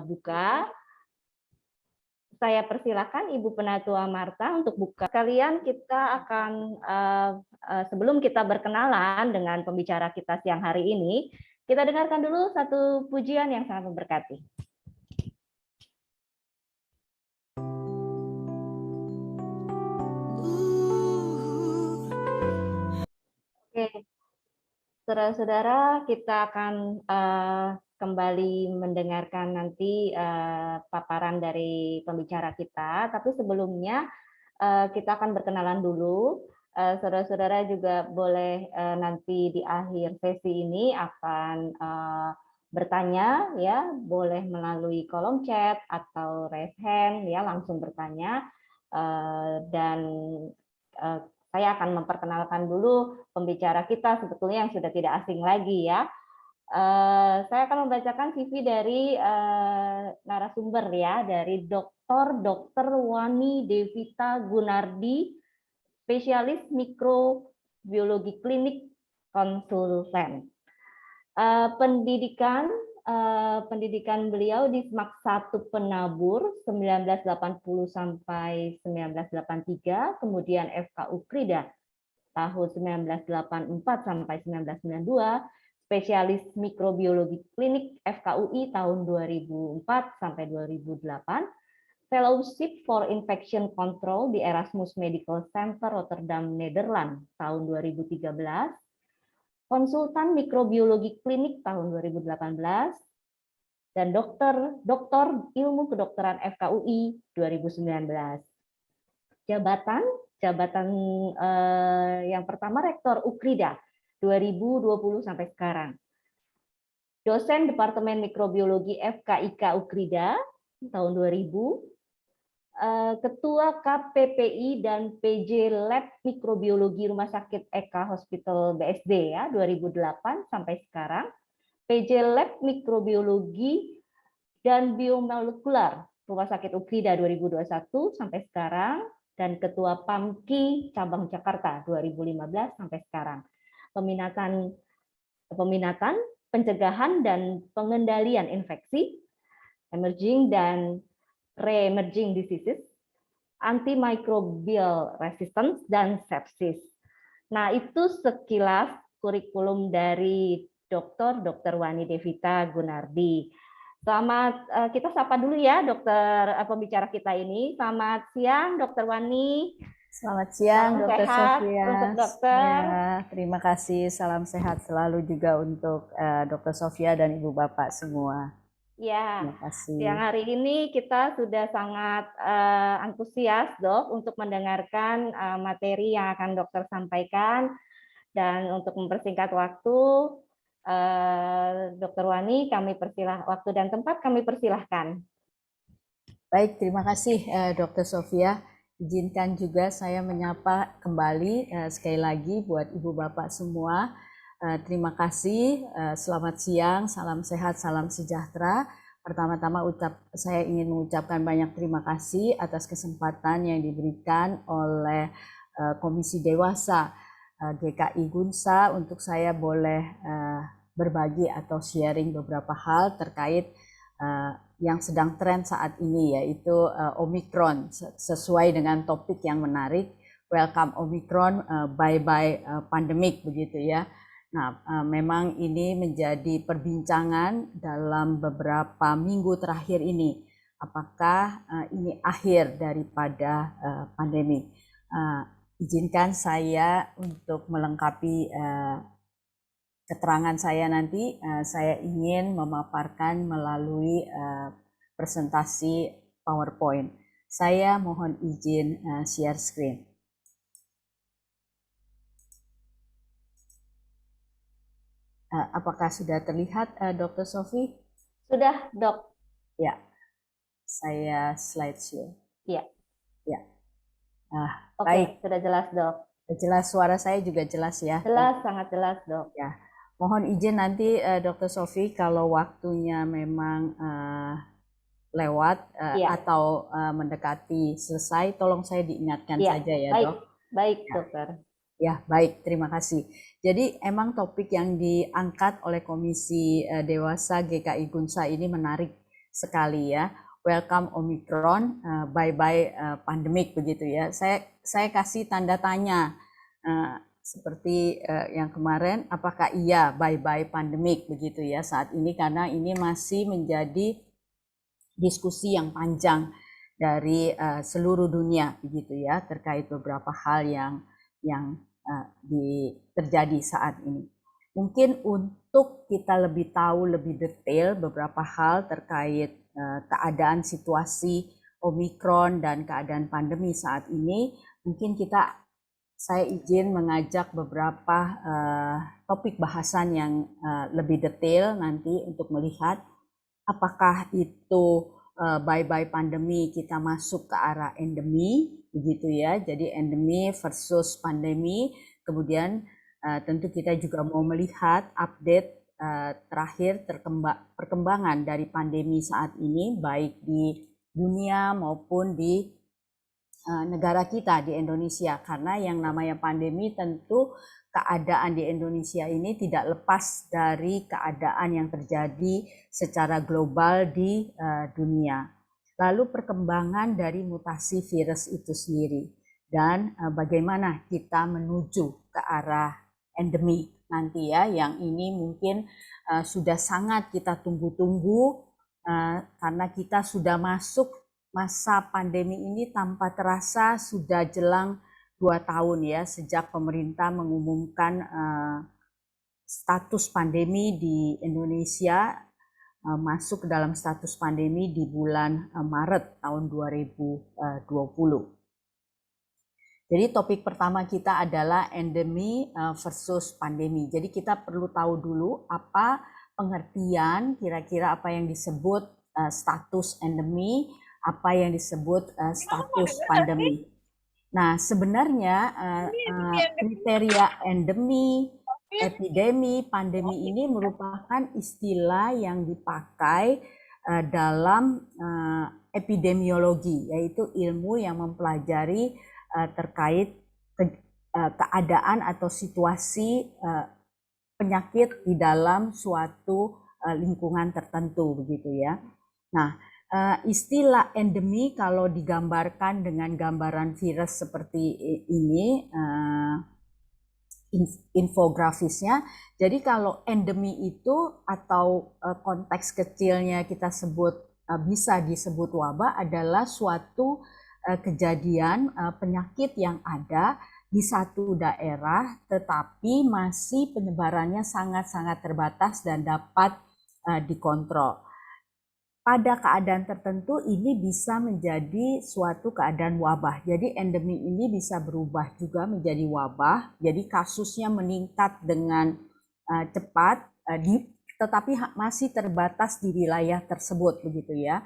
buka. Saya persilakan Ibu Penatua Marta untuk buka. Kalian kita akan sebelum kita berkenalan dengan pembicara kita siang hari ini, kita dengarkan dulu satu pujian yang sangat memberkati. Oke, saudara-saudara, kita akan kembali mendengarkan nanti paparan dari pembicara kita. Tapi sebelumnya kita akan berkenalan dulu. Saudara-saudara juga boleh nanti di akhir sesi ini akan bertanya, ya, boleh melalui kolom chat atau raise hand, ya, langsung bertanya. Dan saya akan memperkenalkan dulu pembicara kita sebetulnya yang sudah tidak asing lagi, ya. Saya akan membacakan CV dari narasumber, ya, dari Dr. Wani Devita Gunardi, spesialis mikrobiologi klinik konsultan. Pendidikan beliau di SMAK 1 Penabur 1980 sampai 1983, kemudian FKU Krida tahun 1984 sampai 1992, spesialis mikrobiologi klinik FKUI tahun 2004 sampai 2008, fellowship for infection control di Erasmus Medical Center Rotterdam, Nederland tahun 2013, konsultan mikrobiologi klinik tahun 2018, dan doktor ilmu kedokteran FKUI 2019. Jabatan yang pertama Rektor Ukrida 2020 sampai sekarang. Dosen Departemen Mikrobiologi FKIK Ukrida tahun 2000. Ketua KPPI dan PJ Lab Mikrobiologi Rumah Sakit Eka Hospital BSD, ya, 2008 sampai sekarang. PJ Lab Mikrobiologi dan Biomolekular Rumah Sakit Ukrida 2021 sampai sekarang, dan Ketua PAMKI Cabang Jakarta 2015 sampai sekarang. Peminatan, pencegahan dan pengendalian infeksi, emerging dan re-emerging diseases, antimicrobial resistance, dan sepsis. Nah, itu sekilas kurikulum dari Dr. Wani Devita Gunardi. Selamat, kita sapa dulu ya dokter pembicara kita ini. Selamat siang, Dr. Wani. Selamat siang, Dr. Sofia. Untuk dokter. Ya, terima kasih. Salam sehat selalu juga untuk Dr. Sofia dan Ibu Bapak semua. Ya, siang hari ini kita sudah sangat antusias, Dok, untuk mendengarkan materi yang akan dokter sampaikan. Dan untuk mempersingkat waktu, Dr. Wani, waktu dan tempat kami persilahkan. Baik, terima kasih Dr. Sofia. Izinkan juga saya menyapa kembali sekali lagi buat Ibu Bapak semua. Terima kasih, selamat siang, salam sehat, salam sejahtera. Pertama-tama saya ingin mengucapkan banyak terima kasih atas kesempatan yang diberikan oleh Komisi Dewasa GKI Gunsa untuk saya boleh berbagi atau sharing beberapa hal terkait yang sedang tren saat ini, yaitu Omicron, sesuai dengan topik yang menarik, Welcome Omicron, Bye-bye Pandemic, begitu ya. Nah, memang ini menjadi perbincangan dalam beberapa minggu terakhir ini. Apakah ini akhir daripada pandemi? Izinkan saya untuk melengkapi keterangan saya nanti. Saya ingin memaparkan melalui presentasi PowerPoint. Saya mohon izin share screen. Apakah sudah terlihat, Dr. Sofi? Sudah, Dok. Ya, saya slideshow. Ya. Ya. Oke, baik. Sudah jelas, Dok. Jelas, suara saya juga jelas ya? Jelas, sangat jelas, Dok. Ya. Mohon izin nanti, Dr. Sofi, kalau waktunya memang lewat atau mendekati selesai, tolong saya diingatkan saja ya, baik. Dok. Baik, Dokter. Ya, baik, terima kasih. Jadi emang topik yang diangkat oleh Komisi Dewasa GKI Gunsa ini menarik. sekali ya. Welcome Omicron, bye bye pandemic begitu ya. Saya kasih tanda tanya seperti yang kemarin, apakah iya bye bye pandemic begitu ya saat ini, karena ini masih menjadi diskusi yang panjang dari seluruh dunia begitu ya terkait beberapa hal yang terjadi saat ini. Mungkin untuk kita lebih tahu lebih detail beberapa hal terkait keadaan situasi Omikron dan keadaan pandemi saat ini, mungkin saya izin mengajak beberapa topik bahasan yang lebih detail nanti untuk melihat apakah itu bye-bye pandemi kita masuk ke arah endemi, begitu ya. Jadi endemi versus pandemi. Kemudian tentu kita juga mau melihat update terakhir perkembangan dari pandemi saat ini, baik di dunia maupun di negara kita di Indonesia, karena yang namanya pandemi tentu keadaan di Indonesia ini tidak lepas dari keadaan yang terjadi secara global di dunia. Lalu perkembangan dari mutasi virus itu sendiri dan bagaimana kita menuju ke arah endemi nanti ya, yang ini mungkin sudah sangat kita tunggu-tunggu karena kita sudah masuk masa pandemi ini tanpa terasa sudah jelang 2 tahun ya sejak pemerintah mengumumkan status pandemi di Indonesia, masuk ke dalam status pandemi di bulan Maret tahun 2020. Jadi topik pertama kita adalah endemi versus pandemi. Jadi kita perlu tahu dulu apa pengertian kira-kira apa yang disebut status endemi, apa yang disebut status pandemi. Nah, sebenarnya kriteria endemi, epidemi, pandemi ini merupakan istilah yang dipakai dalam epidemiologi, yaitu ilmu yang mempelajari terkait keadaan atau situasi penyakit di dalam suatu lingkungan tertentu begitu ya. Nah, istilah endemi kalau digambarkan dengan gambaran virus seperti ini, infografisnya. Jadi kalau endemi itu atau konteks kecilnya kita sebut bisa disebut wabah adalah suatu kejadian penyakit yang ada di satu daerah tetapi masih penyebarannya sangat-sangat terbatas dan dapat dikontrol. Pada keadaan tertentu ini bisa menjadi suatu keadaan wabah. Jadi endemi ini bisa berubah juga menjadi wabah. Jadi kasusnya meningkat dengan cepat, tetapi masih terbatas di wilayah tersebut begitu ya.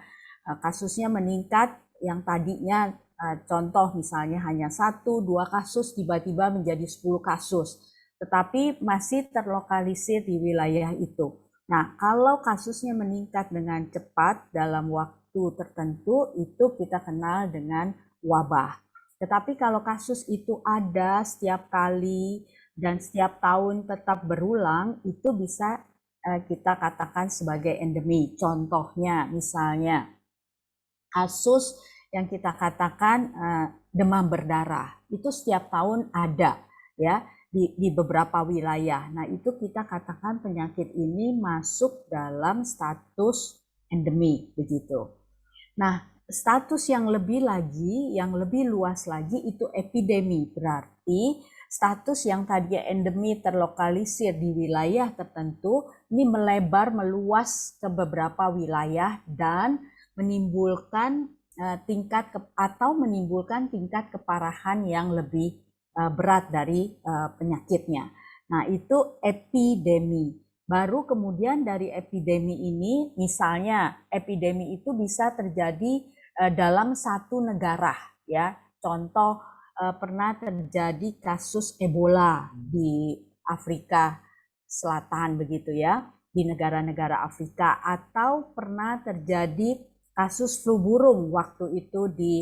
Kasusnya meningkat yang tadinya contoh misalnya hanya 1-2 kasus tiba-tiba menjadi 10 kasus. Tetapi masih terlokalisir di wilayah itu. Nah, kalau kasusnya meningkat dengan cepat dalam waktu tertentu, itu kita kenal dengan wabah. Tetapi kalau kasus itu ada setiap kali dan setiap tahun tetap berulang, itu bisa kita katakan sebagai endemi. Contohnya, misalnya kasus yang kita katakan demam berdarah, itu setiap tahun ada ya. Di beberapa wilayah. Nah, itu kita katakan penyakit ini masuk dalam status endemi begitu. Nah, status yang lebih lagi, yang lebih luas lagi itu epidemi. Berarti status yang tadinya endemi terlokalisir di wilayah tertentu ini melebar meluas ke beberapa wilayah dan menimbulkan menimbulkan tingkat keparahan yang lebih berat dari penyakitnya. Nah, itu epidemi. Baru kemudian dari epidemi ini, misalnya epidemi itu bisa terjadi dalam satu negara, ya. Contoh pernah terjadi kasus Ebola di Afrika Selatan begitu ya, di negara-negara Afrika, atau pernah terjadi kasus flu burung waktu itu di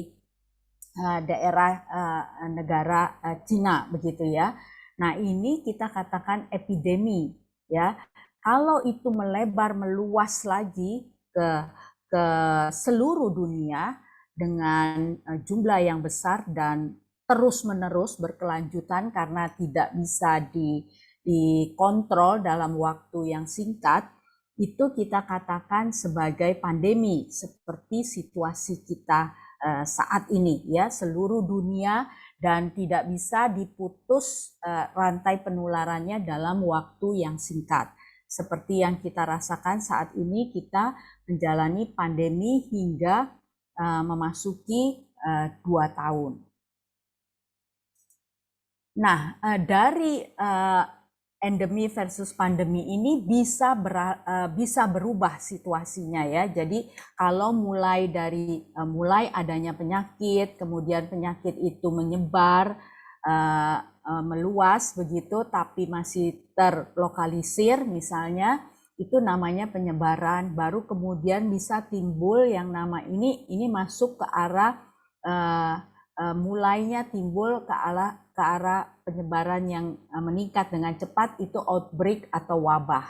daerah negara Cina begitu ya. Nah, ini kita katakan epidemi ya. Kalau itu melebar meluas lagi ke ke seluruh dunia dengan jumlah yang besar dan terus-menerus berkelanjutan karena tidak bisa dikontrol dalam waktu yang singkat, itu kita katakan sebagai pandemi seperti situasi kita saat ini ya, seluruh dunia, dan tidak bisa diputus rantai penularannya dalam waktu yang singkat. Seperti yang kita rasakan saat ini, kita menjalani pandemi hingga memasuki 2 tahun. Nah, dari endemi versus pandemi ini bisa berubah situasinya ya. Jadi kalau mulai dari mulai adanya penyakit, kemudian penyakit itu menyebar, meluas begitu, tapi masih terlokalisir misalnya, itu namanya penyebaran. Baru kemudian bisa timbul yang nama ini masuk ke arah mulainya timbul ke arah penyebaran yang meningkat dengan cepat, itu outbreak atau wabah.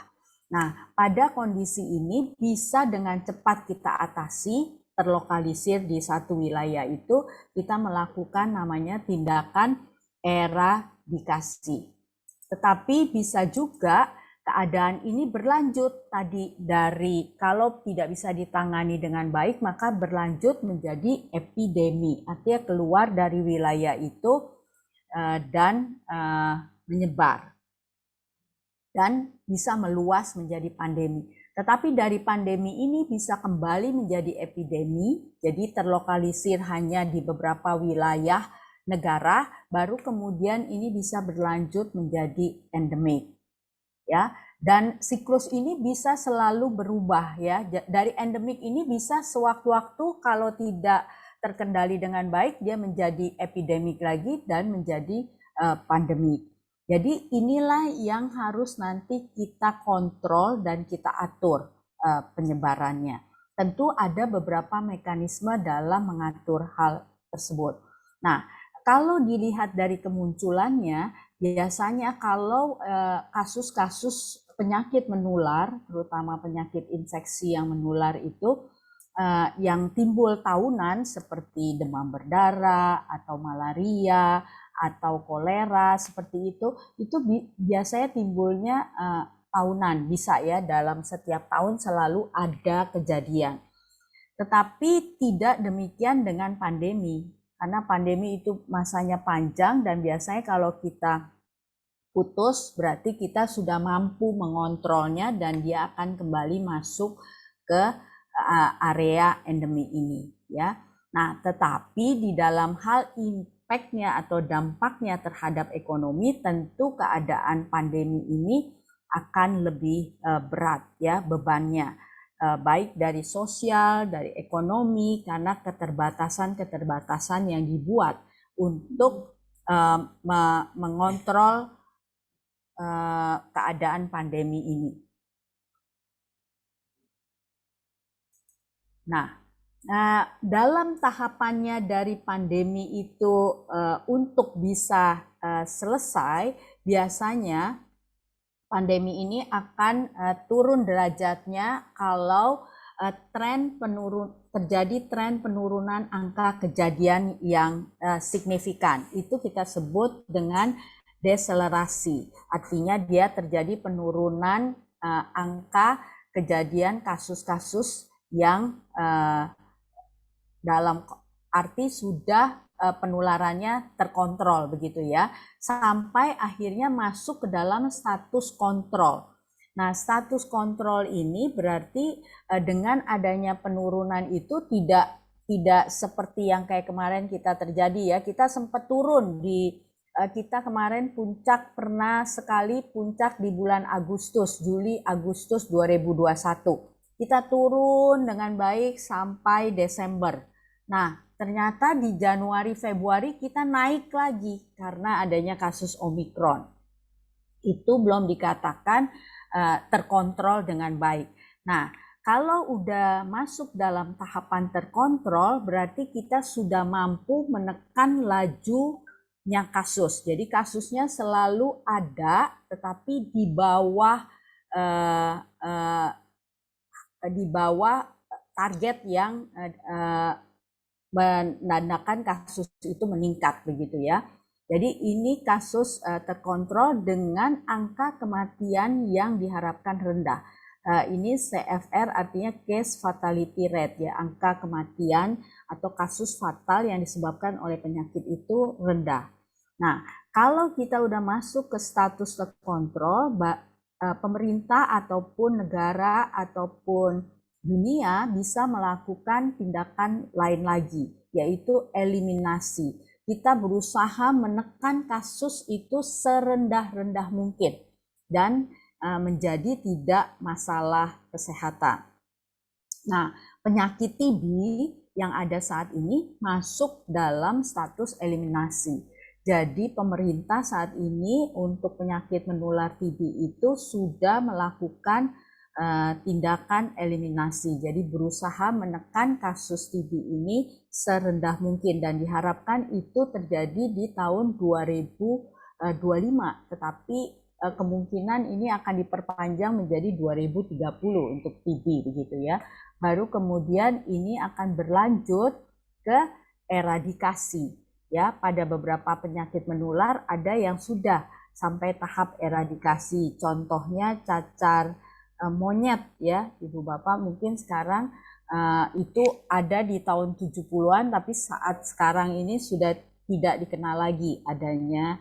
Nah, pada kondisi ini bisa dengan cepat kita atasi, terlokalisir di satu wilayah itu, kita melakukan namanya tindakan eradikasi. Tetapi bisa juga keadaan ini berlanjut tadi, dari kalau tidak bisa ditangani dengan baik maka berlanjut menjadi epidemi, artinya keluar dari wilayah itu dan menyebar dan bisa meluas menjadi pandemi. Tetapi dari pandemi ini bisa kembali menjadi epidemi, jadi terlokalisir hanya di beberapa wilayah negara, baru kemudian ini bisa berlanjut menjadi endemik. Ya, dan siklus ini bisa selalu berubah ya. Dari endemik ini bisa sewaktu-waktu kalau tidak terkendali dengan baik dia menjadi epidemik lagi dan menjadi pandemik. Jadi inilah yang harus nanti kita kontrol dan kita atur penyebarannya. Tentu ada beberapa mekanisme dalam mengatur hal tersebut. Nah, kalau dilihat dari kemunculannya, biasanya kalau kasus-kasus penyakit menular, terutama penyakit infeksi yang menular itu, yang timbul tahunan seperti demam berdarah atau malaria atau kolera seperti itu biasanya timbulnya tahunan, bisa ya, dalam setiap tahun selalu ada kejadian. Tetapi tidak demikian dengan pandemi, karena pandemi itu masanya panjang dan biasanya kalau kita putus berarti kita sudah mampu mengontrolnya dan dia akan kembali masuk ke area endemi ini ya. Nah, tetapi di dalam hal impactnya atau dampaknya terhadap ekonomi, tentu keadaan pandemi ini akan lebih berat ya bebannya, baik dari sosial, dari ekonomi, karena keterbatasan yang dibuat untuk mengontrol keadaan pandemi ini. Nah, dalam tahapannya dari pandemi itu untuk bisa selesai, biasanya pandemi ini akan turun derajatnya kalau terjadi tren penurunan angka kejadian yang signifikan. Itu kita sebut dengan deselerasi. Artinya dia terjadi penurunan angka kejadian kasus-kasus yang dalam arti sudah penularannya terkontrol begitu ya, sampai akhirnya masuk ke dalam status kontrol. Nah, status kontrol ini berarti dengan adanya penurunan itu tidak seperti yang kayak kemarin kita terjadi ya, kita sempat turun kita kemarin puncak, pernah sekali puncak di bulan Agustus, Juli Agustus 2021. Kita turun dengan baik sampai Desember. Nah, ternyata di Januari Februari kita naik lagi karena adanya kasus Omikron. Itu belum dikatakan terkontrol dengan baik. Nah, kalau udah masuk dalam tahapan terkontrol, berarti kita sudah mampu menekan lajunya kasus. Jadi kasusnya selalu ada, tetapi di bawah target yang menandakan kasus itu meningkat begitu ya. Jadi ini kasus terkontrol dengan angka kematian yang diharapkan rendah. Ini CFR artinya case fatality rate ya, angka kematian atau kasus fatal yang disebabkan oleh penyakit itu rendah. Nah, kalau kita udah masuk ke status terkontrol, pemerintah ataupun negara ataupun dunia bisa melakukan tindakan lain lagi, yaitu eliminasi. Kita berusaha menekan kasus itu serendah-rendah mungkin dan menjadi tidak masalah kesehatan. Nah, penyakit TB yang ada saat ini masuk dalam status eliminasi. Jadi pemerintah saat ini untuk penyakit menular TB itu sudah melakukan tindakan eliminasi. Jadi berusaha menekan kasus TB ini serendah mungkin dan diharapkan itu terjadi di tahun 2025. Tetapi kemungkinan ini akan diperpanjang menjadi 2030 untuk TB begitu ya. Baru kemudian ini akan berlanjut ke eradikasi ya. Pada beberapa penyakit menular ada yang sudah sampai tahap eradikasi. Contohnya cacar monyet ya, Ibu Bapak mungkin sekarang itu ada di tahun 70-an tapi saat sekarang ini sudah tidak dikenal lagi adanya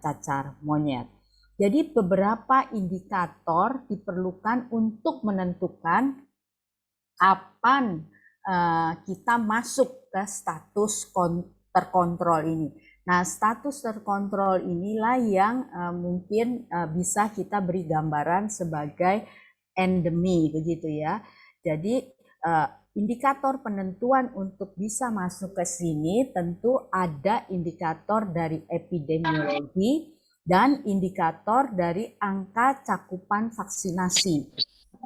cacar monyet. Jadi beberapa indikator diperlukan untuk menentukan kapan kita masuk ke status terkontrol ini. Nah, status terkontrol inilah yang mungkin bisa kita beri gambaran sebagai endemi begitu ya. Jadi indikator penentuan untuk bisa masuk ke sini tentu ada indikator dari epidemiologi dan indikator dari angka cakupan vaksinasi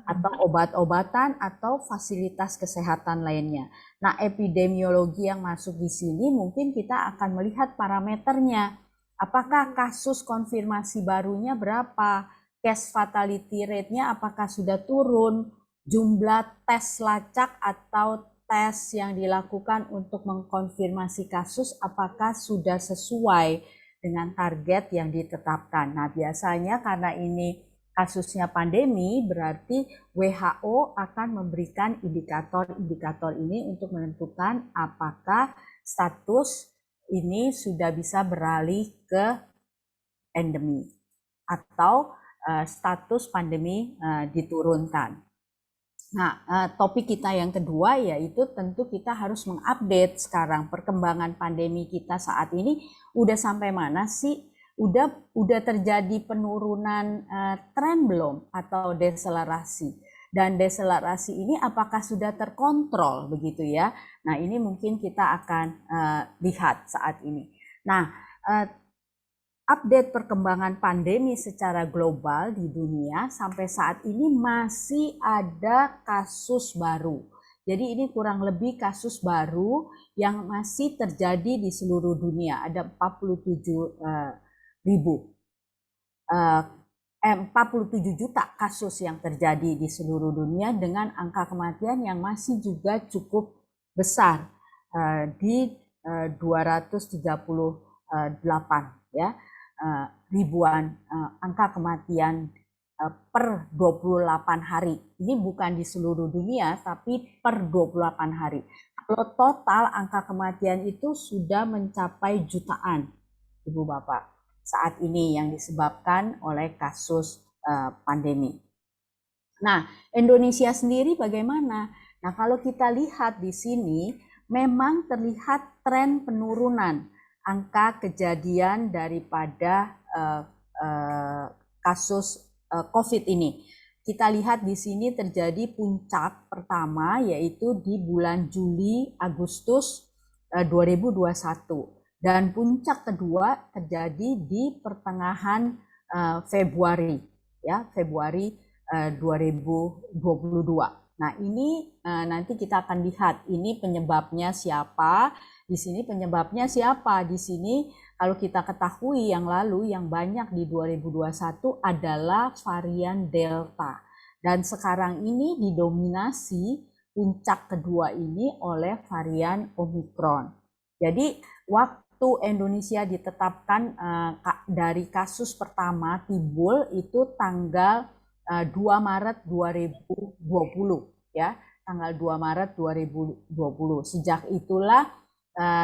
atau obat-obatan atau fasilitas kesehatan lainnya. Nah, epidemiologi yang masuk di sini mungkin kita akan melihat parameternya. Apakah kasus konfirmasi barunya berapa? Case fatality rate-nya apakah sudah turun? Jumlah tes lacak atau tes yang dilakukan untuk mengkonfirmasi kasus apakah sudah sesuai dengan target yang ditetapkan. Nah, biasanya karena ini kasusnya pandemi, berarti WHO akan memberikan indikator-indikator ini untuk menentukan apakah status ini sudah bisa beralih ke endemi atau status pandemi diturunkan. Nah, topik kita yang kedua yaitu tentu kita harus mengupdate sekarang perkembangan pandemi kita saat ini udah sampai mana sih? Udah terjadi penurunan tren belum atau deselerasi? Dan deselerasi ini apakah sudah terkontrol begitu ya? Nah, ini mungkin kita akan lihat saat ini. Nah, update perkembangan pandemi secara global di dunia sampai saat ini masih ada kasus baru. Jadi ini kurang lebih kasus baru yang masih terjadi di seluruh dunia. Ada 47 juta kasus yang terjadi di seluruh dunia dengan angka kematian yang masih juga cukup besar di 238 ya. Ribuan angka kematian per 28 hari. Ini bukan di seluruh dunia, tapi per 28 hari. Kalau total angka kematian itu sudah mencapai jutaan, Ibu Bapak, saat ini yang disebabkan oleh kasus pandemi. Nah, Indonesia sendiri bagaimana? Nah, kalau kita lihat di sini, memang terlihat tren penurunan angka kejadian daripada kasus COVID ini. Kita lihat di sini terjadi puncak pertama yaitu di bulan Juli Agustus 2021 dan puncak kedua terjadi di pertengahan Februari ya, Februari 2022. Nah, ini nanti kita akan lihat ini penyebabnya siapa. Di sini penyebabnya siapa? Di sini kalau kita ketahui yang lalu yang banyak di 2021 adalah varian Delta. Dan sekarang ini didominasi puncak kedua ini oleh varian Omikron. Jadi waktu Indonesia ditetapkan dari kasus pertama timbul itu tanggal 2 Maret 2020 ya, tanggal 2 Maret 2020. Sejak itulah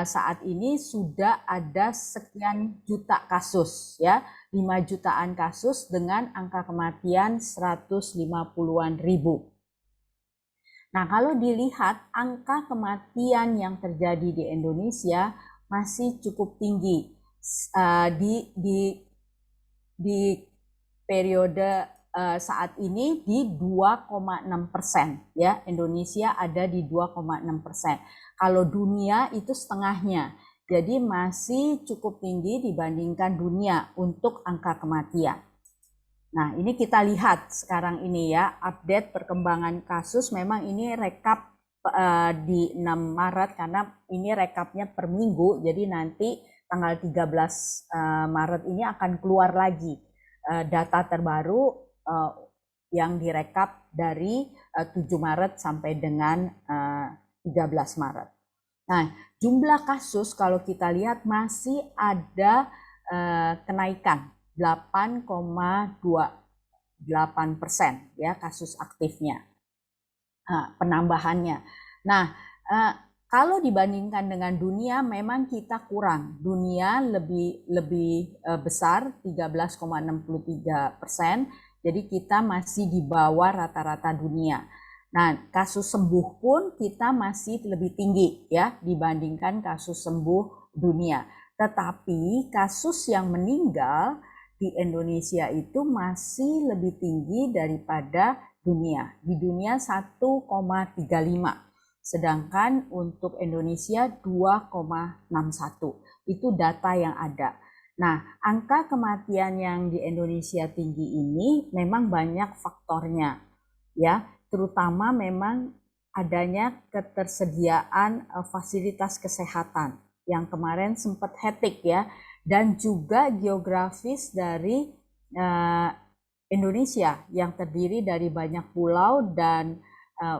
saat ini sudah ada sekian juta kasus ya, 5 jutaan kasus dengan angka kematian 150-an ribu. Nah, kalau dilihat angka kematian yang terjadi di Indonesia masih cukup tinggi di periode saat ini di 2,6% ya. Indonesia ada di 2,6%. Kalau dunia itu setengahnya. Jadi masih cukup tinggi dibandingkan dunia untuk angka kematian. Nah, ini kita lihat sekarang ini ya, update perkembangan kasus. Memang ini rekap di 6 Maret karena ini rekapnya per minggu. Jadi nanti tanggal 13 Maret ini akan keluar lagi data terbaru yang direkap dari 7 Maret sampai dengan 13 Maret. Nah, jumlah kasus kalau kita lihat masih ada kenaikan 8,28% ya kasus aktifnya, penambahannya. Nah, kalau dibandingkan dengan dunia memang kita kurang. Dunia lebih besar 13,63%. Jadi kita masih di bawah rata-rata dunia. Nah, kasus sembuh pun kita masih lebih tinggi ya dibandingkan kasus sembuh dunia. Tetapi kasus yang meninggal di Indonesia itu masih lebih tinggi daripada dunia. Di dunia 1,35. Sedangkan untuk Indonesia 2,61. Itu data yang ada. Nah, angka kematian yang di Indonesia tinggi ini memang banyak faktornya. Ya, terutama memang adanya ketersediaan fasilitas kesehatan yang kemarin sempat hektik ya, dan juga geografis dari Indonesia yang terdiri dari banyak pulau dan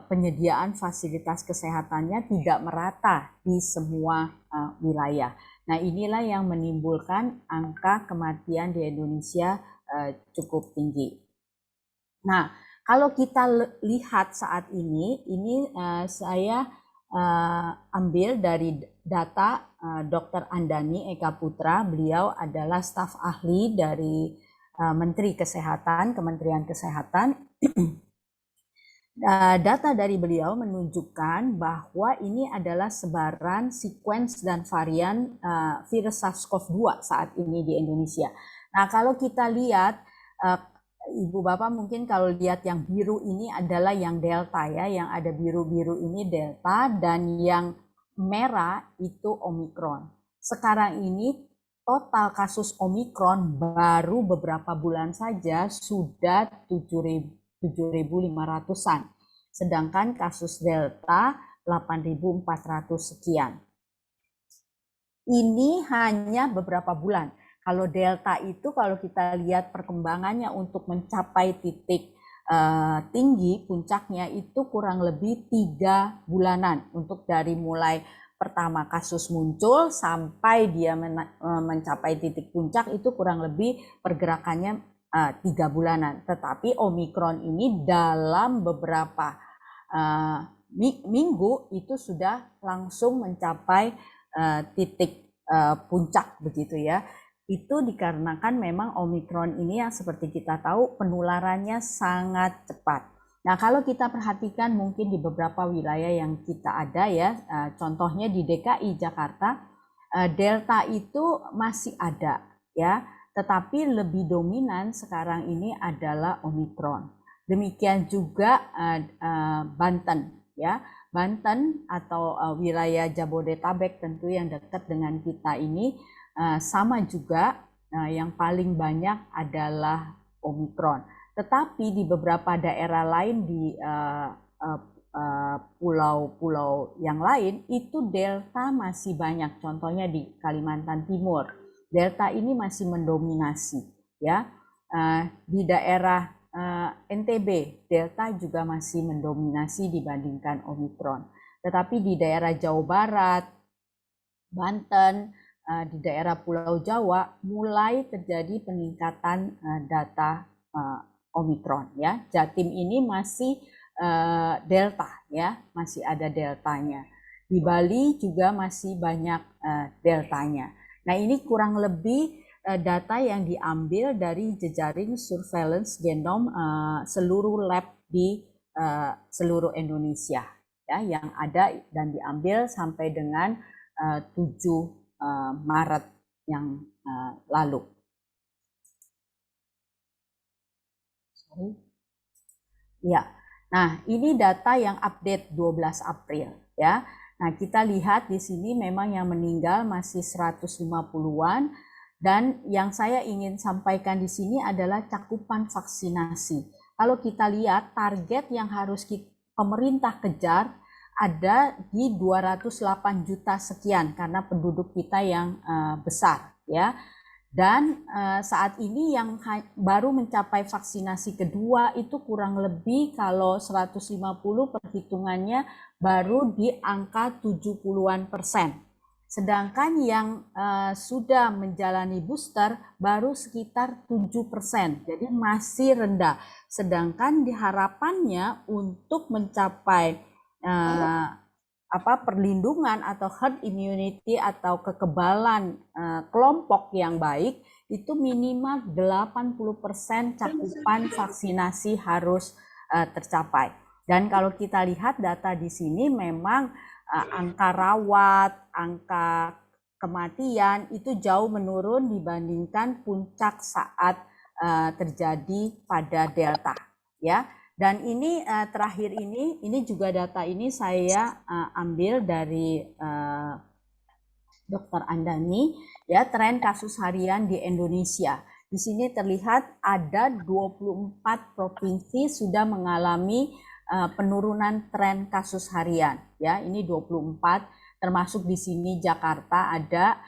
penyediaan fasilitas kesehatannya tidak merata di semua wilayah. Nah, inilah yang menimbulkan angka kematian di Indonesia cukup tinggi. Nah, kalau kita lihat saat ini saya ambil dari data Dr. Andani Eka Putra. Beliau adalah staf ahli dari Menteri Kesehatan, Kementerian Kesehatan. Data dari beliau menunjukkan bahwa ini adalah sebaran sequence dan varian virus SARS-CoV-2 saat ini di Indonesia. Nah, kalau kita lihat, Ibu Bapak mungkin kalau lihat yang biru ini adalah yang Delta ya, yang ada biru-biru ini Delta dan yang merah itu Omikron. Sekarang ini total kasus Omikron baru beberapa bulan saja sudah 7.500-an. Sedangkan kasus Delta 8.400 sekian. Ini hanya beberapa bulan. Kalau Delta itu kalau kita lihat perkembangannya untuk mencapai titik tinggi puncaknya itu kurang lebih 3 bulanan untuk dari mulai pertama kasus muncul sampai dia mencapai titik puncak itu kurang lebih pergerakannya 3 bulanan. Tetapi Omikron ini dalam beberapa minggu itu sudah langsung mencapai titik puncak begitu ya. Itu dikarenakan memang Omikron ini yang seperti kita tahu penularannya sangat cepat. Nah, kalau kita perhatikan mungkin di beberapa wilayah yang kita ada ya, contohnya di DKI Jakarta, Delta itu masih ada ya, tetapi lebih dominan sekarang ini adalah Omikron. Demikian juga Banten ya, Banten atau wilayah Jabodetabek tentu yang dekat dengan kita ini sama juga yang paling banyak adalah Omikron. Tetapi di beberapa daerah lain di pulau-pulau yang lain itu Delta masih banyak. Contohnya di Kalimantan Timur, Delta ini masih mendominasi ya. Di daerah NTB, Delta juga masih mendominasi dibandingkan Omikron. Tetapi di daerah Jawa Barat, Banten, di daerah Pulau Jawa mulai terjadi peningkatan data Omikron ya. Jatim ini masih Delta ya, masih ada deltanya. Di Bali juga masih banyak deltanya. Nah, ini kurang lebih data yang diambil dari jejaring surveillance genom seluruh lab di seluruh Indonesia ya, yang ada dan diambil sampai dengan 7 Maret yang lalu. Sorry. Ya, nah ini data yang update 12 April ya. Nah, kita lihat di sini memang yang meninggal masih 150-an dan yang saya ingin sampaikan di sini adalah cakupan vaksinasi. Kalau kita lihat target yang harus pemerintah kejar ada di 208 juta sekian karena penduduk kita yang besar ya. Dan saat ini yang baru mencapai vaksinasi kedua itu kurang lebih kalau 150 perhitungannya baru di angka 70-an%. Sedangkan yang sudah menjalani booster baru sekitar 7%. Jadi masih rendah. Sedangkan diharapannya untuk mencapai perlindungan atau herd immunity atau kekebalan kelompok yang baik itu minimal 80% cakupan vaksinasi harus tercapai. Dan kalau kita lihat data di sini memang angka rawat, angka kematian itu jauh menurun dibandingkan puncak saat terjadi pada Delta ya. Dan ini terakhir ini juga data ini saya ambil dari Dr. Andani ya, tren kasus harian di Indonesia. Di sini terlihat ada 24 provinsi sudah mengalami penurunan tren kasus harian ya. Ini 24 termasuk di sini Jakarta ada,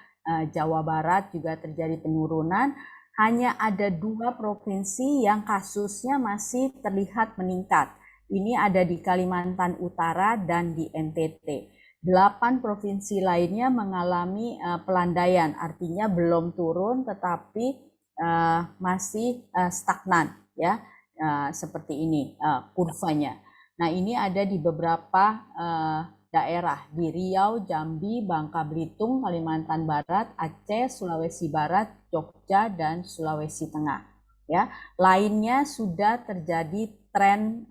Jawa Barat juga terjadi penurunan. Hanya ada 2 provinsi yang kasusnya masih terlihat meningkat. Ini ada di Kalimantan Utara dan di NTT. 8 provinsi lainnya mengalami pelandaian, artinya belum turun tetapi masih stagnan ya, seperti ini kurvanya. Nah, ini ada di beberapa daerah di Riau, Jambi, Bangka Belitung, Kalimantan Barat, Aceh, Sulawesi Barat, Jogja, dan Sulawesi Tengah. Ya, lainnya sudah terjadi tren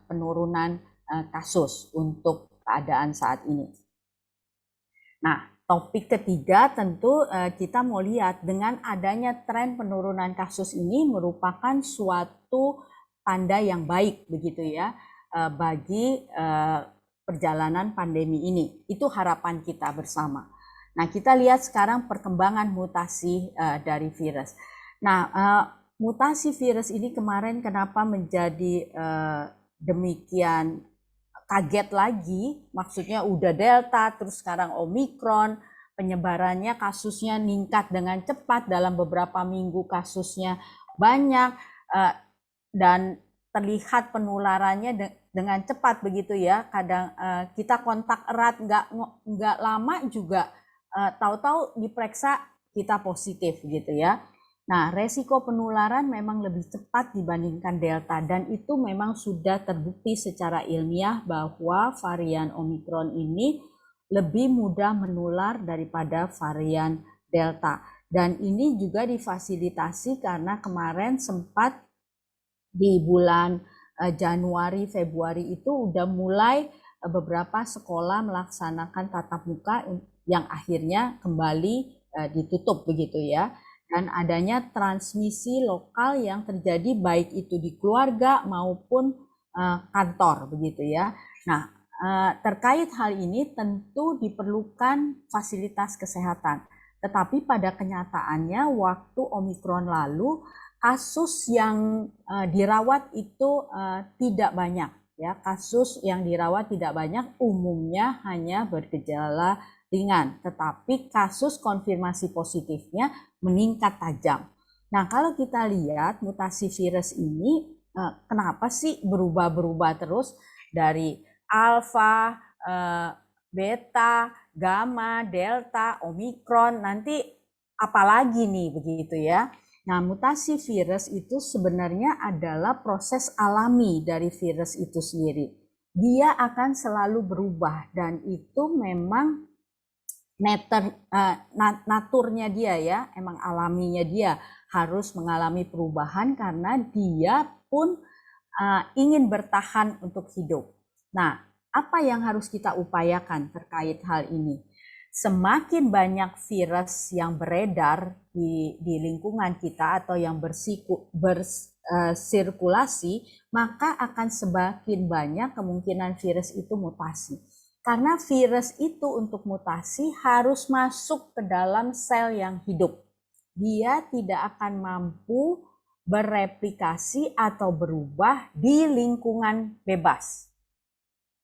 penurunan kasus untuk keadaan saat ini. Nah, topik ketiga tentu kita mau lihat dengan adanya tren penurunan kasus ini merupakan suatu tanda yang baik begitu ya bagi perjalanan pandemi ini. Itu harapan kita bersama. Nah, kita lihat sekarang perkembangan mutasi dari virus. Nah, mutasi virus ini kemarin kenapa menjadi demikian kaget lagi? Maksudnya udah Delta, terus sekarang Omikron, penyebarannya kasusnya meningkat dengan cepat dalam beberapa minggu kasusnya banyak dan terlihat penularannya dengan cepat begitu ya. Kadang kita kontak erat nggak lama juga tahu-tahu diperiksa kita positif gitu ya. Nah, resiko penularan memang lebih cepat dibandingkan Delta dan itu memang sudah terbukti secara ilmiah bahwa varian Omikron ini lebih mudah menular daripada varian Delta. Dan ini juga difasilitasi karena kemarin sempat di bulan Januari, Februari itu udah mulai beberapa sekolah melaksanakan tatap muka yang akhirnya kembali ditutup begitu ya. Dan adanya transmisi lokal yang terjadi baik itu di keluarga maupun kantor begitu ya. Nah, terkait hal ini tentu diperlukan fasilitas kesehatan. Tetapi pada kenyataannya waktu Omikron lalu kasus yang dirawat itu tidak banyak ya. Kasus yang dirawat tidak banyak, umumnya hanya bergejala ringan, tetapi kasus konfirmasi positifnya meningkat tajam. Nah, kalau kita lihat mutasi virus ini kenapa sih berubah-berubah terus dari alfa, beta, gamma, delta, omikron, nanti apalagi nih begitu ya. Nah, mutasi virus itu sebenarnya adalah proses alami dari virus itu sendiri. Dia akan selalu berubah dan itu memang naturnya dia ya, emang alaminya dia harus mengalami perubahan karena dia pun ingin bertahan untuk hidup. Nah, apa yang harus kita upayakan terkait hal ini? Semakin banyak virus yang beredar di lingkungan kita atau yang bersirkulasi, maka akan semakin banyak kemungkinan virus itu mutasi. Karena virus itu untuk mutasi harus masuk ke dalam sel yang hidup. Dia tidak akan mampu bereplikasi atau berubah di lingkungan bebas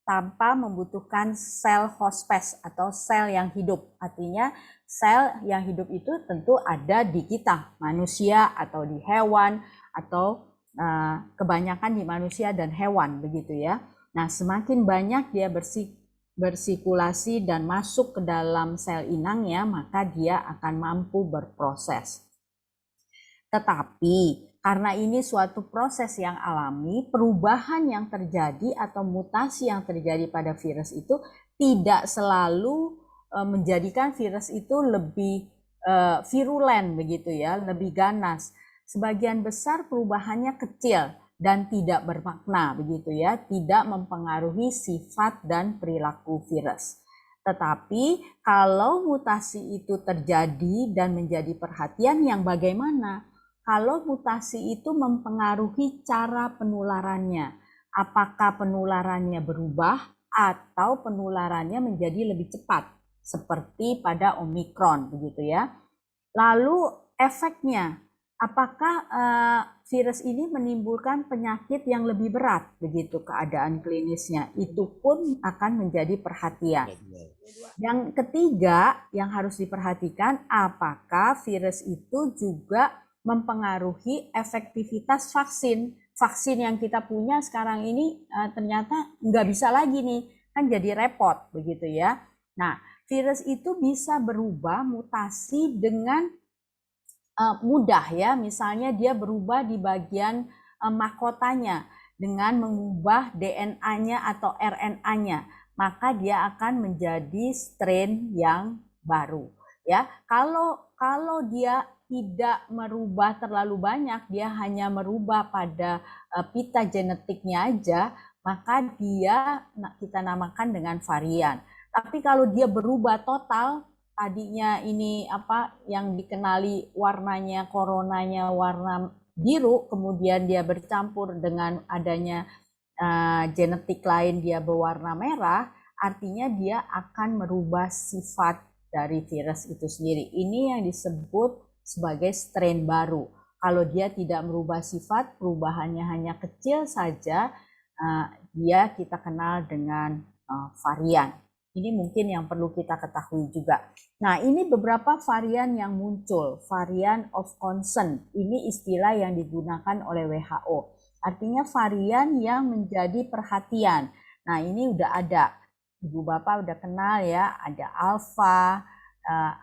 tanpa membutuhkan sel hospes atau sel yang hidup. Artinya sel yang hidup itu tentu ada di kita, manusia atau di hewan atau kebanyakan di manusia dan hewan begitu ya. Nah, semakin banyak dia bersirkulasi dan masuk ke dalam sel inangnya, maka dia akan mampu berproses. Tetapi karena ini suatu proses yang alami, perubahan yang terjadi atau mutasi yang terjadi pada virus itu tidak selalu menjadikan virus itu lebih virulen begitu ya, lebih ganas. Sebagian besar perubahannya kecil dan tidak bermakna begitu ya, tidak mempengaruhi sifat dan perilaku virus. Tetapi kalau mutasi itu terjadi dan menjadi perhatian yang bagaimana? Kalau mutasi itu mempengaruhi cara penularannya, apakah penularannya berubah atau penularannya menjadi lebih cepat, seperti pada Omikron, begitu ya. Lalu efeknya, apakah virus ini menimbulkan penyakit yang lebih berat, begitu keadaan klinisnya, itu pun akan menjadi perhatian. Yang ketiga yang harus diperhatikan, apakah virus itu juga mempengaruhi efektivitas vaksin. Vaksin yang kita punya sekarang ini ternyata nggak bisa lagi nih, kan jadi repot begitu ya. Nah, virus itu bisa berubah mutasi dengan mudah ya, misalnya dia berubah di bagian mahkotanya dengan mengubah DNA-nya atau RNA-nya, maka dia akan menjadi strain yang baru ya. Kalau dia tidak merubah terlalu banyak, dia hanya merubah pada pita genetiknya aja, maka dia kita namakan dengan varian. Tapi kalau dia berubah total, tadinya ini apa yang dikenali warnanya coronanya warna biru, kemudian dia bercampur dengan adanya genetik lain dia berwarna merah, artinya dia akan merubah sifat dari virus itu sendiri. Ini yang disebut sebagai strain baru. Kalau dia tidak merubah sifat, perubahannya hanya kecil saja, dia kita kenal dengan varian. Ini mungkin yang perlu kita ketahui juga. Nah, ini beberapa varian yang muncul, varian of concern. Ini istilah yang digunakan oleh WHO. Artinya varian yang menjadi perhatian. Nah, ini udah ada. Ibu Bapak udah kenal ya, ada alfa,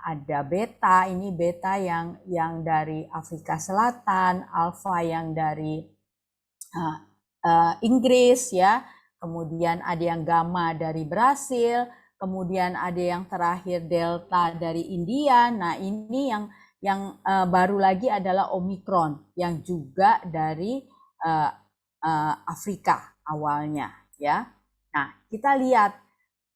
ada beta, ini beta yang dari Afrika Selatan, alfa yang dari Inggris ya, kemudian ada yang gamma dari Brasil, kemudian ada yang terakhir delta dari India. Nah, ini yang baru lagi adalah Omikron yang juga dari Afrika awalnya ya. Nah, kita lihat.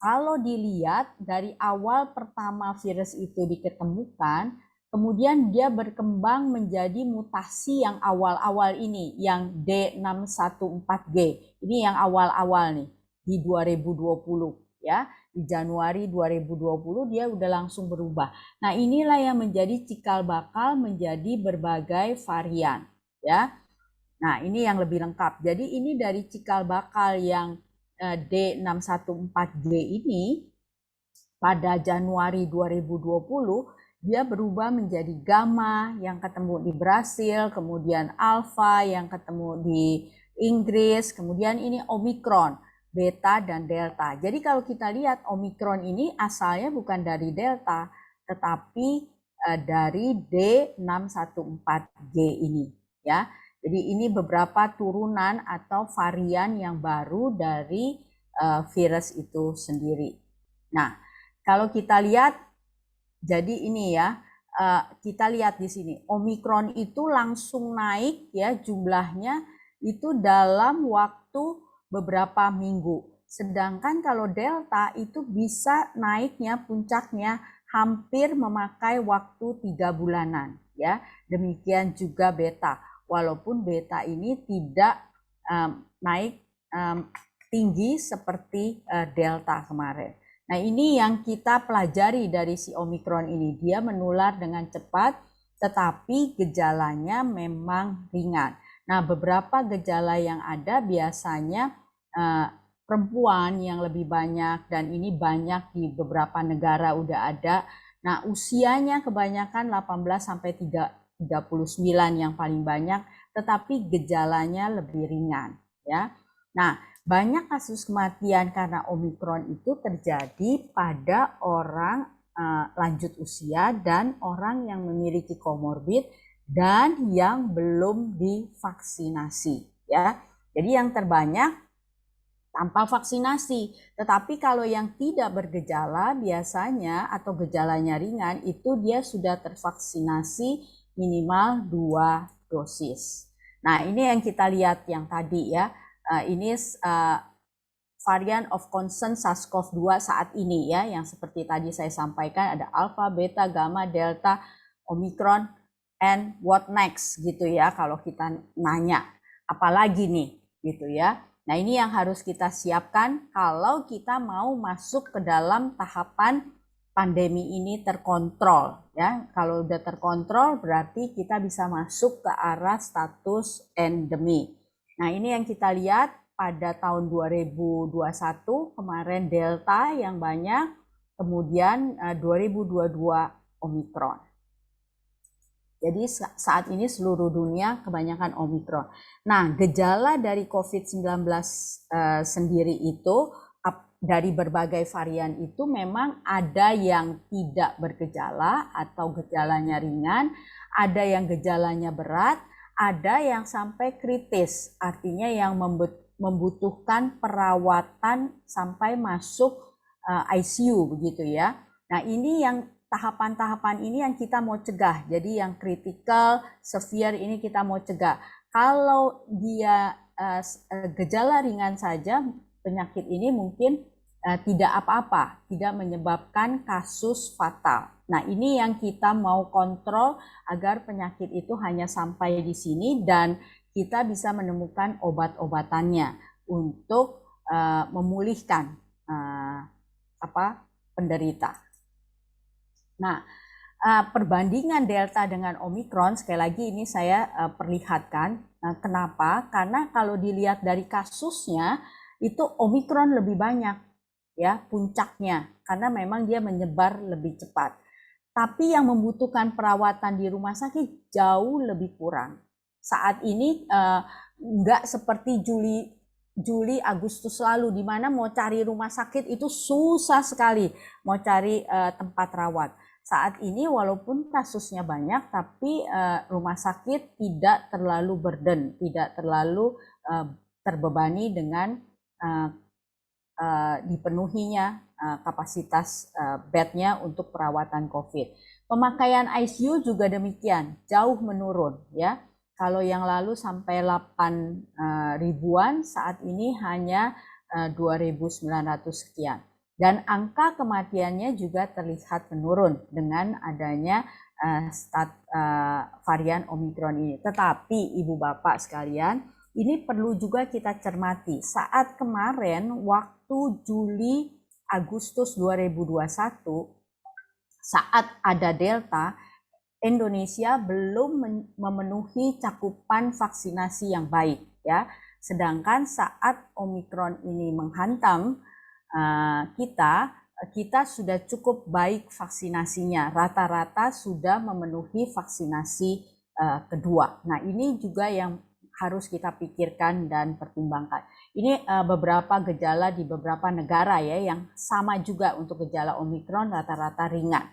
Kalau dilihat dari awal pertama virus itu diketemukan, kemudian dia berkembang menjadi mutasi yang awal-awal ini, yang D614G. Ini yang awal-awal nih, di 2020 ya. Di Januari 2020 dia udah langsung berubah. Nah, inilah yang menjadi cikal bakal menjadi berbagai varian ya. Nah, ini yang lebih lengkap. Jadi ini dari cikal bakal yang D614G ini pada Januari 2020 dia berubah menjadi gamma yang ketemu di Brasil, kemudian alpha yang ketemu Inggris, kemudian ini Omikron, Beta dan Delta. Jadi kalau kita lihat Omikron ini asalnya bukan dari Delta, tetapi dari D614G ini, ya. Jadi ini beberapa turunan atau varian yang baru dari virus itu sendiri. Nah, kalau kita lihat, jadi ini ya, kita lihat di sini, Omikron itu langsung naik ya jumlahnya itu dalam waktu beberapa minggu. Sedangkan kalau Delta itu bisa naiknya puncaknya hampir memakai waktu 3 bulanan ya. Demikian juga Beta. Walaupun Beta ini tidak naik tinggi seperti Delta kemarin. Nah, ini yang kita pelajari dari si Omikron ini. Dia menular dengan cepat, tetapi gejalanya memang ringan. Nah, beberapa gejala yang ada biasanya perempuan yang lebih banyak, dan ini banyak di beberapa negara udah ada. Nah, usianya kebanyakan 18 sampai 39 yang paling banyak, tetapi gejalanya lebih ringan, ya. Nah, banyak kasus kematian karena Omikron itu terjadi pada orang lanjut usia dan orang yang memiliki komorbid dan yang belum divaksinasi, ya. Jadi yang terbanyak tanpa vaksinasi. Tetapi kalau yang tidak bergejala biasanya atau gejalanya ringan itu dia sudah tervaksinasi minimal 2 dosis. Nah, ini yang kita lihat yang tadi ya. Ini varian of concern SARS-CoV-2 saat ini ya, yang seperti tadi saya sampaikan ada Alpha, Beta, Gamma, Delta, Omicron, and what next gitu ya kalau kita nanya. Apalagi nih gitu ya. Nah, ini yang harus kita siapkan kalau kita mau masuk ke dalam tahapan pandemi ini terkontrol ya. Kalau udah terkontrol berarti kita bisa masuk ke arah status endemi. Nah, ini yang kita lihat pada tahun 2021 kemarin Delta yang banyak, kemudian 2022 Omikron. Jadi saat ini seluruh dunia kebanyakan Omikron. Nah, gejala dari COVID-19 sendiri itu dari berbagai varian itu memang ada yang tidak bergejala atau gejalanya ringan, ada yang gejalanya berat, ada yang sampai kritis, artinya yang membutuhkan perawatan sampai masuk ICU begitu ya. Nah, ini yang tahapan-tahapan ini yang kita mau cegah. Jadi yang critical, severe ini kita mau cegah. Kalau dia gejala ringan saja, penyakit ini mungkin tidak apa-apa, tidak menyebabkan kasus fatal. Nah, ini yang kita mau kontrol agar penyakit itu hanya sampai di sini dan kita bisa menemukan obat-obatannya untuk memulihkan penderita. Nah, perbandingan Delta dengan Omikron, sekali lagi ini saya perlihatkan. Kenapa? Karena kalau dilihat dari kasusnya, itu Omikron lebih banyak ya puncaknya, karena memang dia menyebar lebih cepat. Tapi yang membutuhkan perawatan di rumah sakit jauh lebih kurang. Saat ini nggak seperti Juli, Agustus lalu, di mana mau cari rumah sakit itu susah sekali, mau cari tempat rawat. Saat ini walaupun kasusnya banyak, tapi rumah sakit tidak terlalu burden, tidak terlalu terbebani dengan dipenuhinya kapasitas bednya untuk perawatan COVID. Pemakaian ICU juga demikian, jauh menurun ya. Kalau yang lalu sampai 8 ribuan, saat ini hanya 2.900 sekian. Dan angka kematiannya juga terlihat menurun dengan adanya varian Omikron ini. Tetapi Ibu Bapak sekalian, ini perlu juga kita cermati. Saat kemarin waktu Juli Agustus 2021, saat ada Delta, Indonesia belum memenuhi cakupan vaksinasi yang baik ya. Sedangkan saat Omikron ini menghantam kita sudah cukup baik vaksinasinya. Rata-rata sudah memenuhi vaksinasi kedua. Nah, ini juga yang harus kita pikirkan dan pertimbangkan. Ini beberapa gejala di beberapa negara ya yang sama juga untuk gejala Omikron rata-rata ringan.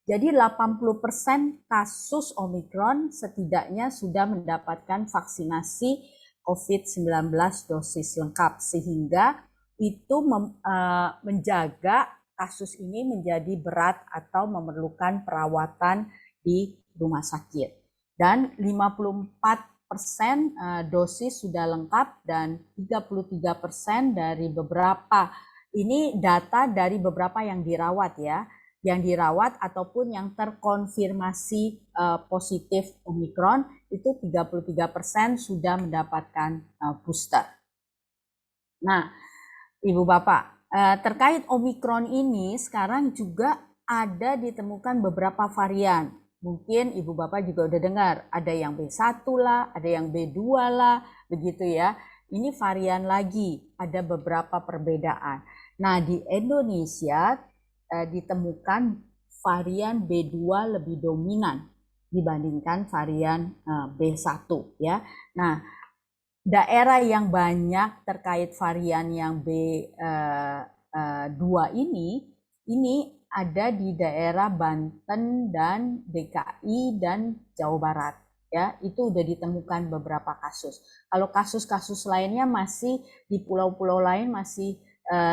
Jadi 80% kasus Omikron setidaknya sudah mendapatkan vaksinasi COVID-19 dosis lengkap, sehingga itu menjaga kasus ini menjadi berat atau memerlukan perawatan di rumah sakit. Dan 54% dosis sudah lengkap dan 33% dari beberapa, ini data dari beberapa yang dirawat ya, yang dirawat ataupun yang terkonfirmasi positif Omikron itu 33% sudah mendapatkan booster. Nah, Ibu Bapak, terkait Omikron ini sekarang juga ada ditemukan beberapa varian. Mungkin Ibu Bapak juga udah dengar, ada yang B1 lah, ada yang B2 lah, begitu ya. Ini varian lagi, ada beberapa perbedaan. Nah, di Indonesia ditemukan varian B2 lebih dominan dibandingkan varian B1 ya. Nah, daerah yang banyak terkait varian yang B2 ini ada di daerah Banten dan DKI dan Jawa Barat ya. Itu udah ditemukan beberapa kasus. Kalau kasus-kasus lainnya masih di pulau-pulau lain masih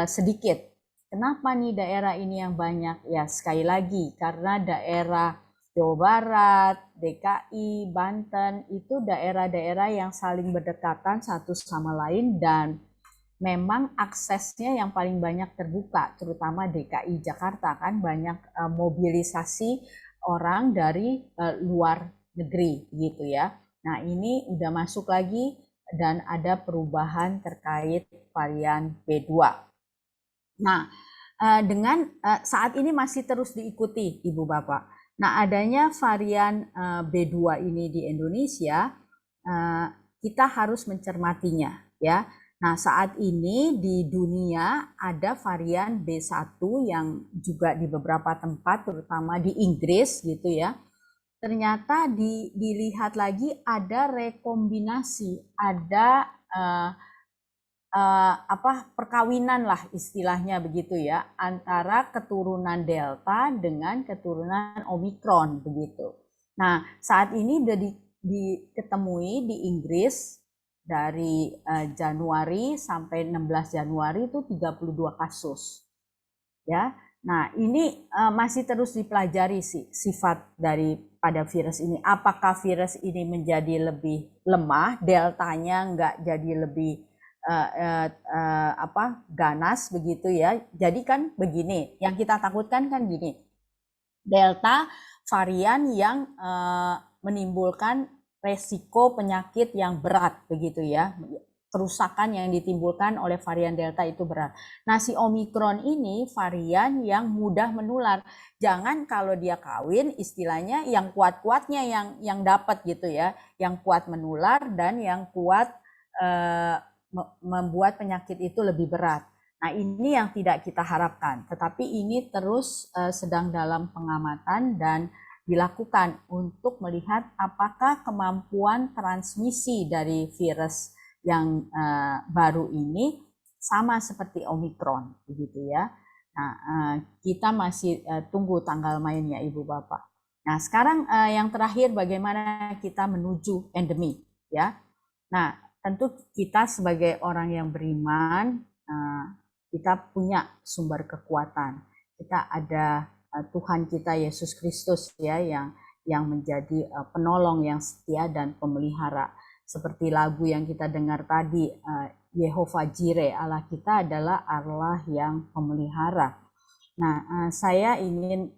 sedikit. Kenapa nih daerah ini yang banyak? Ya sekali lagi karena daerah Jawa Barat, DKI, Banten itu daerah-daerah yang saling berdekatan satu sama lain dan memang aksesnya yang paling banyak terbuka, terutama DKI Jakarta kan banyak mobilisasi orang dari luar negeri gitu ya. Nah ini udah masuk lagi dan ada perubahan terkait varian B2. Nah, dengan saat ini masih terus diikuti Ibu Bapak. Nah, adanya varian B2 ini di Indonesia, kita harus mencermatinya ya. Nah, saat ini di dunia ada varian B1 yang juga di beberapa tempat, terutama di Inggris gitu ya. Ternyata dilihat lagi ada rekombinasi, ada perkawinan lah istilahnya begitu ya antara keturunan Delta dengan keturunan Omikron begitu. Nah saat ini sudah diketemui di Inggris dari Januari sampai 16 Januari itu 32 kasus ya. Nah ini masih terus dipelajari sih sifat daripada virus ini. Apakah virus ini menjadi lebih lemah, deltanya nggak jadi lebih ganas begitu ya. Jadi kan begini, yang kita takutkan kan gini, Delta varian yang menimbulkan resiko penyakit yang berat begitu ya, kerusakan yang ditimbulkan oleh varian Delta itu berat. Nah si Omikron ini varian yang mudah menular. Jangan kalau dia kawin istilahnya yang kuat-kuatnya yang dapat gitu ya, yang kuat menular dan yang kuat membuat penyakit itu lebih berat. Nah ini yang tidak kita harapkan, tetapi ini terus sedang dalam pengamatan dan dilakukan untuk melihat apakah kemampuan transmisi dari virus yang baru ini sama seperti Omikron, begitu ya. Nah kita masih tunggu tanggal mainnya Ibu Bapak. Nah sekarang yang terakhir bagaimana kita menuju endemi ya. Nah tentu kita sebagai orang yang beriman, kita punya sumber kekuatan. Kita ada Tuhan kita Yesus Kristus ya yang menjadi penolong yang setia dan pemelihara. Seperti lagu yang kita dengar tadi, Yehovah Jireh, Allah kita adalah Allah yang pemelihara. Nah, saya ingin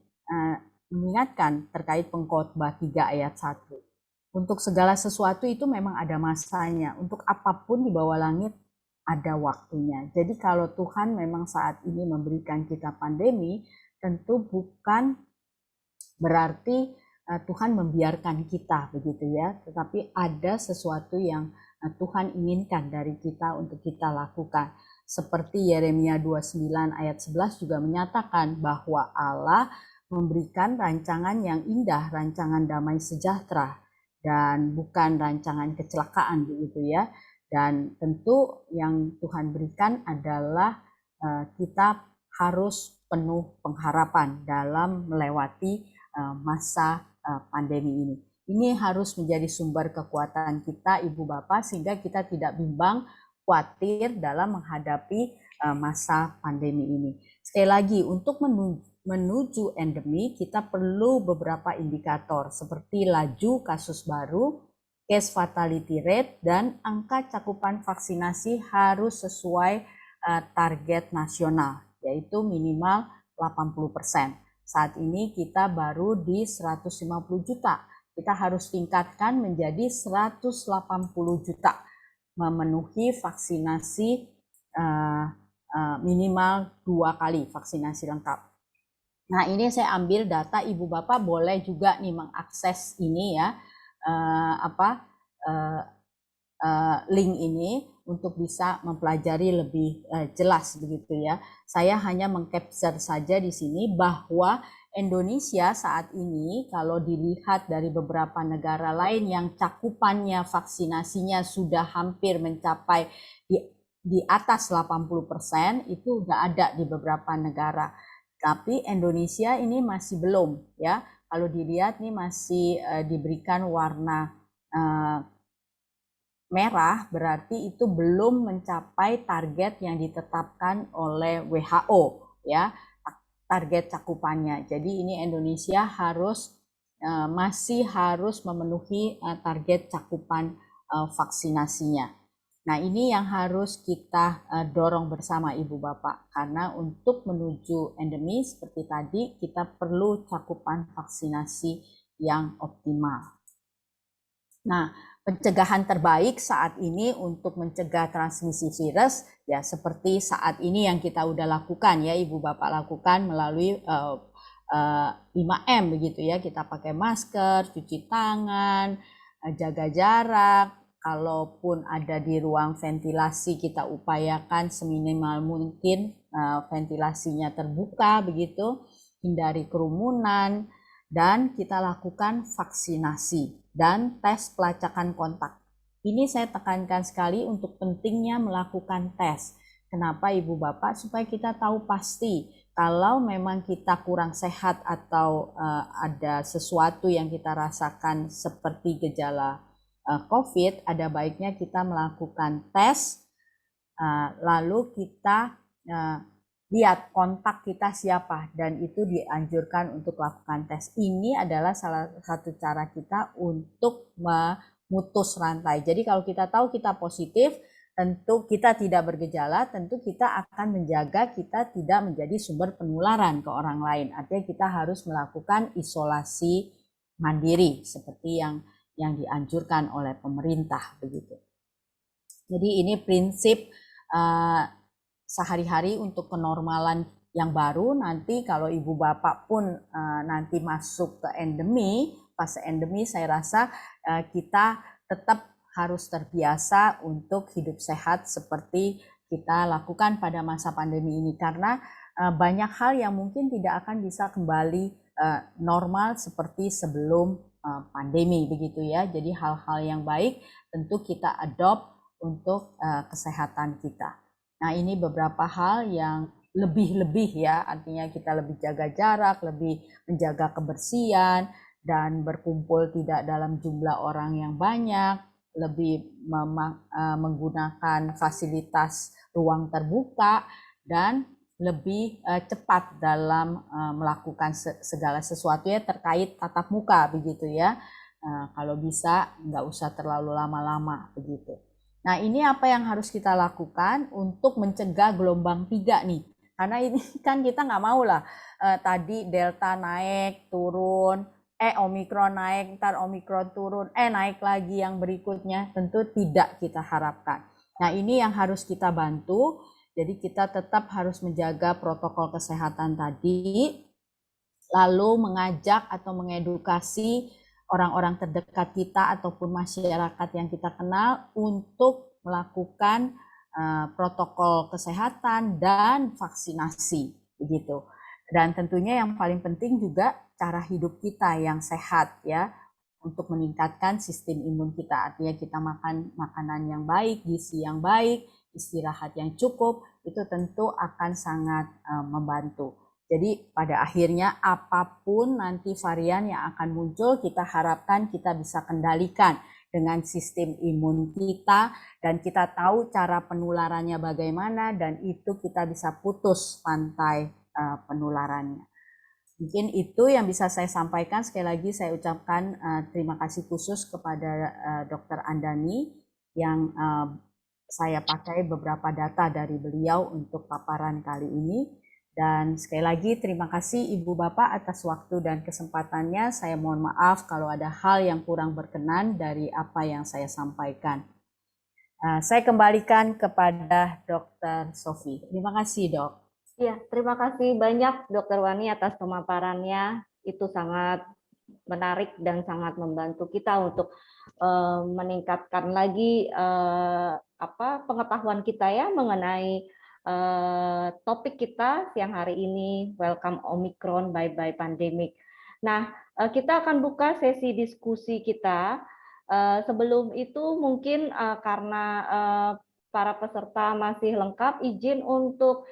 mengingatkan terkait Pengkhotbah 3 ayat 1. Untuk segala sesuatu itu memang ada masanya. Untuk apapun di bawah langit ada waktunya. Jadi kalau Tuhan memang saat ini memberikan kita pandemi, tentu bukan berarti Tuhan membiarkan kita begitu ya. Tetapi ada sesuatu yang Tuhan inginkan dari kita untuk kita lakukan. Seperti Yeremia 29 ayat 11 juga menyatakan bahwa Allah memberikan rancangan yang indah, rancangan damai sejahtera. dan bukan rancangan kecelakaan begitu ya. Dan tentu yang Tuhan berikan adalah kita harus penuh pengharapan dalam melewati masa pandemi ini. Ini harus menjadi sumber kekuatan kita, Ibu Bapak, sehingga kita tidak bimbang, khawatir dalam menghadapi masa pandemi ini. Sekali lagi, untuk menuju endemi, kita perlu beberapa indikator seperti laju kasus baru, case fatality rate, dan angka cakupan vaksinasi harus sesuai target nasional, yaitu minimal 80%. Saat ini kita baru di 150 juta. Kita harus tingkatkan menjadi 180 juta, memenuhi vaksinasi minimal 2 kali vaksinasi lengkap. Nah, ini saya ambil data, Ibu Bapak boleh juga nih mengakses ini ya, link ini untuk bisa mempelajari lebih jelas begitu ya. Saya hanya mengcapture saja di sini bahwa Indonesia saat ini kalau dilihat dari beberapa negara lain yang cakupannya vaksinasinya sudah hampir mencapai di atas 80%, itu udah ada di beberapa negara. Tapi Indonesia ini masih belum ya. Kalau dilihat nih masih diberikan warna merah, berarti itu belum mencapai target yang ditetapkan oleh WHO ya, target cakupannya. Jadi ini Indonesia masih harus memenuhi target cakupan vaksinasinya. Nah, ini yang harus kita dorong bersama Ibu Bapak, karena untuk menuju endemi seperti tadi kita perlu cakupan vaksinasi yang optimal. Nah, pencegahan terbaik saat ini untuk mencegah transmisi virus ya seperti saat ini yang kita udah lakukan ya, Ibu Bapak lakukan melalui 5M begitu ya. Kita pakai masker, cuci tangan, jaga jarak. Kalaupun ada di ruang ventilasi, kita upayakan seminimal mungkin ventilasinya terbuka begitu, hindari kerumunan, dan kita lakukan vaksinasi dan tes pelacakan kontak. Ini saya tekankan sekali untuk pentingnya melakukan tes. Kenapa Ibu Bapak? Supaya kita tahu pasti kalau memang kita kurang sehat atau ada sesuatu yang kita rasakan seperti gejala COVID, ada baiknya kita melakukan tes, lalu kita lihat kontak kita siapa, dan itu dianjurkan untuk lakukan tes. Ini adalah salah satu cara kita untuk memutus rantai. Jadi kalau kita tahu kita positif, tentu kita tidak bergejala, tentu kita akan menjaga kita tidak menjadi sumber penularan ke orang lain. Artinya kita harus melakukan isolasi mandiri seperti yang dianjurkan oleh pemerintah begitu. Jadi ini prinsip sehari-hari untuk kenormalan yang baru. Nanti kalau Ibu Bapak pun nanti masuk ke endemi, fase endemi, saya rasa kita tetap harus terbiasa untuk hidup sehat seperti kita lakukan pada masa pandemi ini, karena banyak hal yang mungkin tidak akan bisa kembali normal seperti sebelum pandemi begitu ya. Jadi hal-hal yang baik tentu kita adopt untuk kesehatan kita. Nah, ini beberapa hal yang lebih-lebih ya, artinya kita lebih jaga jarak, lebih menjaga kebersihan, dan berkumpul tidak dalam jumlah orang yang banyak, lebih menggunakan fasilitas ruang terbuka, dan lebih cepat dalam melakukan segala sesuatu ya terkait tatap muka begitu ya. Kalau bisa nggak usah terlalu lama-lama begitu. Nah, ini apa yang harus kita lakukan untuk mencegah gelombang 3 nih. Karena ini kan kita nggak mau lah tadi Delta naik, turun, Omikron naik, ntar Omikron turun, naik lagi yang berikutnya. Tentu tidak kita harapkan. Nah, ini yang harus kita bantu. Jadi kita tetap harus menjaga protokol kesehatan tadi, lalu mengajak atau mengedukasi orang-orang terdekat kita ataupun masyarakat yang kita kenal untuk melakukan protokol kesehatan dan vaksinasi begitu. Dan tentunya yang paling penting juga cara hidup kita yang sehat ya, untuk meningkatkan sistem imun kita. Artinya kita makan makanan yang baik, gizi yang baik, istirahat yang cukup, itu tentu akan sangat membantu. Jadi pada akhirnya apapun nanti varian yang akan muncul, kita harapkan kita bisa kendalikan dengan sistem imun kita, dan kita tahu cara penularannya bagaimana, dan itu kita bisa putus rantai penularannya. Mungkin itu yang bisa saya sampaikan. Sekali lagi saya ucapkan terima kasih khusus kepada Dr. Andani yang saya pakai beberapa data dari beliau untuk paparan kali ini. Dan sekali lagi terima kasih Ibu Bapak atas waktu dan kesempatannya. Saya mohon maaf kalau ada hal yang kurang berkenan dari apa yang saya sampaikan. Saya kembalikan kepada Dr. Sofi. Terima kasih, Dok. Ya, terima kasih banyak Dr. Wani atas pemaparannya. Itu sangat menarik dan sangat membantu kita untuk meningkatkan lagi pengetahuan kita ya mengenai topik kita siang hari ini, Welcome Omicron, Bye Bye Pandemic. Nah, kita akan buka sesi diskusi kita. Sebelum itu mungkin karena para peserta masih lengkap, izin untuk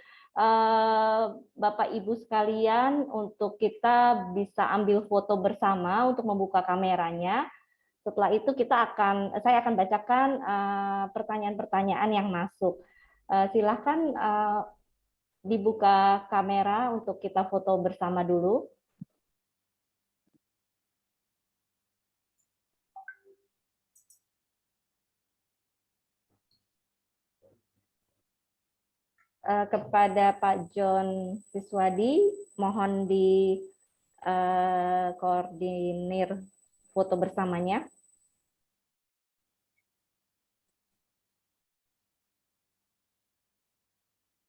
Bapak Ibu sekalian untuk kita bisa ambil foto bersama untuk membuka kameranya. Setelah itu saya akan bacakan pertanyaan-pertanyaan yang masuk. Silakan dibuka kamera untuk kita foto bersama dulu. Kepada Pak John Siswadi, mohon di koordinir foto bersamanya.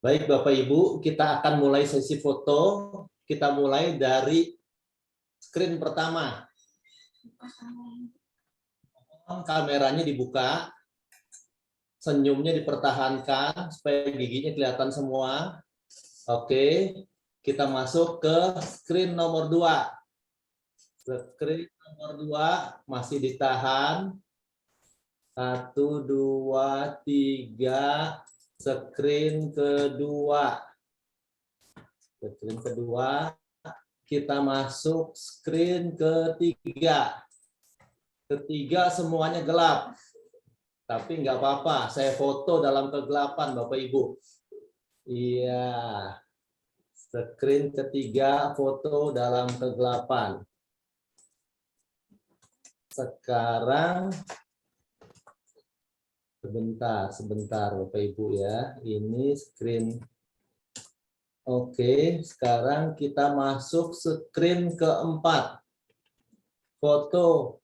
Baik Bapak Ibu, kita akan mulai sesi foto. Kita mulai dari screen pertama. Kameranya dibuka, senyumnya dipertahankan supaya giginya kelihatan semua. Oke, kita masuk ke screen nomor 2. Screen nomor 2 masih ditahan. 1, 2, 3. Screen kedua. Screen kedua, kita masuk screen ketiga. Ketiga semuanya gelap. Tapi nggak apa-apa, saya foto dalam kegelapan Bapak Ibu. Iya. Screen ketiga foto dalam kegelapan. Sekarang sebentar Bapak Ibu ya. Ini screen. Oke, sekarang kita masuk screen keempat. Foto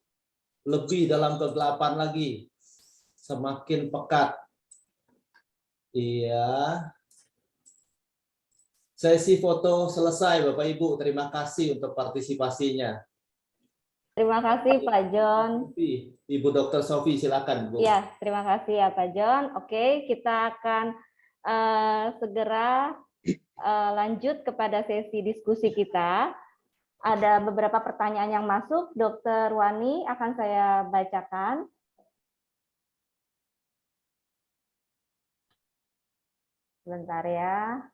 lebih dalam kegelapan lagi. Semakin pekat. Iya. Sesi foto selesai Bapak Ibu. Terima kasih untuk partisipasinya. Terima kasih Pak John. Ibu Dr. Sofi, silakan Bu. Ya, terima kasih ya Pak John. Oke, kita akan segera lanjut kepada sesi diskusi kita. Ada beberapa pertanyaan yang masuk, Dr. Wani akan saya bacakan. Sebentar ya.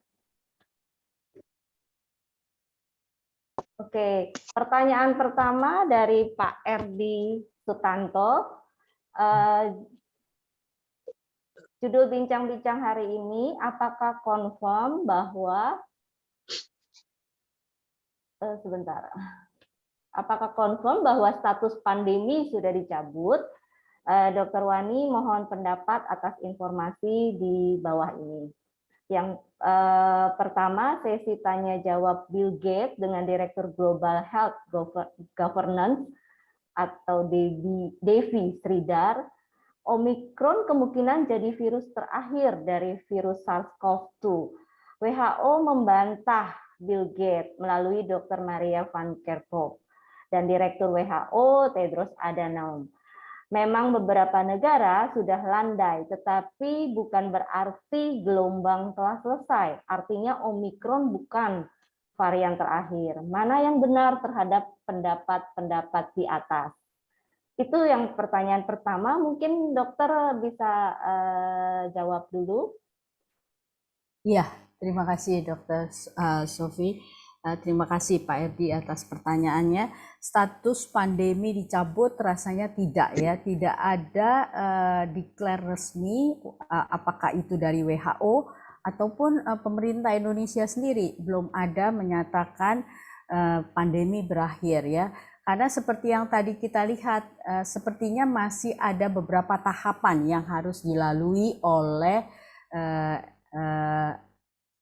Oke, pertanyaan pertama dari Pak Erdi Sutanto. Judul bincang-bincang hari ini, apakah confirm bahwa apakah confirm bahwa status pandemi sudah dicabut? Dr. Wani mohon pendapat atas informasi di bawah ini. Yang pertama, sesi tanya jawab Bill Gates dengan Direktur Global Health Governance atau Devi Sridhar. Omikron kemungkinan jadi virus terakhir dari virus SARS-CoV-2. WHO membantah Bill Gates melalui Dr. Maria van Kerkhove dan Direktur WHO Tedros Adhanom. Memang beberapa negara sudah landai, tetapi bukan berarti gelombang telah selesai. Artinya Omikron bukan varian terakhir. Mana yang benar terhadap pendapat-pendapat di atas? Itu yang pertanyaan pertama, mungkin dokter bisa jawab dulu. Iya, terima kasih Dokter Sofi. Terima kasih Pak Erdi atas pertanyaannya. Status pandemi dicabut rasanya tidak ya, tidak ada declare resmi apakah itu dari WHO ataupun pemerintah Indonesia sendiri belum ada menyatakan pandemi berakhir ya. Karena seperti yang tadi kita lihat, sepertinya masih ada beberapa tahapan yang harus dilalui oleh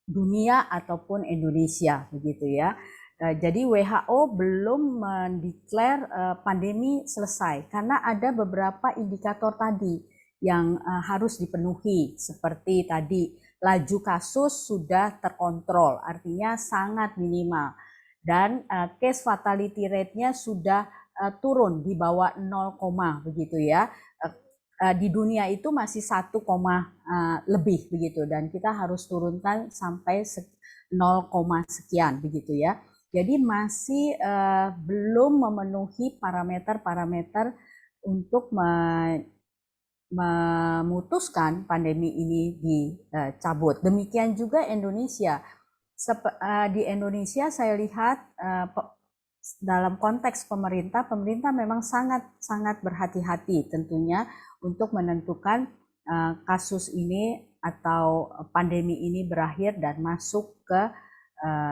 dunia ataupun Indonesia begitu ya. Jadi WHO belum mendeklar pandemi selesai karena ada beberapa indikator tadi yang harus dipenuhi seperti tadi laju kasus sudah terkontrol artinya sangat minimal dan case fatality rate-nya sudah turun di bawah 0, begitu ya. Di dunia itu masih 1, lebih begitu dan kita harus turunkan sampai 0, sekian begitu ya. Jadi masih belum memenuhi parameter-parameter untuk memutuskan pandemi ini dicabut. Demikian juga Indonesia. Di Indonesia saya lihat dalam konteks pemerintah memang sangat berhati-hati tentunya untuk menentukan kasus ini atau pandemi ini berakhir dan masuk ke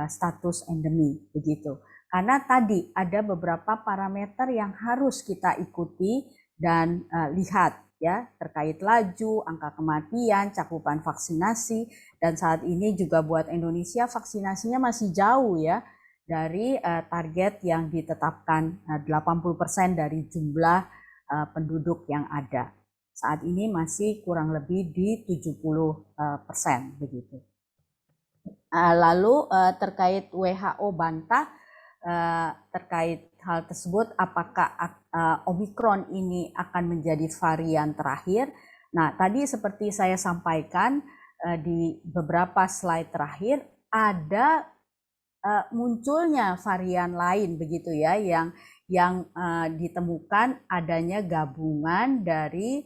status endemi begitu. Karena tadi ada beberapa parameter yang harus kita ikuti dan lihat ya terkait laju, angka kematian, cakupan vaksinasi dan saat ini juga buat Indonesia vaksinasinya masih jauh ya dari target yang ditetapkan 80% dari jumlah penduduk yang ada. Saat ini masih kurang lebih di 70% begitu. Lalu terkait WHO bantah terkait hal tersebut apakah Omikron ini akan menjadi varian terakhir. Nah, tadi seperti saya sampaikan di beberapa slide terakhir ada munculnya varian lain begitu ya yang ditemukan adanya gabungan dari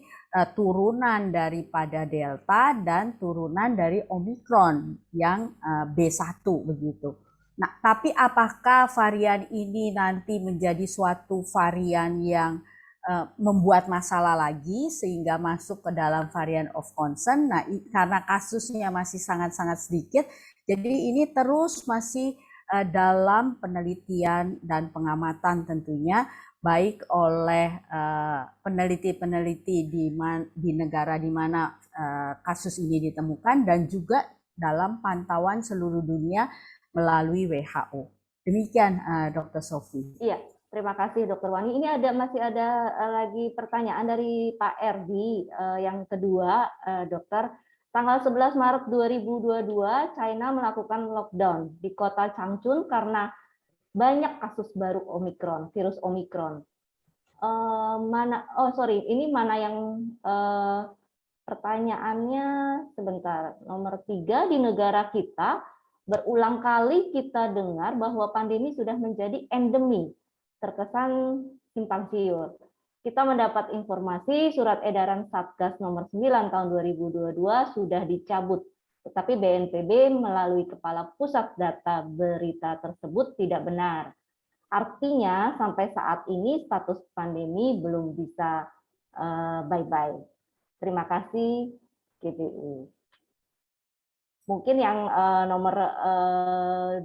turunan daripada Delta dan turunan dari Omikron yang B1 begitu. Nah, tapi apakah varian ini nanti menjadi suatu varian yang membuat masalah lagi sehingga masuk ke dalam varian of concern? Nah, karena kasusnya masih sangat-sangat sedikit, jadi ini terus masih dalam penelitian dan pengamatan tentunya baik oleh peneliti-peneliti di negara di mana kasus ini ditemukan dan juga dalam pantauan seluruh dunia melalui WHO. Demikian Dr. Sofi. Iya, terima kasih Dr. Wani. Ini masih ada lagi pertanyaan dari Pak Erdi yang kedua, Dokter. Tanggal 11 Maret 2022, China melakukan lockdown di kota Changchun karena banyak kasus baru Omikron, virus Omikron. Ini mana yang pertanyaannya sebentar. Nomor 3, di negara kita berulang kali kita dengar bahwa pandemi sudah menjadi endemi, terkesan simpang siur. Kita mendapat informasi surat edaran Satgas nomor 9 tahun 2022 sudah dicabut, tetapi BNPB melalui Kepala Pusat Data berita tersebut tidak benar. Artinya sampai saat ini status pandemi belum bisa bye-bye. Terima kasih GPU. Mungkin yang nomor 2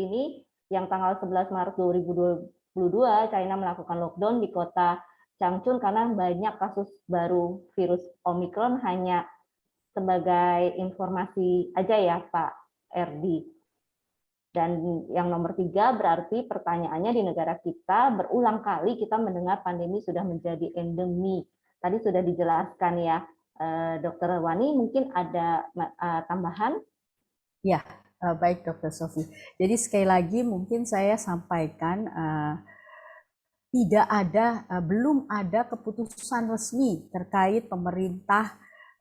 ini, yang tanggal 11 Maret 2022, China melakukan lockdown di kota Changchun karena banyak kasus baru virus Omikron, hanya sebagai informasi aja ya Pak Erdi. Dan yang nomor 3 berarti pertanyaannya di negara kita berulang kali kita mendengar pandemi sudah menjadi endemi. Tadi sudah dijelaskan ya, Dokter Wani, mungkin ada tambahan? Ya, baik Dokter Sofi. Jadi sekali lagi mungkin saya sampaikan belum ada keputusan resmi terkait pemerintah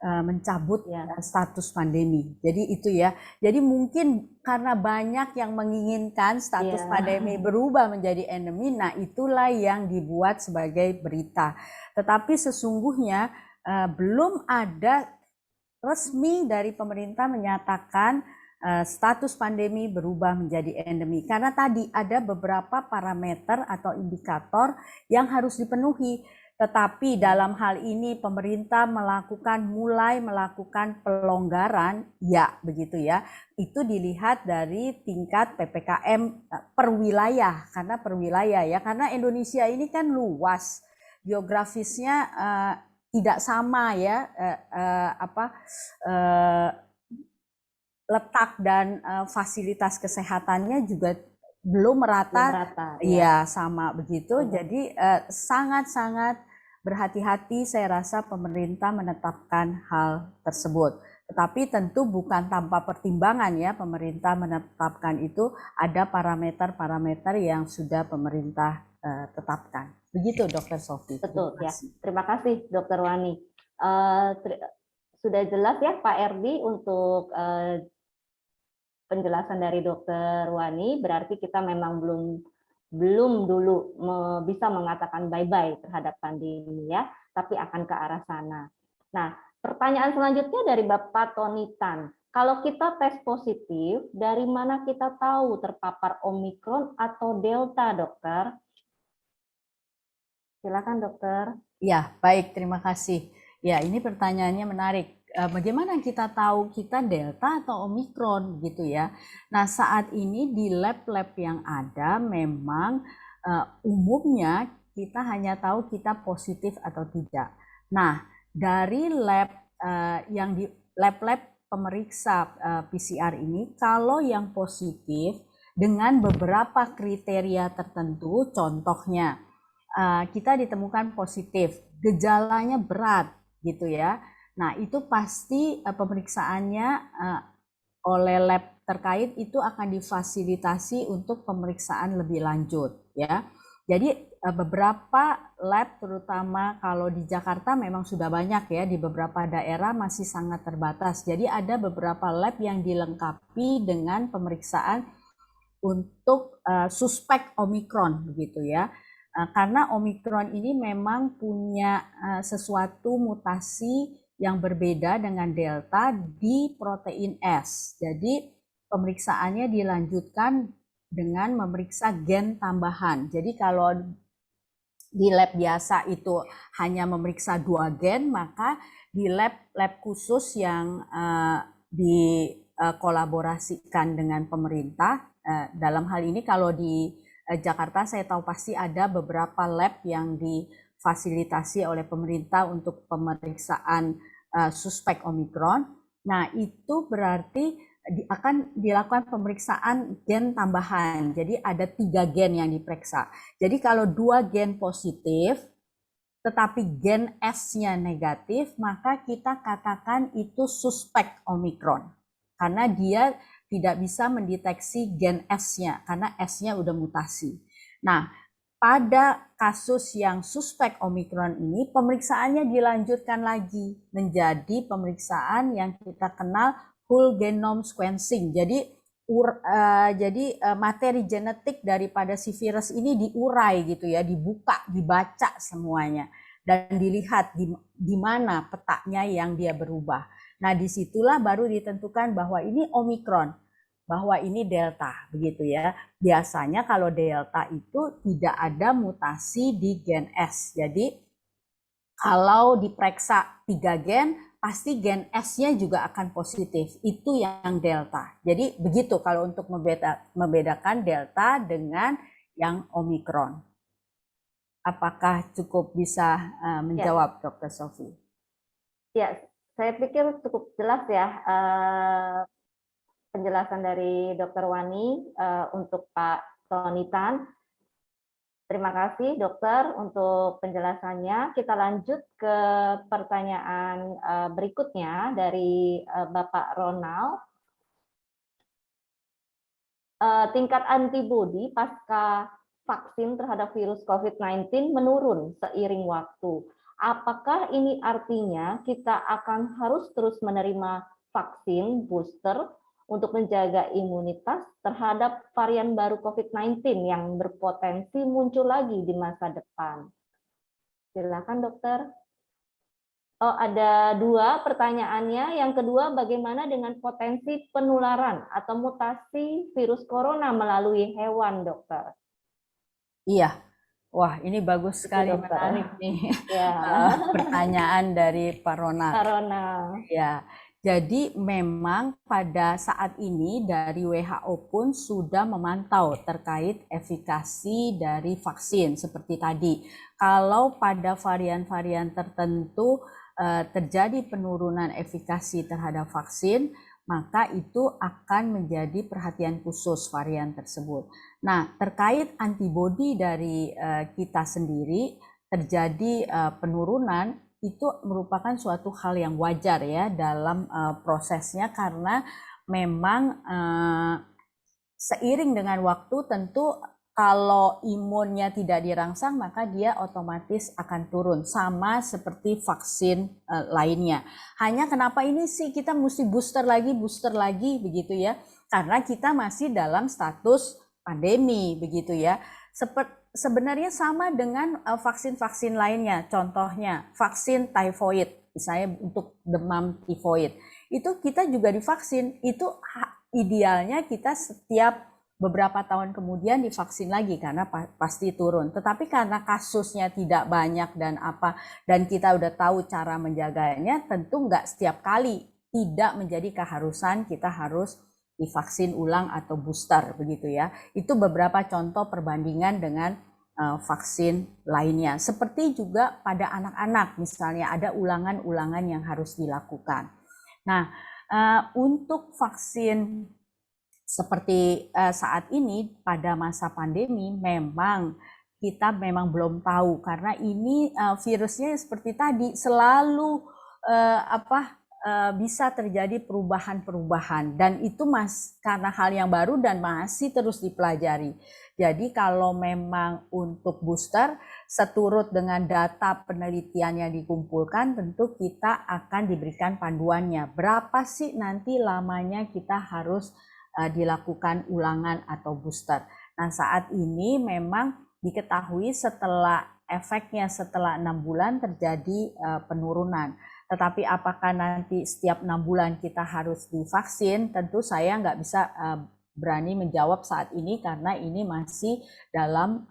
mencabut Ya. status pandemi. Jadi itu ya. Jadi mungkin karena banyak yang menginginkan status Ya. pandemi berubah menjadi endemi, nah itulah yang dibuat sebagai berita. Tetapi sesungguhnya belum ada resmi dari pemerintah menyatakan status pandemi berubah menjadi endemi. Karena tadi ada beberapa parameter atau indikator yang harus dipenuhi. Tetapi dalam hal ini pemerintah mulai melakukan pelonggaran, ya begitu ya. Itu dilihat dari tingkat PPKM per wilayah, karena per wilayah ya. Karena Indonesia ini kan luas, geografisnya tidak sama ya, letak dan fasilitas kesehatannya juga belum merata, ya sama begitu. Jadi sangat-sangat berhati-hati saya rasa pemerintah menetapkan hal tersebut. Tetapi tentu bukan tanpa pertimbangan ya, pemerintah menetapkan itu ada parameter-parameter yang sudah pemerintah tetapkan. Begitu Dr. Sofi. Betul ya. Terima kasih Dr. Wani. Sudah jelas ya Pak Erdi untuk penjelasan dari Dr. Wani, berarti kita memang belum dulu bisa mengatakan bye-bye terhadap pandemi ya, tapi akan ke arah sana. Nah, pertanyaan selanjutnya dari Bapak Tony Tan. Kalau kita tes positif, dari mana kita tahu terpapar Omikron atau Delta, dokter? Silakan, dokter. Ya, baik, terima kasih. Ya, ini pertanyaannya menarik. Bagaimana kita tahu kita Delta atau Omikron gitu ya? Nah, saat ini di lab-lab yang ada memang umumnya kita hanya tahu kita positif atau tidak. Nah, dari lab yang di lab-lab pemeriksa PCR ini, kalau yang positif dengan beberapa kriteria tertentu, contohnya kita ditemukan positif, gejalanya berat gitu ya. Nah, itu pasti pemeriksaannya oleh lab terkait itu akan difasilitasi untuk pemeriksaan lebih lanjut ya. Jadi beberapa lab, terutama kalau di Jakarta memang sudah banyak ya, di beberapa daerah masih sangat terbatas. Jadi ada beberapa lab yang dilengkapi dengan pemeriksaan untuk suspek Omikron begitu ya. Karena Omikron ini memang punya sesuatu mutasi yang berbeda dengan Delta di protein S. Jadi pemeriksaannya dilanjutkan dengan memeriksa gen tambahan. Jadi kalau di lab biasa itu hanya memeriksa 2 gen, maka di lab khusus yang dikolaborasikan dengan pemerintah, dalam hal ini kalau di Jakarta saya tahu pasti ada beberapa lab yang difasilitasi oleh pemerintah untuk pemeriksaan suspek Omikron. Nah, itu berarti akan dilakukan pemeriksaan gen tambahan. Jadi ada 3 gen yang diperiksa. Jadi kalau 2 gen positif, tetapi gen S-nya negatif, maka kita katakan itu suspek Omikron. Karena dia tidak bisa mendeteksi gen S-nya, karena S-nya udah mutasi. Nah, pada kasus yang suspek Omikron ini, pemeriksaannya dilanjutkan lagi menjadi pemeriksaan yang kita kenal whole genome sequencing. Jadi materi genetik daripada si virus ini diurai gitu ya, dibuka, dibaca semuanya dan dilihat di mana petanya yang dia berubah. Nah, disitulah baru ditentukan bahwa ini Omikron, bahwa ini Delta, begitu ya. Biasanya kalau Delta itu tidak ada mutasi di gen S. Jadi kalau diperiksa 3 gen, pasti gen S-nya juga akan positif. Itu yang Delta. Jadi begitu kalau untuk membedakan Delta dengan yang Omikron. Apakah cukup bisa menjawab, ya. Dr. Sofi? Ya, saya pikir cukup jelas ya penjelasan dari Dr. Wani untuk Pak Tony Tan. Terima kasih dokter untuk penjelasannya. Kita lanjut ke pertanyaan berikutnya dari Bapak Ronald. Tingkat antibodi pasca vaksin terhadap virus COVID-19 menurun seiring waktu. Apakah ini artinya kita akan harus terus menerima vaksin booster untuk menjaga imunitas terhadap varian baru COVID-19 yang berpotensi muncul lagi di masa depan? Silakan, dokter. Oh, ada dua pertanyaannya. Yang kedua, bagaimana dengan potensi penularan atau mutasi virus corona melalui hewan, dokter? Iya, wah ini bagus Itu, sekali, dokter. menarik nih Ya, pertanyaan dari Pak Ronald. corona. Ya, jadi memang pada saat ini dari WHO pun sudah memantau terkait efikasi dari vaksin seperti tadi. Kalau pada varian-varian tertentu terjadi penurunan efikasi terhadap vaksin, maka itu akan menjadi perhatian khusus varian tersebut. Nah, terkait antibodi dari kita sendiri terjadi penurunan, itu merupakan suatu hal yang wajar ya dalam prosesnya, karena memang seiring dengan waktu tentu kalau imunnya tidak dirangsang maka dia otomatis akan turun, sama seperti vaksin lainnya. Hanya kenapa ini sih kita mesti booster lagi begitu ya, karena kita masih dalam status pandemi begitu ya. Sebenarnya sama dengan vaksin-vaksin lainnya, contohnya vaksin tifoid, misalnya untuk demam tifoid, itu kita juga divaksin, itu idealnya kita setiap beberapa tahun kemudian divaksin lagi karena pasti turun. Tetapi karena kasusnya tidak banyak dan kita udah tahu cara menjaganya, tentu nggak setiap kali, tidak menjadi keharusan kita harus divaksin ulang atau booster begitu ya. Itu beberapa contoh perbandingan dengan vaksin lainnya. Seperti juga pada anak-anak misalnya ada ulangan-ulangan yang harus dilakukan. Nah, untuk vaksin seperti saat ini pada masa pandemi memang kita memang belum tahu, karena ini virusnya seperti tadi selalu bisa terjadi perubahan-perubahan, dan itu karena hal yang baru dan masih terus dipelajari. Jadi kalau memang untuk booster, seturut dengan data penelitian yang dikumpulkan, tentu kita akan diberikan panduannya. Berapa sih nanti lamanya kita harus dilakukan ulangan atau booster. Nah, saat ini memang diketahui efeknya setelah 6 bulan terjadi penurunan. Tetapi apakah nanti setiap 6 bulan kita harus divaksin? Tentu saya nggak bisa berani menjawab saat ini karena ini masih dalam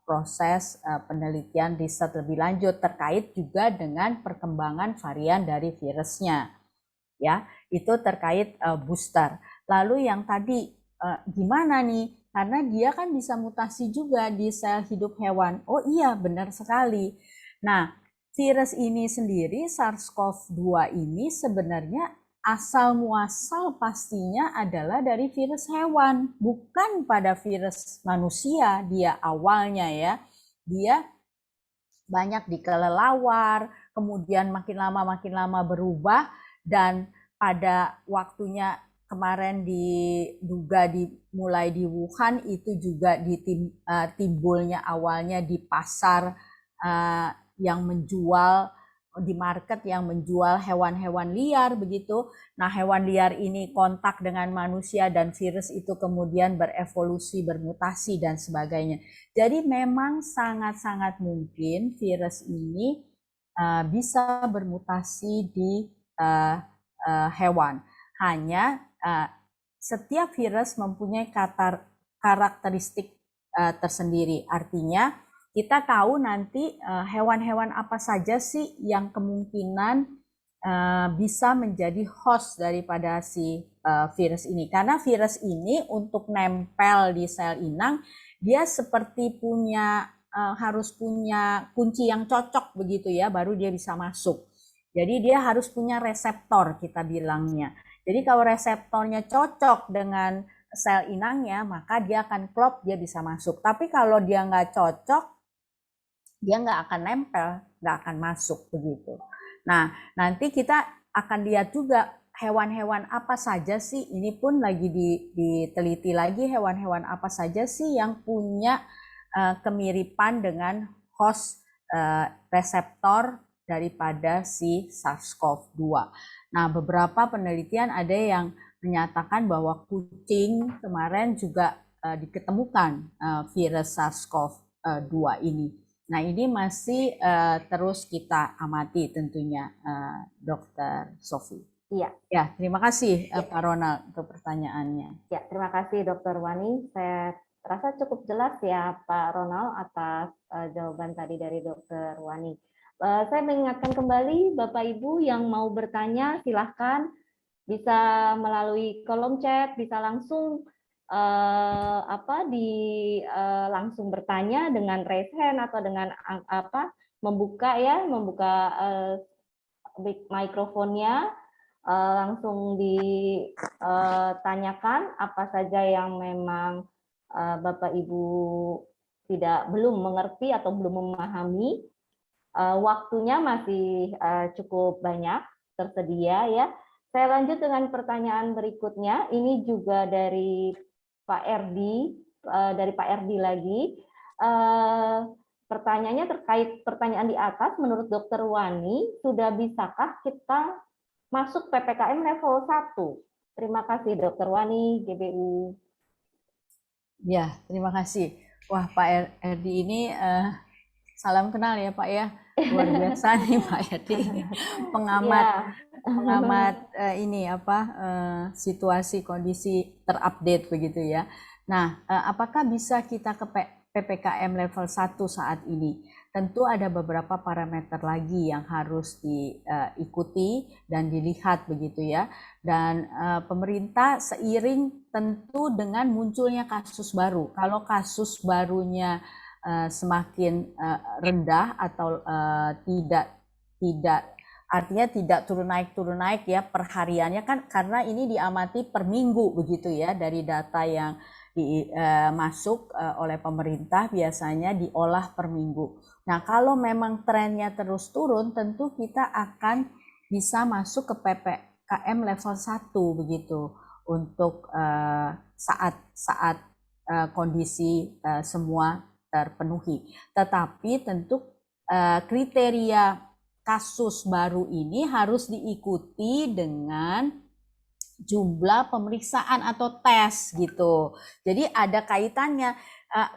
proses penelitian riset lebih lanjut terkait juga dengan perkembangan varian dari virusnya. Ya, itu terkait booster. Lalu yang tadi gimana nih? Karena dia kan bisa mutasi juga di sel hidup hewan. Oh iya, benar sekali. Nah, virus ini sendiri, SARS-CoV-2 ini sebenarnya asal muasal pastinya adalah dari virus hewan, bukan pada virus manusia. Dia awalnya ya, dia banyak di kelelawar, kemudian makin lama berubah, dan pada waktunya kemarin diduga dimulai di Wuhan, itu juga timbulnya awalnya di pasar yang menjual, di market yang menjual hewan-hewan liar begitu. Nah, hewan liar ini kontak dengan manusia dan virus itu kemudian berevolusi, bermutasi dan sebagainya. Jadi memang sangat-sangat mungkin virus ini bisa bermutasi di hewan. Hanya setiap virus mempunyai karakteristik tersendiri. Artinya kita tahu nanti hewan-hewan apa saja sih yang kemungkinan bisa menjadi host daripada si virus ini. Karena virus ini untuk nempel di sel inang, dia seperti harus punya kunci yang cocok begitu ya, baru dia bisa masuk. Jadi dia harus punya reseptor, kita bilangnya. Jadi kalau reseptornya cocok dengan sel inangnya, maka dia akan klop, dia bisa masuk. Tapi kalau dia nggak cocok, dia nggak akan nempel, nggak akan masuk begitu. Nah, nanti kita akan lihat juga hewan-hewan apa saja sih, ini pun lagi diteliti lagi, hewan-hewan apa saja sih yang punya kemiripan dengan host reseptor daripada si SARS-CoV-2. Nah, beberapa penelitian ada yang menyatakan bahwa kucing kemarin juga diketemukan virus SARS-CoV-2 ini. Nah, ini masih terus kita amati tentunya, Dr. Sofi. Iya. Ya, terima kasih Pak Ronald untuk pertanyaannya. Ya, terima kasih Dr. Wani. Saya rasa cukup jelas ya Pak Ronald atas jawaban tadi dari Dr. Wani. Saya mengingatkan kembali Bapak Ibu yang mau bertanya silahkan bisa melalui kolom chat, bisa langsung langsung bertanya dengan raise hand atau dengan membuka mikrofonnya. Langsung ditanyakan apa saja yang memang Bapak Ibu belum mengerti atau belum memahami. Waktunya masih cukup banyak tersedia ya. Saya lanjut dengan pertanyaan berikutnya. Ini juga dari Pak Erdi, lagi. Pertanyaannya terkait pertanyaan di atas, menurut Dr. Wani, sudah bisakah kita masuk PPKM level 1? Terima kasih Dr. Wani, GBU. Ya, terima kasih. Wah, Pak Erdi ini salam kenal ya Pak ya. Luar biasa nih Pak Erdi. Pengamat situasi kondisi terupdate begitu ya. Nah, apakah bisa kita ke PPKM level 1 saat ini? Tentu ada beberapa parameter lagi yang harus diikuti dan dilihat begitu ya. Dan pemerintah seiring tentu dengan munculnya kasus baru. Kalau kasus barunya semakin rendah atau artinya tidak turun naik ya perhariannya kan, karena ini diamati per minggu begitu ya, dari data yang masuk oleh pemerintah biasanya diolah per minggu. Nah, kalau memang trennya terus turun, tentu kita akan bisa masuk ke PPKM level 1 begitu untuk saat kondisi semua terpenuhi. Tetapi tentu kriteria kasus baru ini harus diikuti dengan jumlah pemeriksaan atau tes gitu. Jadi ada kaitannya.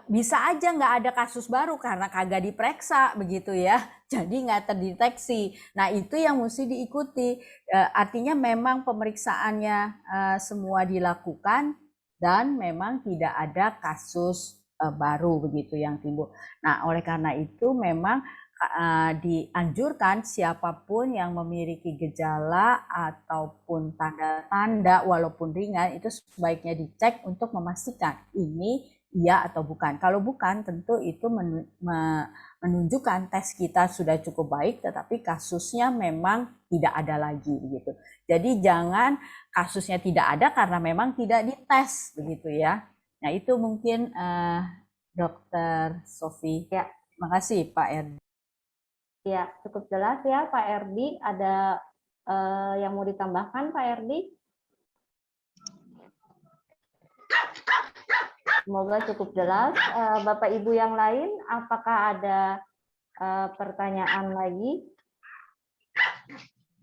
Bisa aja nggak ada kasus baru karena kagak diperiksa begitu ya. Jadi nggak terdeteksi. Nah, itu yang mesti diikuti. Artinya memang pemeriksaannya semua dilakukan dan memang tidak ada kasus baru begitu yang timbul. Nah, oleh karena itu memang dianjurkan siapapun yang memiliki gejala ataupun tanda-tanda walaupun ringan itu sebaiknya dicek untuk memastikan ini iya atau bukan. Kalau bukan, tentu itu menunjukkan tes kita sudah cukup baik, tetapi kasusnya memang tidak ada lagi begitu. Jadi jangan kasusnya tidak ada karena memang tidak dites begitu ya. Nah, itu mungkin Dr. Sofi. Ya. Terima kasih Pak Erdi. Ya, cukup jelas ya Pak Erdi. Ada yang mau ditambahkan Pak Erdi? Semoga cukup jelas. Bapak Ibu yang lain, apakah ada pertanyaan lagi?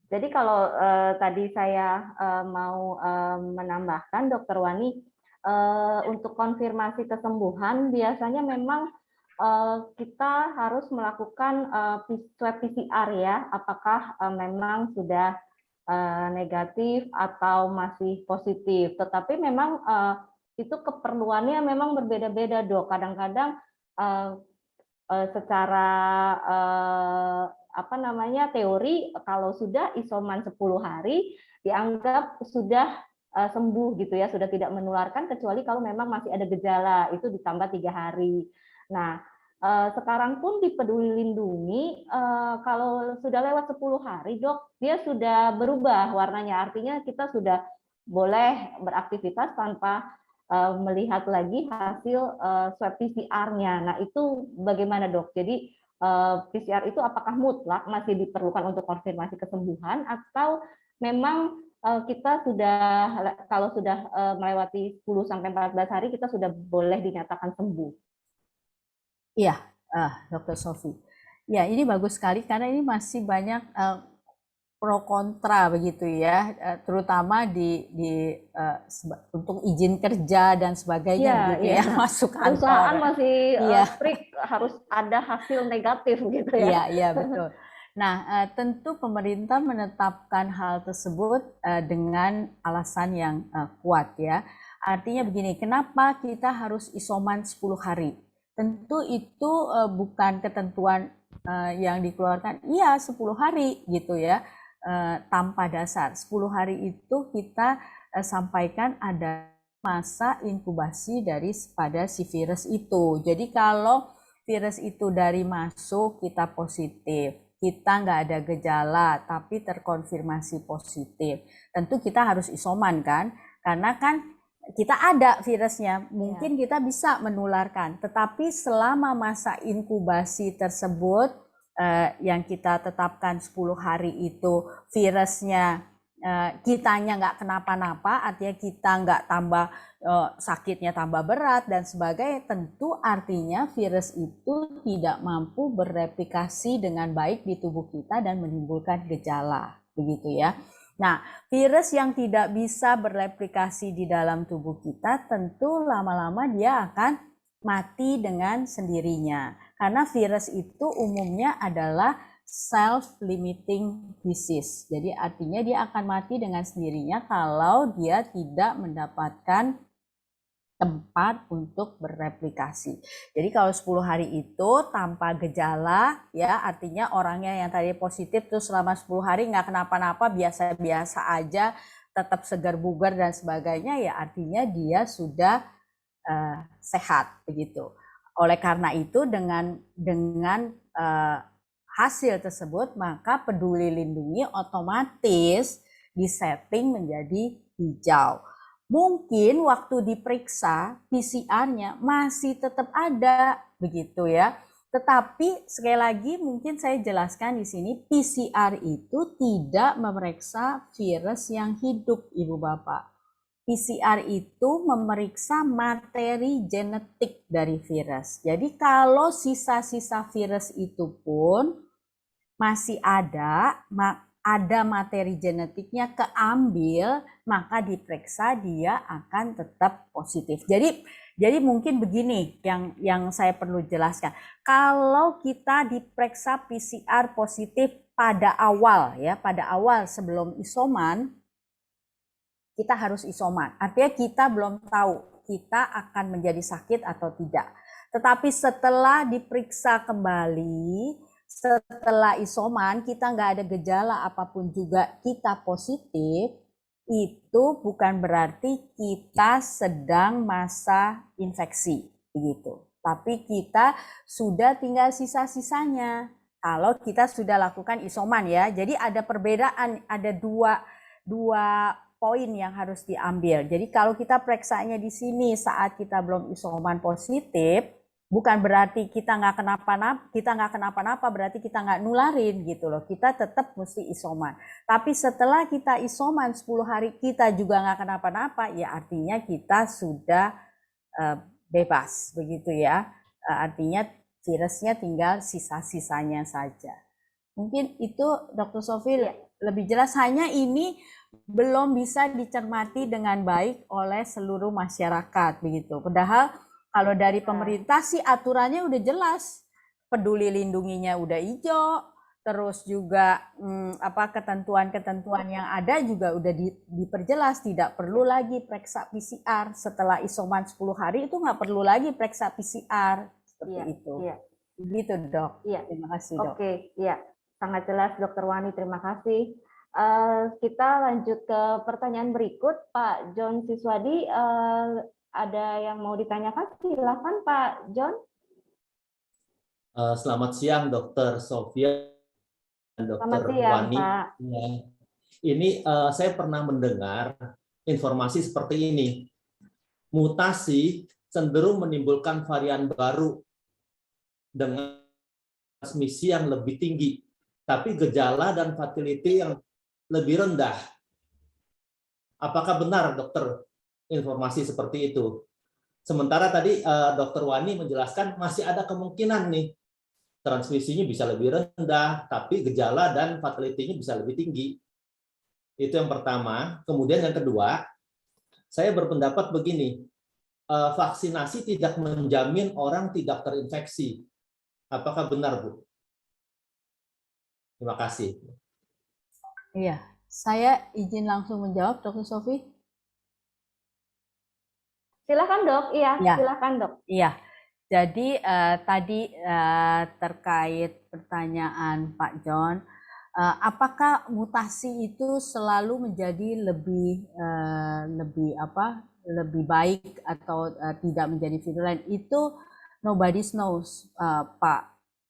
Jadi kalau tadi saya mau menambahkan, Dr. Wani, untuk konfirmasi kesembuhan biasanya memang kita harus melakukan swab PCR ya, apakah memang sudah negatif atau masih positif. Tetapi memang itu keperluannya memang berbeda-beda dok. Kadang-kadang secara teori kalau sudah isoman 10 hari dianggap sudah sembuh gitu ya, sudah tidak menularkan, kecuali kalau memang masih ada gejala itu ditambah 3 hari. Nah, sekarang pun di Peduli Lindungi kalau sudah lewat 10 hari dok, dia sudah berubah warnanya, artinya kita sudah boleh beraktivitas tanpa melihat lagi hasil swab PCR-nya. Nah, itu bagaimana dok? Jadi PCR itu apakah mutlak masih diperlukan untuk konfirmasi kesembuhan atau memang kita sudah, kalau sudah melewati 10-14 hari kita sudah boleh dinyatakan sembuh? Iya, Dr. Sofi. Ya, ini bagus sekali karena ini masih banyak pro kontra begitu ya, terutama untuk izin kerja dan sebagainya Iya, begitu iya. ya, masuk Perusahaan kantor. masih Iya, strict harus ada hasil negatif gitu iya, ya. iya betul. Nah, tentu pemerintah menetapkan hal tersebut dengan alasan yang kuat ya. Artinya begini, kenapa kita harus isoman 10 hari? Tentu itu bukan ketentuan yang dikeluarkan, iya 10 hari gitu ya, tanpa dasar. 10 hari itu kita sampaikan ada masa inkubasi pada si virus itu. Jadi kalau virus itu dari masuk kita positif, kita nggak ada gejala tapi terkonfirmasi positif, tentu kita harus isoman kan, karena kan kita ada virusnya, mungkin kita bisa menularkan, tetapi selama masa inkubasi tersebut yang kita tetapkan 10 hari itu virusnya kitanya nggak kenapa-napa, artinya kita nggak tambah sakitnya tambah berat dan sebagainya, tentu artinya virus itu tidak mampu bereplikasi dengan baik di tubuh kita dan menimbulkan gejala, begitu ya. Nah, virus yang tidak bisa bereplikasi di dalam tubuh kita tentu lama-lama dia akan mati dengan sendirinya. Karena virus itu umumnya adalah self-limiting disease. Jadi artinya dia akan mati dengan sendirinya kalau dia tidak mendapatkan tempat untuk bereplikasi. Jadi kalau 10 hari itu tanpa gejala, ya artinya orangnya yang tadi positif terus selama 10 hari nggak kenapa-napa, biasa-biasa aja, tetap segar bugar dan sebagainya, ya artinya dia sudah sehat begitu. Oleh karena itu dengan hasil tersebut maka Peduli Lindungi otomatis disetting menjadi hijau. Mungkin waktu diperiksa PCR-nya masih tetap ada begitu ya. Tetapi sekali lagi mungkin saya jelaskan di sini, PCR itu tidak memeriksa virus yang hidup, Ibu Bapak. PCR itu memeriksa materi genetik dari virus. Jadi kalau sisa-sisa virus itu pun masih ada materi genetiknya keambil, maka diperiksa dia akan tetap positif. Jadi mungkin begini yang saya perlu jelaskan. Kalau kita diperiksa PCR positif pada awal sebelum isoman, kita harus isoman. Artinya kita belum tahu kita akan menjadi sakit atau tidak. Tetapi setelah diperiksa kembali, setelah isoman, kita nggak ada gejala apapun juga kita positif, itu bukan berarti kita sedang masa infeksi, begitu. Tapi kita sudah tinggal sisa-sisanya. Kalau kita sudah lakukan isoman ya, jadi ada perbedaan, ada dua poin yang harus diambil. Jadi kalau kita periksanya di sini saat kita belum isoman positif, bukan berarti kita nggak kenapa-napa, berarti kita nggak nularin gitu loh. Kita tetap mesti isoman. Tapi setelah kita isoman 10 hari kita juga nggak kenapa-napa, ya artinya kita sudah bebas begitu ya. Artinya virusnya tinggal sisa-sisanya saja. Mungkin itu Dr. Sofi lebih jelas, hanya ini belum bisa dicermati dengan baik oleh seluruh masyarakat begitu. Padahal kalau dari pemerintah sih aturannya udah jelas, Peduli Lindunginya udah hijau, terus juga ketentuan-ketentuan yang ada juga udah diperjelas, tidak perlu lagi periksa PCR setelah isoman 10 hari, itu nggak perlu lagi periksa PCR seperti itu. Iya. Begitu Dok. Iya. Terima kasih Dok. Oke, iya. Sangat jelas Dokter Wani, terima kasih. Kita lanjut ke pertanyaan berikut, Pak John Siswadi. Ada yang mau ditanyakan? Silakan Pak John. Selamat siang Dokter Sofia dan Dokter Wani. Pak. Ini saya pernah mendengar informasi seperti ini. Mutasi cenderung menimbulkan varian baru dengan transmisi yang lebih tinggi, tapi gejala dan fatality yang lebih rendah. Apakah benar, Dokter, informasi seperti itu? Sementara tadi Dokter Wani menjelaskan masih ada kemungkinan nih transmisinya bisa lebih rendah, tapi gejala dan fatality-nya bisa lebih tinggi. Itu yang pertama. Kemudian yang kedua, saya berpendapat begini, vaksinasi tidak menjamin orang tidak terinfeksi. Apakah benar, Bu? Terima kasih. Iya, saya izin langsung menjawab, Dr. Sofi. Silakan dok, iya Ya. silakan dok. Iya, jadi tadi terkait pertanyaan Pak John, apakah mutasi itu selalu menjadi lebih baik atau tidak menjadi virulen? Itu nobody knows, Pak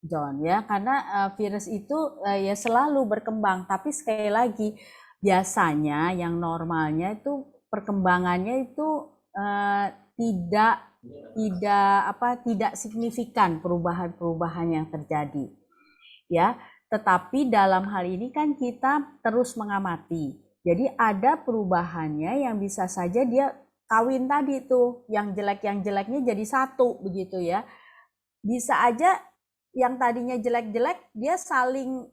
John, ya, karena virus itu ya selalu berkembang. Tapi sekali lagi, biasanya yang normalnya itu perkembangannya itu tidak signifikan perubahan-perubahan yang terjadi, ya. Tetapi dalam hal ini kan kita terus mengamati. Jadi ada perubahannya yang bisa saja dia kawin tadi tuh, yang jeleknya jadi satu begitu ya. Bisa aja yang tadinya jelek-jelek dia saling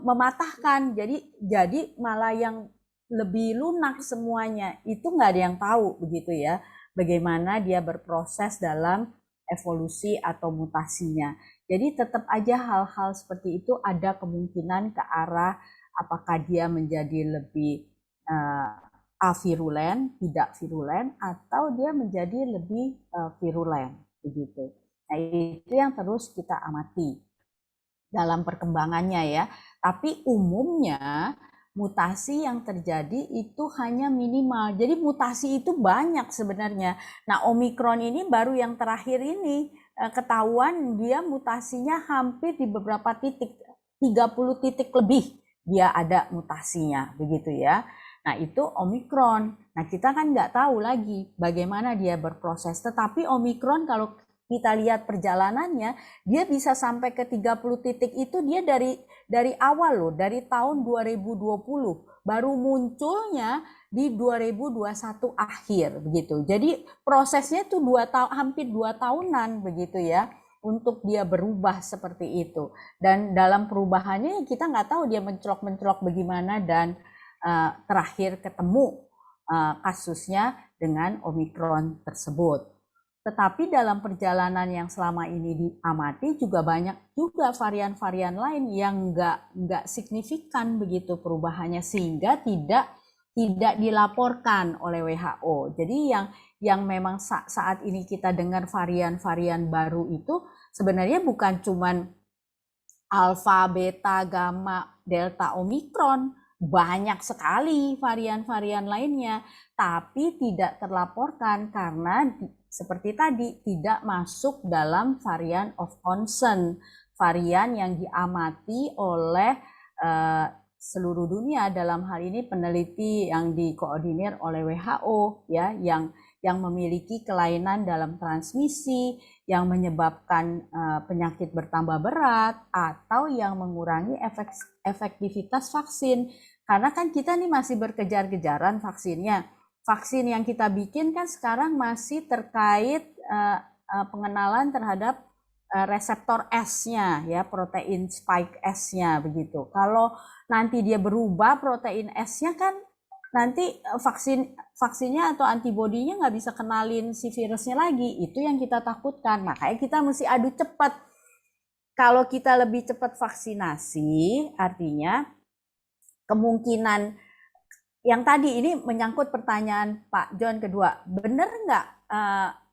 mematahkan. Jadi malah yang lebih lunak semuanya, itu nggak ada yang tahu begitu ya, bagaimana dia berproses dalam evolusi atau mutasinya. Jadi tetap aja hal-hal seperti itu ada kemungkinan ke arah apakah dia menjadi lebih avirulen, tidak virulen, atau dia menjadi lebih virulen begitu. Nah, itu yang terus kita amati dalam perkembangannya ya. Tapi umumnya mutasi yang terjadi itu hanya minimal. Jadi mutasi itu banyak sebenarnya. Nah, Omikron ini baru yang terakhir ini ketahuan dia mutasinya hampir di beberapa titik, 30 titik lebih dia ada mutasinya, begitu ya. Nah, itu Omikron. Nah, kita kan nggak tahu lagi bagaimana dia berproses. Tetapi Omikron kalau kita lihat perjalanannya, dia bisa sampai ke 30 titik itu dia dari awal loh, dari tahun 2020. Baru munculnya di 2021 akhir begitu. Jadi prosesnya itu hampir 2 tahunan begitu ya untuk dia berubah seperti itu. Dan dalam perubahannya kita nggak tahu dia mencolok-mencolok bagaimana dan terakhir ketemu kasusnya dengan Omikron tersebut. Tetapi dalam perjalanan yang selama ini diamati juga banyak juga varian-varian lain yang nggak signifikan begitu perubahannya, sehingga tidak dilaporkan oleh WHO. Jadi yang memang saat ini kita dengar varian-varian baru itu sebenarnya bukan cuman alfa, beta, gamma, delta, omikron, banyak sekali varian-varian lainnya, tapi tidak terlaporkan karena seperti tadi tidak masuk dalam varian of concern, varian yang diamati oleh seluruh dunia, dalam hal ini peneliti yang dikoordinir oleh WHO ya, yang memiliki kelainan dalam transmisi, yang menyebabkan penyakit bertambah berat, atau yang mengurangi efektivitas vaksin. Karena kan kita nih masih berkejar-kejaran vaksinnya. Vaksin yang kita bikin kan sekarang masih terkait pengenalan terhadap reseptor S-nya ya, protein spike S-nya begitu. Kalau nanti dia berubah protein S-nya kan nanti vaksinnya atau antibodinya nggak bisa kenalin si virusnya lagi. Itu yang kita takutkan. Makanya kita mesti adu cepat. Kalau kita lebih cepat vaksinasi, artinya kemungkinan yang tadi ini menyangkut pertanyaan Pak John kedua, benar nggak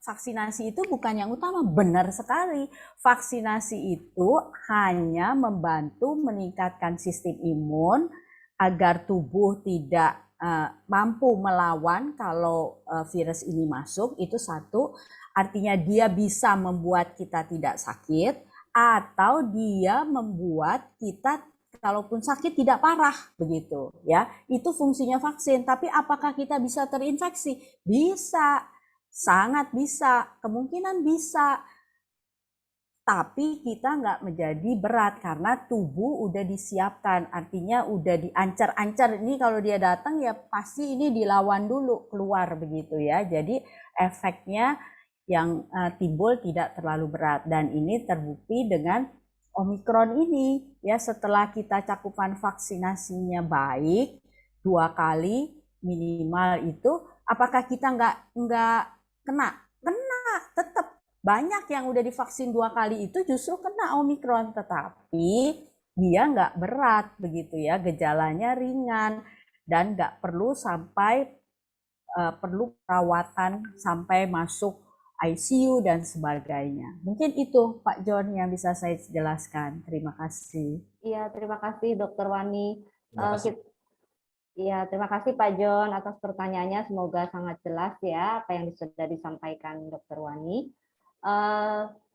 vaksinasi itu bukan yang utama? Benar sekali. Vaksinasi itu hanya membantu meningkatkan sistem imun agar tubuh tidak mampu melawan kalau virus ini masuk, itu satu. Artinya dia bisa membuat kita tidak sakit, atau dia membuat kita kalaupun sakit tidak parah begitu ya. Itu fungsinya vaksin. Tapi apakah kita bisa terinfeksi? Bisa, sangat bisa, kemungkinan bisa. Tapi kita nggak menjadi berat karena tubuh udah disiapkan, artinya udah diancar-ancar. Ini kalau dia datang ya pasti ini dilawan dulu keluar begitu ya. Jadi efeknya yang timbul tidak terlalu berat, dan ini terbukti dengan Omikron ini ya. Setelah kita cakupan vaksinasinya baik 2 kali minimal itu, apakah kita nggak kena? Kena tetap. Banyak yang udah divaksin 2 kali itu justru kena Omikron, tetapi dia nggak berat begitu ya, gejalanya ringan dan nggak perlu sampai perlu perawatan sampai masuk ICU dan sebagainya. Mungkin itu Pak John yang bisa saya jelaskan. Terima kasih. Iya, terima kasih Dokter Wani. Terima kasih. Ya, terima kasih Pak John atas pertanyaannya. Semoga sangat jelas ya apa yang sudah disampaikan Dokter Wani.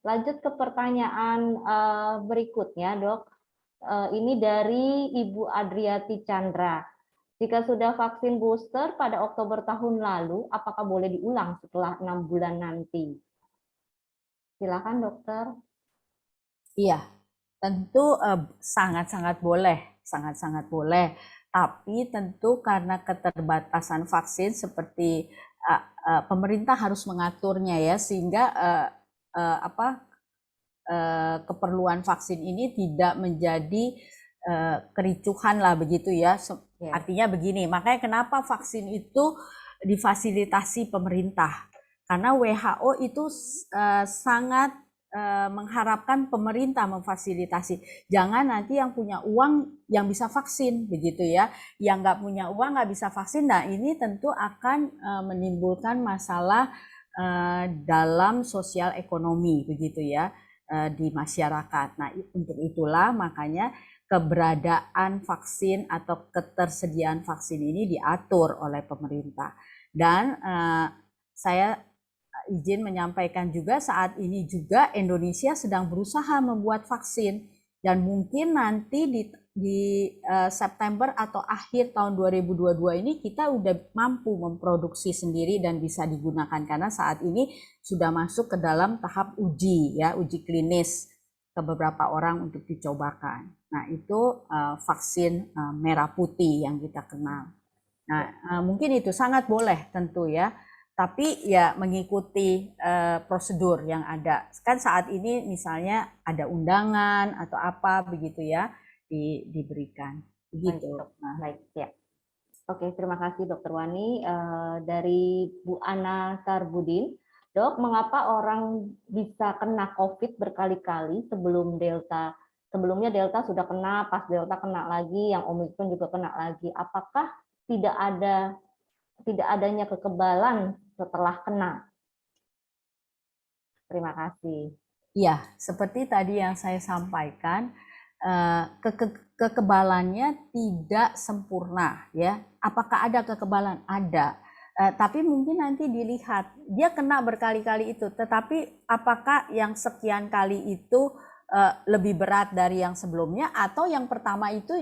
Lanjut ke pertanyaan berikutnya, Dok. Ini dari Ibu Adriati Chandra. Jika sudah vaksin booster pada Oktober tahun lalu, apakah boleh diulang setelah 6 bulan nanti? Silakan, Dokter. Iya, tentu sangat-sangat boleh, sangat-sangat boleh. Tapi tentu karena keterbatasan vaksin seperti pemerintah harus mengaturnya ya, sehingga keperluan vaksin ini tidak menjadi kericuhan lah begitu ya. Artinya begini, makanya kenapa vaksin itu difasilitasi pemerintah, karena WHO itu sangat mengharapkan pemerintah memfasilitasi. Jangan nanti yang punya uang yang bisa vaksin begitu ya, yang nggak punya uang nggak bisa vaksin. Nah ini tentu akan menimbulkan masalah dalam sosial ekonomi begitu ya di masyarakat. Nah untuk itulah makanya keberadaan vaksin atau ketersediaan vaksin ini diatur oleh pemerintah. Dan saya izin menyampaikan juga saat ini juga Indonesia sedang berusaha membuat vaksin, dan mungkin nanti di September atau akhir tahun 2022 ini kita udah mampu memproduksi sendiri dan bisa digunakan, karena saat ini sudah masuk ke dalam tahap uji ya, uji klinis ke beberapa orang untuk dicobakan. Nah itu vaksin merah putih yang kita kenal. Nah mungkin itu sangat boleh tentu ya, tapi ya mengikuti prosedur yang ada. Kan saat ini misalnya ada undangan atau apa begitu ya diberikan. Begitu. Baik, ya. Oke, terima kasih Dokter Wani. Dari Bu Ana Sarbudin, Dok, mengapa orang bisa kena COVID berkali-kali sebelum Delta? Sebelumnya Delta sudah kena, pas Delta kena lagi, yang Omikron juga kena lagi. Apakah tidak adanya kekebalan setelah kena? Terima kasih. Ya, seperti tadi yang saya sampaikan, kekebalannya tidak sempurna ya. Apakah ada kekebalan? Ada. Tapi mungkin nanti dilihat dia kena berkali-kali itu, tetapi apakah yang sekian kali itu lebih berat dari yang sebelumnya, atau yang pertama itu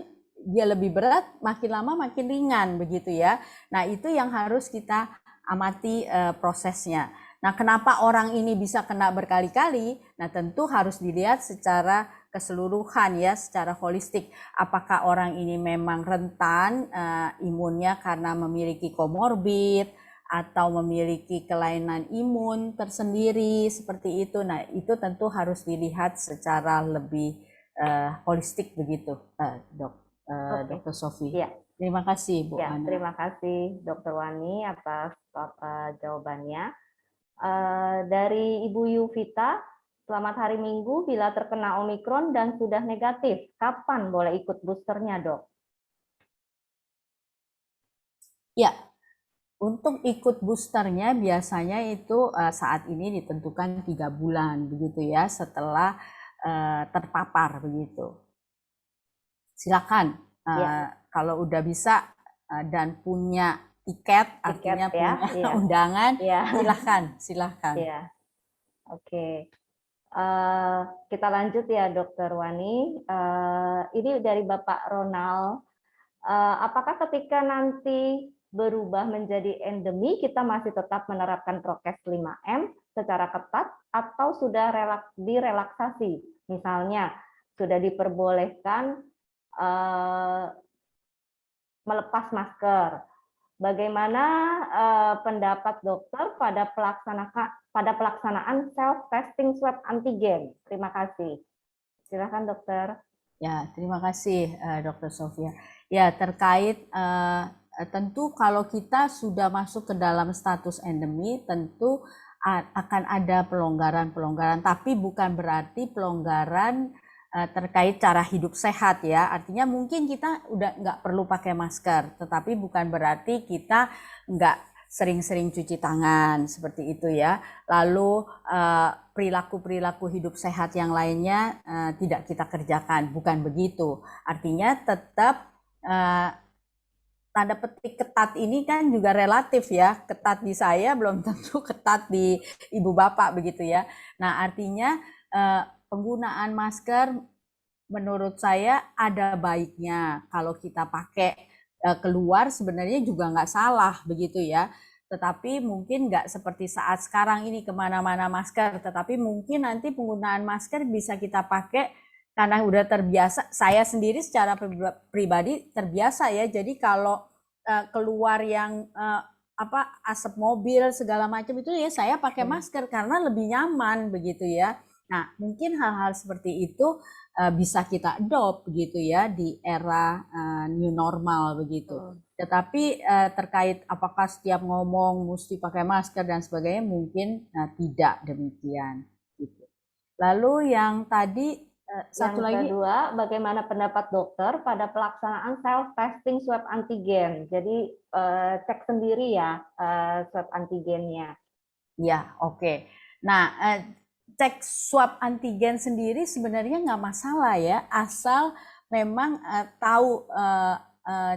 dia lebih berat, makin lama makin ringan begitu ya. Nah itu yang harus kita amati prosesnya. Nah kenapa orang ini bisa kena berkali-kali? Nah tentu harus dilihat secara keseluruhan ya, secara holistik. Apakah orang ini memang rentan imunnya karena memiliki komorbid atau memiliki kelainan imun tersendiri seperti itu. Nah itu tentu harus dilihat secara lebih holistik begitu, Dr. Sofi. Ya. Terima kasih Bu ya, Ana. Terima kasih Dr. Wani atas jawabannya. Dari Ibu Yuvita, selamat hari Minggu. Bila terkena Omikron dan sudah negatif, kapan boleh ikut boosternya, Dok? Ya, untuk ikut boosternya biasanya itu saat ini ditentukan 3 bulan begitu ya, setelah terpapar begitu. Silakan kalau udah bisa dan punya tiket artinya ya, punya undangan, silahkan. Ya. Oke. Kita lanjut ya Dokter Wani. Ini dari Bapak Ronald. Apakah ketika nanti berubah menjadi endemi kita masih tetap menerapkan prokes 5M secara ketat atau sudah direlaksasi? Misalnya sudah diperbolehkan melepas masker bagaimana pendapat dokter pada pelaksanaan self testing swab antigen? Terima kasih. Silakan dokter. Ya, terima kasih Dr. Sofia. Ya, terkait tentu kalau kita sudah masuk ke dalam status endemi, tentu akan ada pelonggaran-pelonggaran, tapi bukan berarti pelonggaran terkait cara hidup sehat ya. Artinya mungkin kita udah nggak perlu pakai masker, tetapi bukan berarti kita nggak sering-sering cuci tangan seperti itu ya. Lalu perilaku-perilaku hidup sehat yang lainnya tidak kita kerjakan, bukan begitu. Artinya tetap tanda petik ketat ini kan juga relatif ya. Ketat di saya belum tentu ketat di ibu bapak begitu ya. Nah, artinya penggunaan masker menurut saya ada baiknya kalau kita pakai keluar sebenarnya juga nggak salah begitu ya. Tetapi mungkin nggak seperti saat sekarang ini kemana-mana masker, tetapi mungkin nanti penggunaan masker bisa kita pakai karena udah terbiasa. Saya sendiri secara pribadi terbiasa ya, jadi kalau keluar yang asap mobil segala macam itu ya saya pakai masker karena lebih nyaman begitu ya. Nah, mungkin hal-hal seperti itu bisa kita adopt begitu ya di era new normal begitu. Tetapi terkait apakah setiap ngomong mesti pakai masker dan sebagainya mungkin tidak demikian. Gitu. Lalu yang tadi satu lagi. Yang kedua, bagaimana pendapat dokter pada pelaksanaan self testing swab antigen? Jadi cek sendiri ya swab antigennya. Ya, oke. Nah, cek swab antigen sendiri sebenarnya nggak masalah ya, asal memang tahu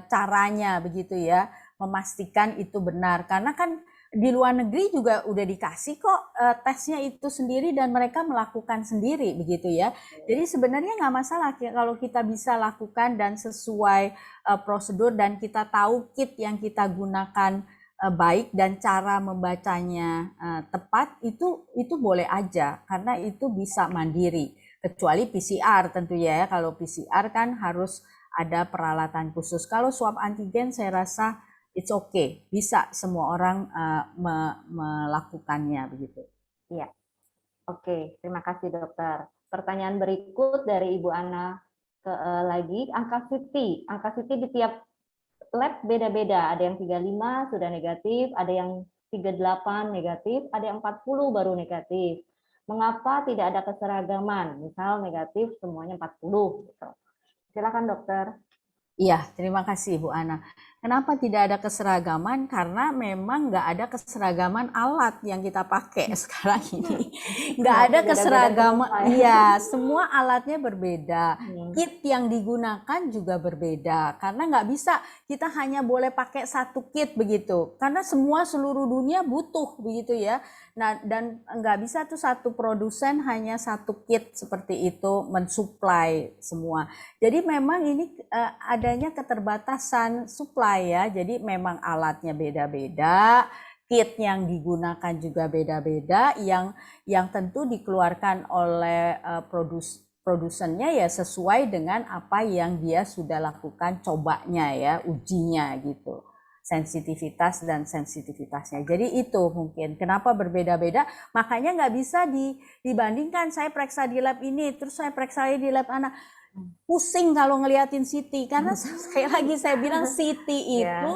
caranya begitu ya, memastikan itu benar. Karena kan di luar negeri juga udah dikasih kok tesnya itu sendiri dan mereka melakukan sendiri begitu ya. Jadi sebenarnya nggak masalah kalau kita bisa lakukan dan sesuai prosedur dan kita tahu kit yang kita gunakan baik dan cara membacanya tepat, itu boleh aja karena itu bisa mandiri, kecuali PCR tentu ya. Kalau PCR kan harus ada peralatan khusus. Kalau swab antigen saya rasa it's okay, bisa semua orang melakukannya begitu. Iya, oke, terima kasih dokter. Pertanyaan berikut dari Ibu Ana lagi, angka CT di tiap lab beda-beda, ada yang 35 sudah negatif, ada yang 38 negatif, ada yang 40 baru negatif. Mengapa tidak ada keseragaman? Misal negatif semuanya 40 gitu. Silakan dokter. Iya, terima kasih Bu Ana. Kenapa tidak ada keseragaman? Karena memang nggak ada keseragaman alat yang kita pakai sekarang ini. Nggak ada keseragaman. Iya, semua alatnya berbeda. Kit yang digunakan juga berbeda. Karena nggak bisa kita hanya boleh pakai satu kit begitu. Karena semua seluruh dunia butuh begitu ya. Nah, dan nggak bisa tuh satu produsen hanya satu kit seperti itu mensuplai semua. Jadi memang ini adanya keterbatasan supply ya. Jadi memang alatnya beda-beda, kit yang digunakan juga beda-beda, yang tentu dikeluarkan oleh produsennya ya sesuai dengan apa yang dia sudah lakukan cobanya ya, ujinya gitu. Sensitivitas dan sensitivitasnya. Jadi itu mungkin kenapa berbeda-beda, makanya nggak bisa dibandingkan saya periksa di lab ini terus saya periksa di lab anak. Pusing kalau ngeliatin CT karena sekali lagi saya bilang CT itu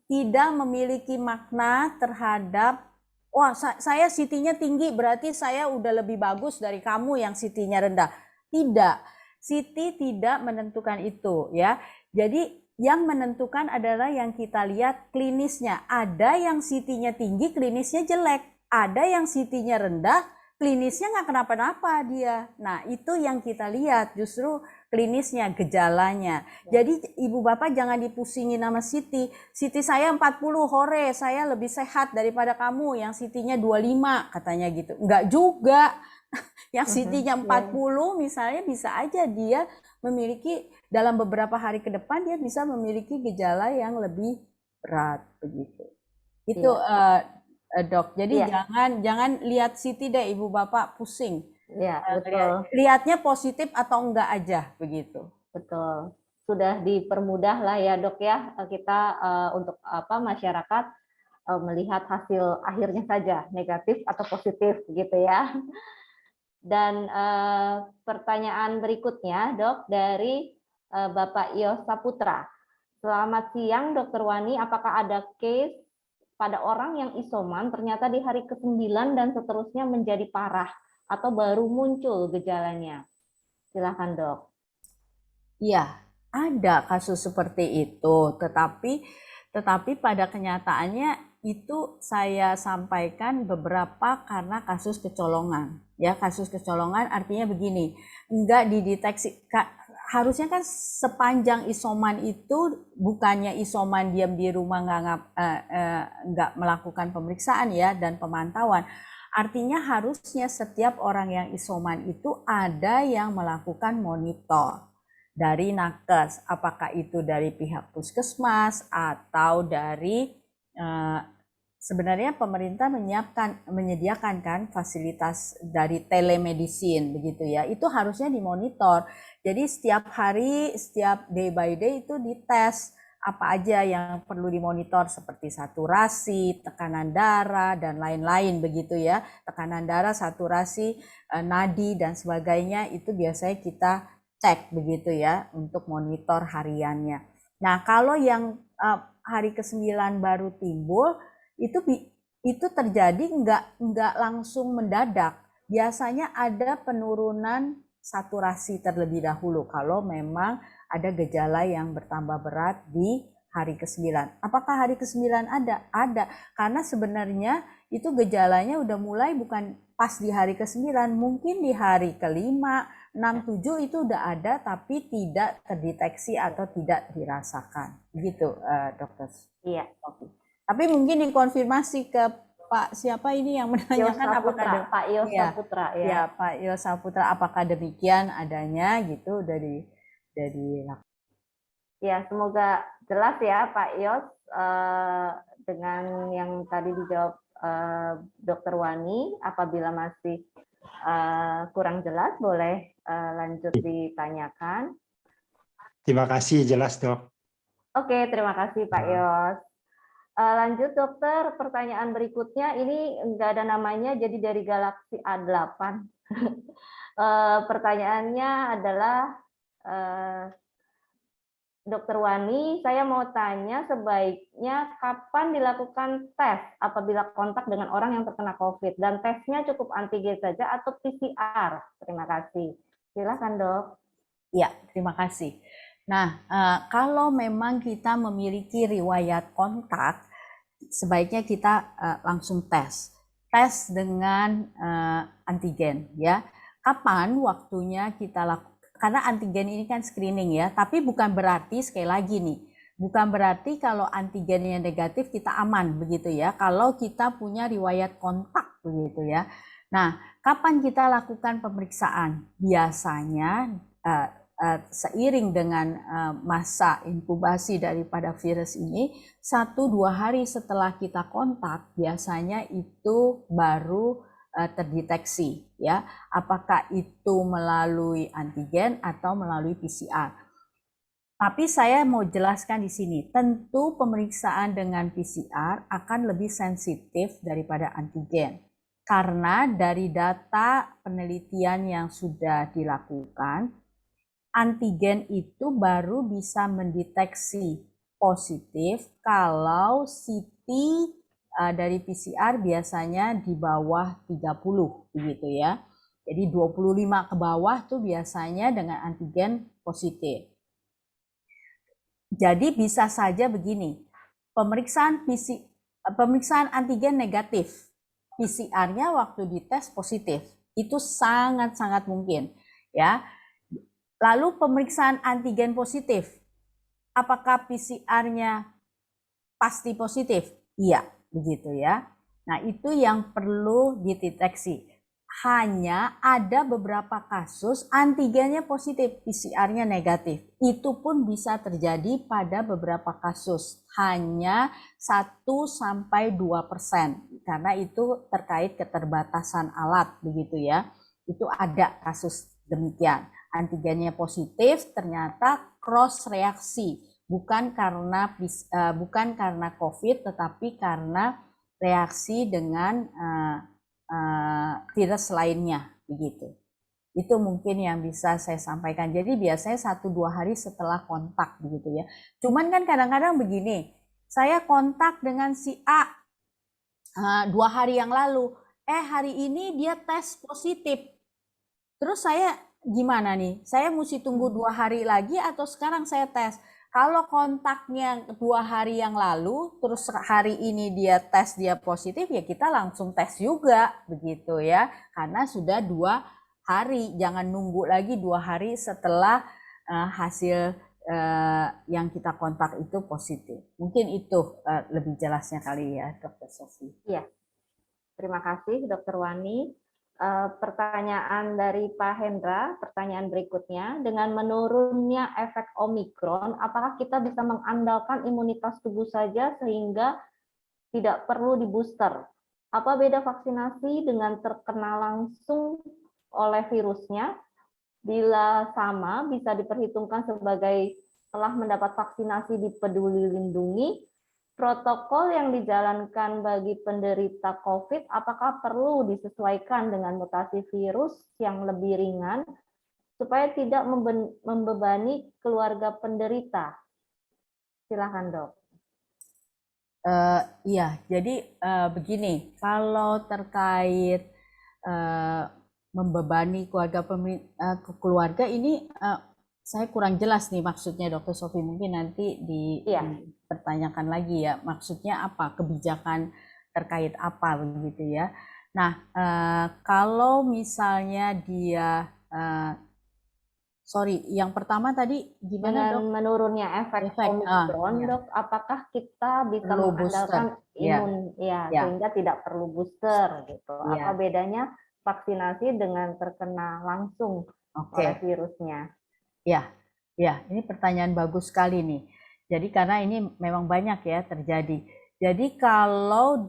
tidak memiliki makna terhadap wah saya CT-nya tinggi berarti saya udah lebih bagus dari kamu yang CT-nya rendah. Tidak, CT tidak menentukan itu ya. Jadi yang menentukan adalah yang kita lihat klinisnya. Ada yang CT-nya tinggi, klinisnya jelek. Ada yang CT-nya rendah, klinisnya nggak kenapa-napa dia. Nah, itu yang kita lihat justru klinisnya, gejalanya. Jadi ibu bapak jangan dipusingin sama CT. CT saya 40 hore, saya lebih sehat daripada kamu yang CT-nya 25 katanya gitu. Enggak juga. Yang CT-nya 40 misalnya bisa aja dia memiliki dalam beberapa hari ke depan dia bisa memiliki gejala yang lebih berat begitu. Itu dok. Jadi jangan lihat CT deh ibu bapak pusing. Iya, betul. Lihatnya positif atau enggak aja begitu. Betul. sudah dipermudah lah ya dok ya, kita untuk masyarakat melihat hasil akhirnya saja, negatif atau positif gitu ya. Dan pertanyaan berikutnya dok dari Bapak Yos Saputra. Selamat siang Dokter Wani, apakah ada case pada orang yang isoman ternyata di hari ke-9 dan seterusnya menjadi parah atau baru muncul gejalanya? Silakan dok. Iya, ada kasus seperti itu, tetapi pada kenyataannya itu saya sampaikan beberapa karena kasus kecolongan. Ya, kasus kecolongan artinya begini, enggak dideteksi. Harusnya kan sepanjang isoman itu bukannya isoman diam di rumah nggak melakukan pemeriksaan ya dan pemantauan. Artinya harusnya setiap orang yang isoman itu ada yang melakukan monitor dari nakes, apakah itu dari pihak puskesmas atau dari sebenarnya pemerintah menyediakan kan fasilitas dari telemedicine begitu ya, itu harusnya dimonitor. Jadi setiap hari, setiap day by day itu dites apa aja yang perlu dimonitor seperti saturasi, tekanan darah dan lain-lain begitu ya. Tekanan darah, saturasi, nadi dan sebagainya itu biasanya kita cek begitu ya untuk monitor hariannya. Nah, kalau yang hari ke-9 baru timbul itu terjadi nggak langsung mendadak. Biasanya ada penurunan saturasi terlebih dahulu kalau memang ada gejala yang bertambah berat di hari ke-9. Apakah hari ke-9 ada? Ada. Karena sebenarnya itu gejalanya udah mulai bukan pas di hari ke-9, mungkin di hari ke-5, 6, 7 itu udah ada tapi tidak terdeteksi atau tidak dirasakan. Begitu, dokter. Iya. Tapi mungkin dikonfirmasi ke Pak siapa ini yang menanyakan apakah ada Pak Yos Saputra ya. Ya, Pak Yos Saputra, apakah demikian adanya gitu dari Ya, semoga jelas ya Pak Yos dengan yang tadi dijawab Dokter Wani. Apabila masih kurang jelas, boleh lanjut ditanyakan. Terima kasih, jelas dok. Oke, terima kasih Pak Yos. Lanjut dokter, pertanyaan berikutnya ini enggak ada namanya, jadi dari Galaxy A8. Pertanyaannya adalah, Dokter Wani, saya mau tanya sebaiknya kapan dilakukan tes apabila kontak dengan orang yang terkena COVID, dan tesnya cukup antigen saja atau PCR? Terima kasih. Silakan dok. Ya, terima kasih. Nah, kalau memang kita memiliki riwayat kontak, sebaiknya kita langsung tes dengan antigen ya. Kapan waktunya kita lakukan? Karena antigen ini kan screening ya, tapi bukan berarti sekali lagi nih, bukan berarti kalau antigennya negatif kita aman begitu ya. Kalau kita punya riwayat kontak begitu ya. Nah, kapan kita lakukan pemeriksaan? Biasanya seiring dengan masa inkubasi daripada virus ini, 1-2 hari setelah kita kontak, biasanya itu baru terdeteksi ya, apakah itu melalui antigen atau melalui PCR. Tapi saya mau jelaskan di sini, tentu pemeriksaan dengan PCR akan lebih sensitif daripada antigen. Karena dari data penelitian yang sudah dilakukan, antigen itu baru bisa mendeteksi positif kalau CT dari PCR biasanya di bawah 30 begitu ya. Jadi 25 ke bawah tuh biasanya dengan antigen positif. Jadi bisa saja begini, pemeriksaan antigen negatif, PCR-nya waktu dites positif, itu sangat-sangat mungkin ya. Lalu pemeriksaan antigen positif, apakah PCR-nya pasti positif? Iya. Begitu ya. Nah, itu yang perlu dideteksi. Hanya ada beberapa kasus antigennya positif, PCR-nya negatif. Itu pun bisa terjadi pada beberapa kasus. Hanya 1-2%. Karena itu terkait keterbatasan alat begitu ya. Itu ada kasus demikian. antigennya positif, ternyata cross reaksi, bukan karena COVID, tetapi karena reaksi dengan virus lainnya, begitu. Itu mungkin yang bisa saya sampaikan. Jadi biasanya 1-2 hari setelah kontak, begitu ya. Cuman kan kadang-kadang begini, saya kontak dengan si A 2 hari yang lalu, hari ini dia tes positif. Terus saya gimana nih? Saya mesti tunggu 2 hari lagi atau sekarang saya tes? Kalau kontaknya 2 hari yang lalu, terus hari ini dia tes dia positif, ya kita langsung tes juga, begitu ya. Karena sudah 2 hari, jangan nunggu lagi 2 hari setelah hasil yang kita kontak itu positif. Mungkin itu lebih jelasnya kali ya, Dr. Sofi. Iya, terima kasih Dr. Wani. Pertanyaan dari Pak Hendra, pertanyaan berikutnya, dengan menurunnya efek Omikron, apakah kita bisa mengandalkan imunitas tubuh saja sehingga tidak perlu di booster? Apa beda vaksinasi dengan terkena langsung oleh virusnya? Bila sama, bisa diperhitungkan sebagai telah mendapat vaksinasi di Peduli Lindungi. Protokol yang dijalankan bagi penderita COVID, apakah perlu disesuaikan dengan mutasi virus yang lebih ringan supaya tidak membebani keluarga penderita? Silakan, Dok. Iya, jadi begini, kalau terkait membebani keluarga ini saya kurang jelas nih maksudnya, Dr. Sofi, mungkin nanti dipertanyakan lagi ya, maksudnya apa, kebijakan terkait apa begitu ya. Nah, kalau misalnya dia yang pertama tadi gimana, Dok? Dengan menurunnya efek Omikron, Dok, apakah kita bisa mengandalkan imun sehingga tidak perlu booster gitu? Apa bedanya vaksinasi dengan terkena langsung oleh virusnya? Ya, ini pertanyaan bagus sekali nih. Jadi karena ini memang banyak ya terjadi. Jadi kalau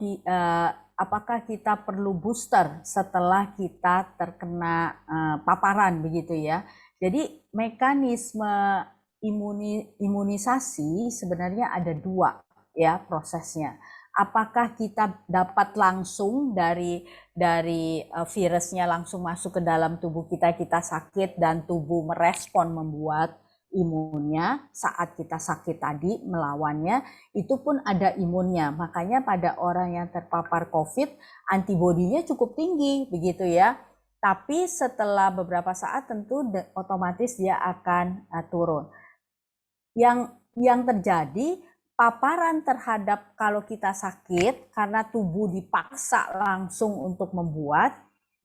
apakah kita perlu booster setelah kita terkena paparan begitu ya? Jadi mekanisme imunisasi sebenarnya ada 2 ya prosesnya. Apakah kita dapat langsung dari virusnya langsung masuk ke dalam tubuh kita sakit dan tubuh merespon membuat imunnya saat kita sakit tadi melawannya, itu pun ada imunnya. Makanya pada orang yang terpapar COVID, antibodinya cukup tinggi begitu ya. Tapi setelah beberapa saat tentu otomatis dia akan turun. Yang terjadi paparan terhadap kalau kita sakit karena tubuh dipaksa langsung untuk membuat,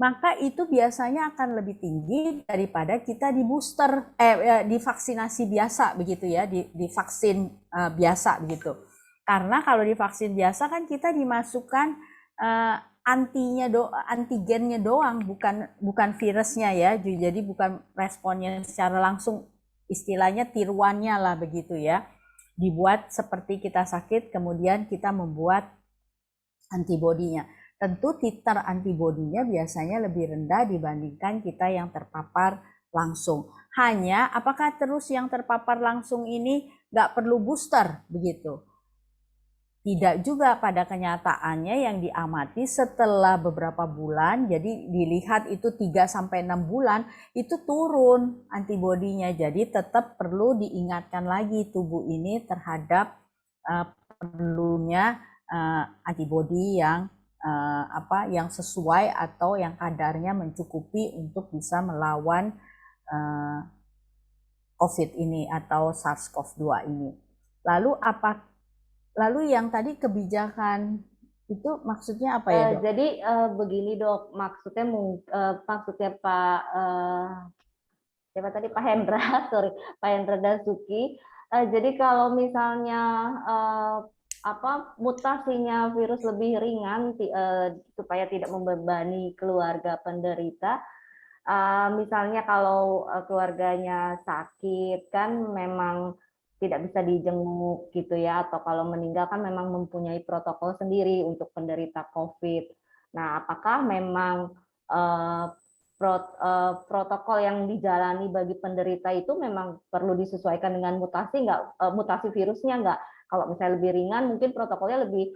maka itu biasanya akan lebih tinggi daripada kita di booster, di vaksinasi biasa begitu ya, di vaksin biasa begitu. Karena kalau di vaksin biasa kan kita dimasukkan antigennya doang, bukan virusnya ya, jadi bukan responnya secara langsung, istilahnya tiruannya lah begitu ya. Dibuat seperti kita sakit, kemudian kita membuat antibodinya. Tentu titer antibodinya biasanya lebih rendah dibandingkan kita yang terpapar langsung. Hanya apakah terus yang terpapar langsung ini nggak perlu booster begitu? Tidak juga, pada kenyataannya yang diamati setelah beberapa bulan, jadi dilihat itu 3-6 bulan, itu turun antibodinya. Jadi tetap perlu diingatkan lagi tubuh ini terhadap perlunya antibodi yang sesuai atau yang kadarnya mencukupi untuk bisa melawan COVID ini atau SARS-CoV-2 ini. Lalu yang tadi kebijakan itu maksudnya apa ya, Dok? Jadi begini, Dok, maksudnya Pak siapa tadi, Pak Hendra, Pak Hendra Dasuki. Jadi kalau misalnya mutasinya virus lebih ringan supaya tidak membebani keluarga penderita. Misalnya kalau keluarganya sakit kan memang tidak bisa dijenguk gitu ya, atau kalau meninggal kan memang mempunyai protokol sendiri untuk penderita COVID. Nah, apakah memang protokol yang dijalani bagi penderita itu memang perlu disesuaikan dengan mutasi virusnya nggak. Kalau misalnya lebih ringan, mungkin protokolnya lebih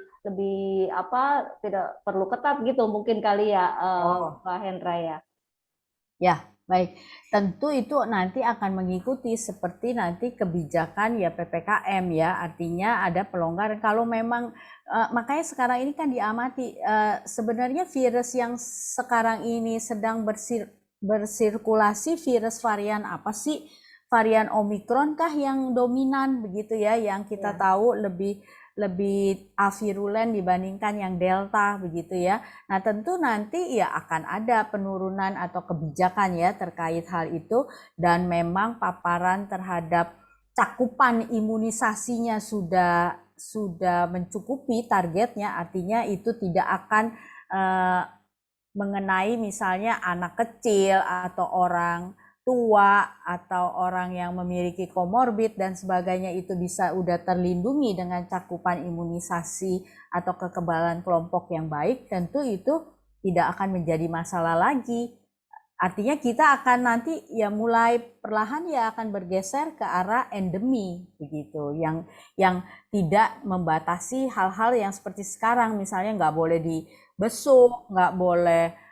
tidak perlu ketat gitu mungkin kali ya, Pak Hendra ya. Ya, baik. Tentu itu nanti akan mengikuti seperti nanti kebijakan ya PPKM ya, artinya ada pelonggaran. Kalau memang makanya sekarang ini kan diamati sebenarnya virus yang sekarang ini sedang bersirkulasi virus varian apa sih? Varian Omikron kah yang dominan begitu ya, yang kita tahu lebih avirulen dibandingkan yang Delta begitu ya. Nah, tentu nanti ya akan ada penurunan atau kebijakan ya terkait hal itu, dan memang paparan terhadap cakupan imunisasinya sudah mencukupi targetnya, artinya itu tidak akan mengenai misalnya anak kecil atau orang tua atau orang yang memiliki komorbid dan sebagainya, itu bisa udah terlindungi dengan cakupan imunisasi atau kekebalan kelompok yang baik, tentu itu tidak akan menjadi masalah lagi. Artinya kita akan nanti ya mulai perlahan ya akan bergeser ke arah endemi begitu, yang tidak membatasi hal-hal yang seperti sekarang, misalnya nggak boleh dibesuk, nggak boleh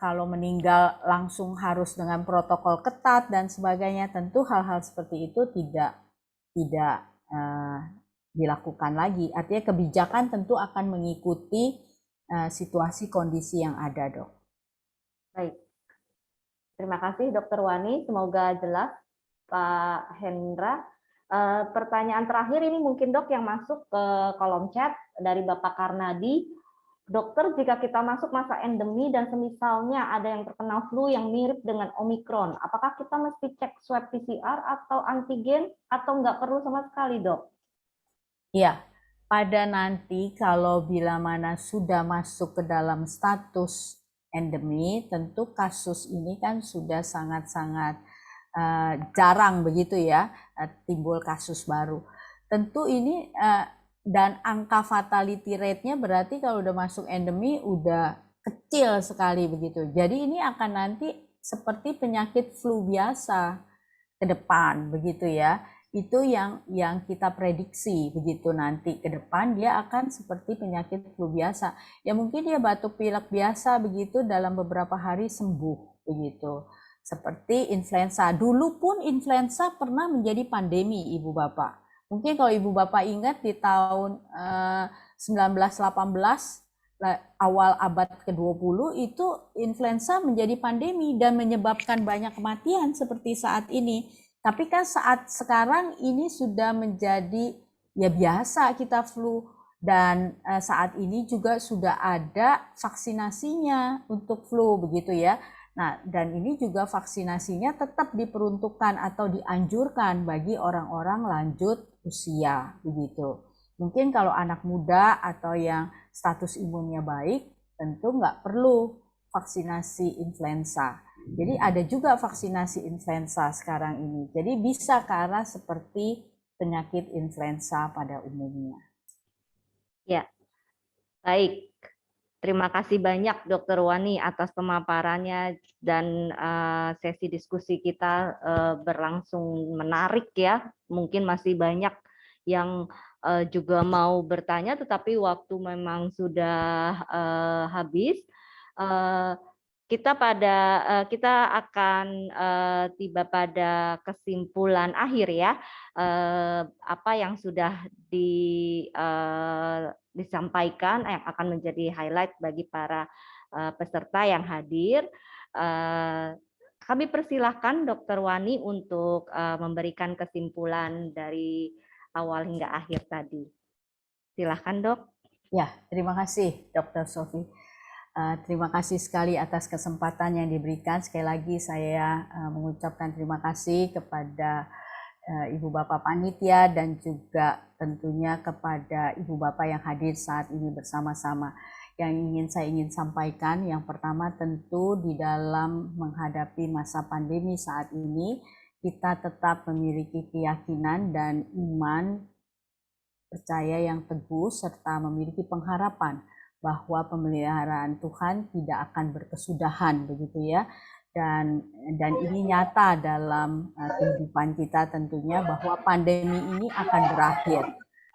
kalau meninggal langsung harus dengan protokol ketat dan sebagainya. Tentu hal-hal seperti itu tidak dilakukan lagi. Artinya kebijakan tentu akan mengikuti situasi kondisi yang ada, Dok. Baik. Terima kasih Dr. Wani, semoga jelas Pak Hendra. Pertanyaan terakhir ini mungkin Dok yang masuk ke kolom chat dari Bapak Karnadi. Dokter, jika kita masuk masa endemi dan semisalnya ada yang terkena flu yang mirip dengan Omikron, apakah kita mesti cek swab PCR atau antigen atau nggak perlu sama sekali, Dok? Iya, pada nanti kalau bila mana sudah masuk ke dalam status endemi, tentu kasus ini kan sudah sangat-sangat jarang begitu ya, timbul kasus baru. Tentu ini dan angka fatality rate-nya berarti kalau udah masuk endemi udah kecil sekali begitu. Jadi ini akan nanti seperti penyakit flu biasa ke depan begitu ya. Itu yang kita prediksi begitu, nanti ke depan dia akan seperti penyakit flu biasa. Ya mungkin dia batuk pilek biasa begitu, dalam beberapa hari sembuh begitu. Seperti influenza. Dulu pun influenza pernah menjadi pandemi, Ibu Bapak. Mungkin kalau Ibu Bapak ingat di tahun 1918, awal abad ke-20 itu influenza menjadi pandemi dan menyebabkan banyak kematian seperti saat ini. Tapi kan saat sekarang ini sudah menjadi ya biasa kita flu, dan saat ini juga sudah ada vaksinasinya untuk flu begitu ya. Nah, dan ini juga vaksinasinya tetap diperuntukkan atau dianjurkan bagi orang-orang lanjut usia begitu. Mungkin kalau anak muda atau yang status imunnya baik, tentu nggak perlu vaksinasi influenza. Jadi ada juga vaksinasi influenza sekarang ini. Jadi bisa ke arah seperti penyakit influenza pada umumnya. Ya, baik. Terima kasih banyak Dr. Wani atas pemaparannya, dan sesi diskusi kita berlangsung menarik ya. Mungkin masih banyak yang juga mau bertanya, tetapi waktu memang sudah habis. Kita akan tiba pada kesimpulan akhir ya, apa yang sudah disampaikan yang akan menjadi highlight bagi para peserta yang hadir. Kami persilahkan Dr. Wani untuk memberikan kesimpulan dari awal hingga akhir tadi. Silahkan, Dok. Ya, terima kasih Dr. Sofi. Terima kasih sekali atas kesempatan yang diberikan. Sekali lagi saya mengucapkan terima kasih kepada Ibu Bapak Panitia dan juga tentunya kepada Ibu Bapak yang hadir saat ini bersama-sama. Yang saya ingin sampaikan, yang pertama tentu di dalam menghadapi masa pandemi saat ini, kita tetap memiliki keyakinan dan iman, percaya yang teguh, serta memiliki pengharapan bahwa pemeliharaan Tuhan tidak akan berkesudahan, begitu ya. Dan ini nyata dalam kehidupan kita tentunya, bahwa pandemi ini akan berakhir.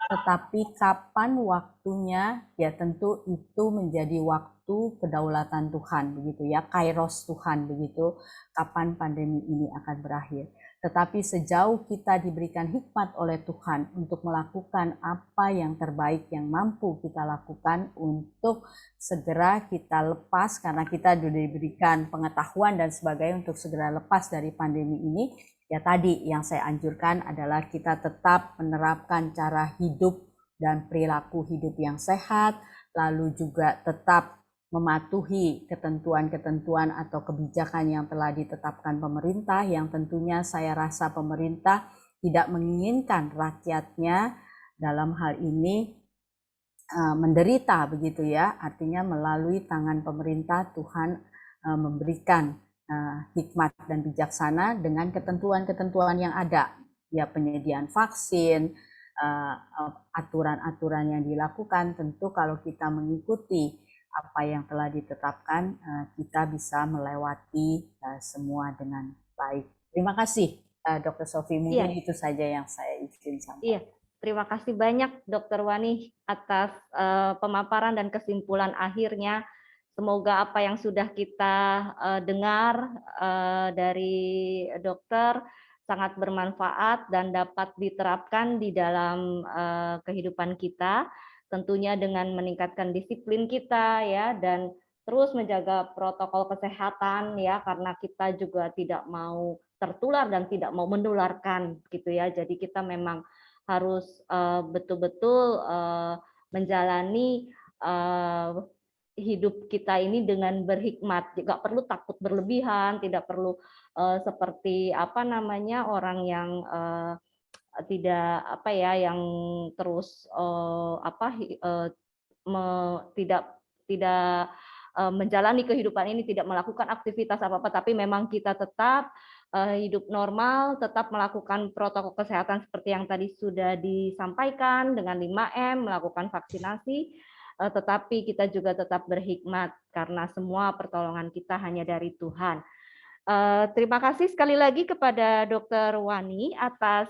Tetapi kapan waktunya, ya tentu itu menjadi waktu kedaulatan Tuhan, begitu ya, kairos Tuhan, begitu, kapan pandemi ini akan berakhir. Tetapi sejauh kita diberikan hikmat oleh Tuhan untuk melakukan apa yang terbaik yang mampu kita lakukan untuk segera kita lepas, karena kita sudah diberikan pengetahuan dan sebagainya untuk segera lepas dari pandemi ini, ya tadi yang saya anjurkan adalah kita tetap menerapkan cara hidup dan perilaku hidup yang sehat, lalu juga tetap mematuhi ketentuan-ketentuan atau kebijakan yang telah ditetapkan pemerintah, yang tentunya saya rasa pemerintah tidak menginginkan rakyatnya dalam hal ini menderita, begitu ya. Artinya melalui tangan pemerintah Tuhan memberikan hikmat dan bijaksana dengan ketentuan-ketentuan yang ada, ya, penyediaan vaksin, aturan-aturan yang dilakukan. Tentu kalau kita mengikuti apa yang telah ditetapkan, kita bisa melewati semua dengan baik. Terima kasih, Dr. Sofi. Mungkin itu saja yang saya izin sampaikan. Iya, terima kasih banyak Dr. Wani atas pemaparan dan kesimpulan akhirnya. Semoga apa yang sudah kita dengar dari dokter sangat bermanfaat dan dapat diterapkan di dalam kehidupan kita, tentunya dengan meningkatkan disiplin kita, ya, dan terus menjaga protokol kesehatan, ya, karena kita juga tidak mau tertular dan tidak mau menularkan, gitu ya. Jadi kita memang harus betul-betul menjalani hidup kita ini dengan berhikmat, tidak perlu takut berlebihan, tidak perlu seperti orang yang tidak yang terus tidak menjalani kehidupan ini, tidak melakukan aktivitas apa-apa, tapi memang kita tetap hidup normal, tetap melakukan protokol kesehatan seperti yang tadi sudah disampaikan dengan 5M, melakukan vaksinasi, tetapi kita juga tetap berhikmat karena semua pertolongan kita hanya dari Tuhan. Terima kasih sekali lagi kepada Dr. Wani atas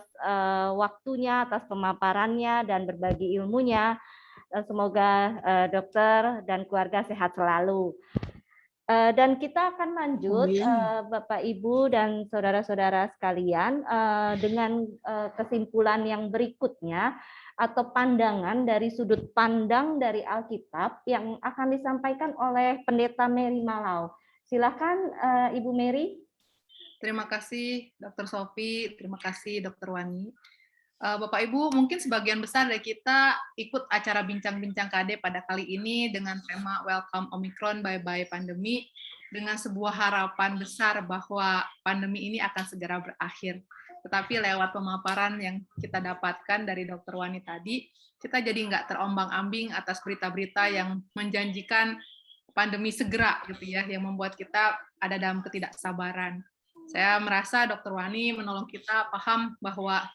waktunya, atas pemaparannya dan berbagi ilmunya. Semoga dokter dan keluarga sehat selalu. Dan kita akan lanjut, Bapak, Ibu, dan saudara-saudara sekalian, dengan kesimpulan yang berikutnya atau pandangan dari sudut pandang dari Alkitab yang akan disampaikan oleh Pendeta Mary Malau. Silakan Ibu Mary. Terima kasih Dr. Sofi, terima kasih Dr. Wani. Bapak Ibu, mungkin sebagian besar dari kita ikut acara bincang-bincang KD pada kali ini dengan tema Welcome Omicron, Bye-Bye Pandemi, dengan sebuah harapan besar bahwa pandemi ini akan segera berakhir. Tetapi lewat pemaparan yang kita dapatkan dari Dr. Wani tadi, kita jadi nggak terombang-ambing atas berita-berita yang menjanjikan pandemi segera, gitu ya, yang membuat kita ada dalam ketidaksabaran. Saya merasa Dr. Wani menolong kita paham bahwa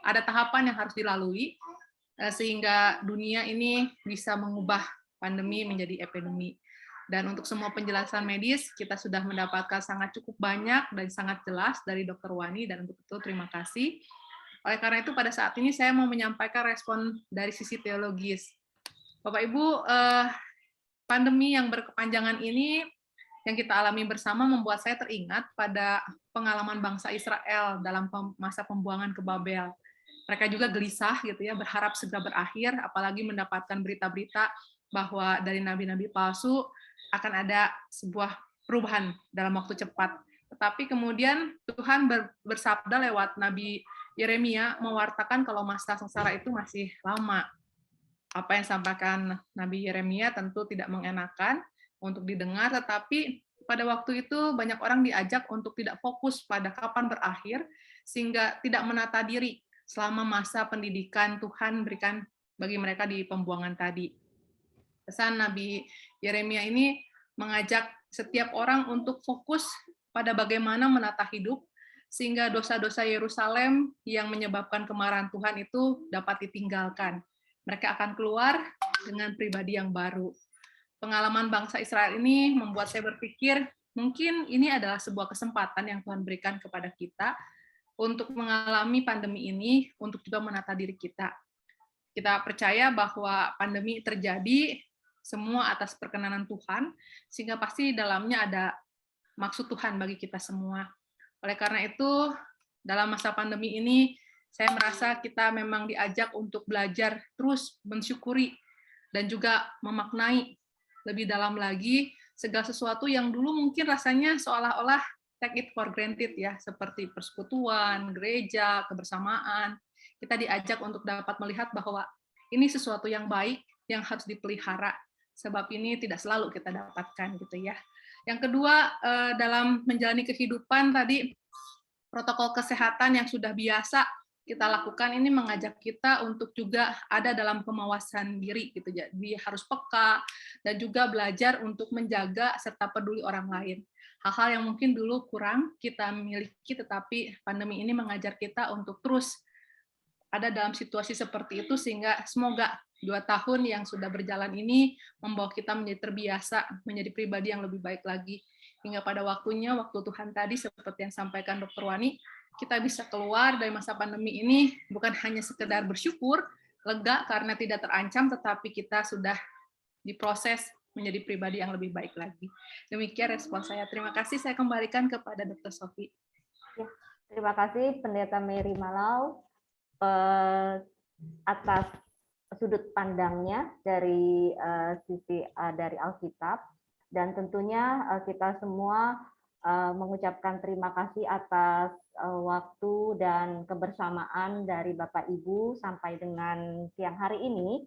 ada tahapan yang harus dilalui sehingga dunia ini bisa mengubah pandemi menjadi epidemi. Dan untuk semua penjelasan medis, kita sudah mendapatkan sangat cukup banyak dan sangat jelas dari Dr. Wani, dan untuk itu terima kasih. Oleh karena itu, pada saat ini saya mau menyampaikan respon dari sisi teologis. Bapak Ibu, pandemi yang berkepanjangan ini yang kita alami bersama membuat saya teringat pada pengalaman bangsa Israel dalam masa pembuangan ke Babel. Mereka juga gelisah gitu ya, berharap segera berakhir, apalagi mendapatkan berita-berita bahwa dari nabi-nabi palsu akan ada sebuah perubahan dalam waktu cepat. Tetapi kemudian Tuhan bersabda lewat Nabi Yeremia mewartakan kalau masa sengsara itu masih lama. Apa yang disampaikan Nabi Yeremia tentu tidak mengenakan untuk didengar, tetapi pada waktu itu banyak orang diajak untuk tidak fokus pada kapan berakhir, sehingga tidak menata diri selama masa pendidikan Tuhan berikan bagi mereka di pembuangan tadi. Pesan Nabi Yeremia ini mengajak setiap orang untuk fokus pada bagaimana menata hidup, sehingga dosa-dosa Yerusalem yang menyebabkan kemarahan Tuhan itu dapat ditinggalkan. Mereka akan keluar dengan pribadi yang baru. Pengalaman bangsa Israel ini membuat saya berpikir, mungkin ini adalah sebuah kesempatan yang Tuhan berikan kepada kita untuk mengalami pandemi ini, untuk juga menata diri kita. Kita percaya bahwa pandemi terjadi semua atas perkenanan Tuhan, sehingga pasti di dalamnya ada maksud Tuhan bagi kita semua. Oleh karena itu, dalam masa pandemi ini, saya merasa kita memang diajak untuk belajar terus mensyukuri dan juga memaknai lebih dalam lagi segala sesuatu yang dulu mungkin rasanya seolah-olah take it for granted ya, seperti persekutuan, gereja, kebersamaan. Kita diajak untuk dapat melihat bahwa ini sesuatu yang baik yang harus dipelihara, sebab ini tidak selalu kita dapatkan gitu ya. Yang kedua, dalam menjalani kehidupan tadi, protokol kesehatan yang sudah biasa kita lakukan ini mengajak kita untuk juga ada dalam pengawasan diri gitu. Jadi harus peka dan juga belajar untuk menjaga serta peduli orang lain. Hal-hal yang mungkin dulu kurang kita miliki, tetapi pandemi ini mengajar kita untuk terus ada dalam situasi seperti itu, sehingga semoga 2 tahun yang sudah berjalan ini membawa kita menjadi terbiasa, menjadi pribadi yang lebih baik lagi. Hingga pada waktunya, waktu Tuhan tadi, seperti yang sampaikan Dr. Wani, kita bisa keluar dari masa pandemi ini bukan hanya sekedar bersyukur, lega karena tidak terancam, tetapi kita sudah diproses menjadi pribadi yang lebih baik lagi. Demikian respon saya. Terima kasih, saya kembalikan kepada Dr. Sophie. Ya, terima kasih Pendeta Mary Malau atas sudut pandangnya dari sisi dari Alkitab, dan tentunya kita semua mengucapkan terima kasih atas waktu dan kebersamaan dari Bapak Ibu sampai dengan siang hari ini,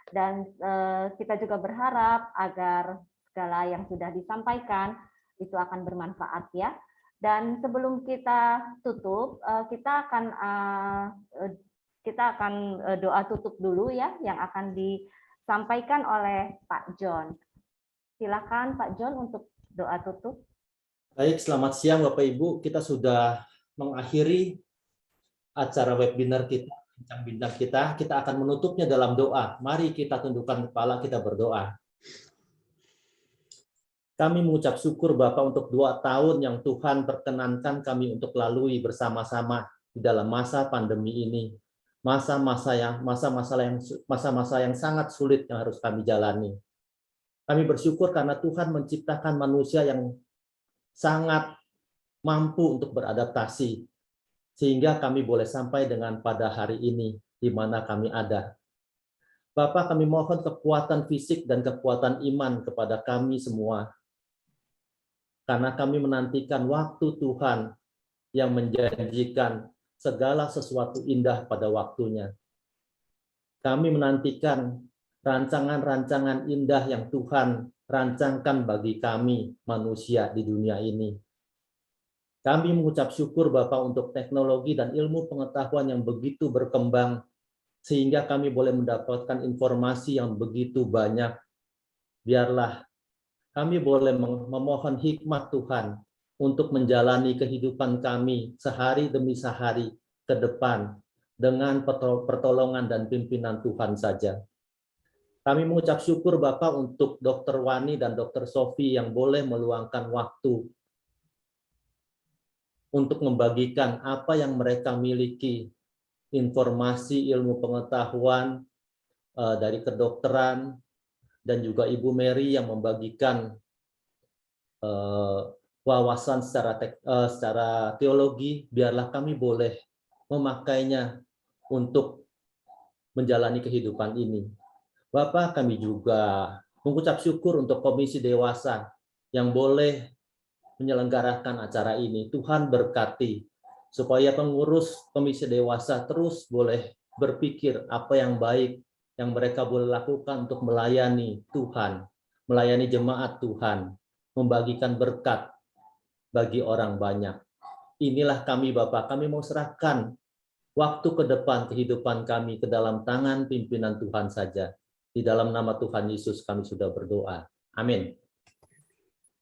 dan kita juga berharap agar segala yang sudah disampaikan itu akan bermanfaat ya. Dan sebelum kita tutup, kita akan doa tutup dulu ya, yang akan disampaikan oleh Pak John. Silakan Pak John untuk doa tutup. Baik, selamat siang Bapak Ibu. Kita sudah mengakhiri acara webinar kita, bincang-bincang kita. Kita akan menutupnya dalam doa. Mari kita tundukkan kepala, kita berdoa. Kami mengucap syukur Bapak untuk 2 tahun yang Tuhan perkenankan kami untuk lalui bersama-sama di dalam masa pandemi ini. Masa-masa yang sangat sulit yang harus kami jalani. Kami bersyukur karena Tuhan menciptakan manusia yang sangat mampu untuk beradaptasi, sehingga kami boleh sampai dengan pada hari ini di mana kami ada. Bapak, kami mohon kekuatan fisik dan kekuatan iman kepada kami semua, karena kami menantikan waktu Tuhan yang menjanjikan segala sesuatu indah pada waktunya. Kami menantikan rancangan-rancangan indah yang Tuhan rancangkan bagi kami manusia di dunia ini. Kami mengucap syukur Bapak untuk teknologi dan ilmu pengetahuan yang begitu berkembang, sehingga kami boleh mendapatkan informasi yang begitu banyak. Biarlah kami boleh memohon hikmat Tuhan untuk menjalani kehidupan kami sehari demi sehari ke depan dengan pertolongan dan pimpinan Tuhan saja. Kami mengucap syukur Bapak untuk Dr. Wani dan Dr. Sophie yang boleh meluangkan waktu untuk membagikan apa yang mereka miliki, informasi, ilmu pengetahuan dari kedokteran, dan juga Ibu Mary yang membagikan wawasan secara teologi. Biarlah kami boleh memakainya untuk menjalani kehidupan ini. Bapak, kami juga mengucap syukur untuk Komisi Dewasa yang boleh menyelenggarakan acara ini. Tuhan berkati supaya pengurus Komisi Dewasa terus boleh berpikir apa yang baik yang mereka boleh lakukan untuk melayani Tuhan, melayani jemaat Tuhan, membagikan berkat bagi orang banyak. Inilah kami Bapak, kami mau serahkan waktu ke depan kehidupan kami ke dalam tangan pimpinan Tuhan saja. Di dalam nama Tuhan Yesus kami sudah berdoa. Amin.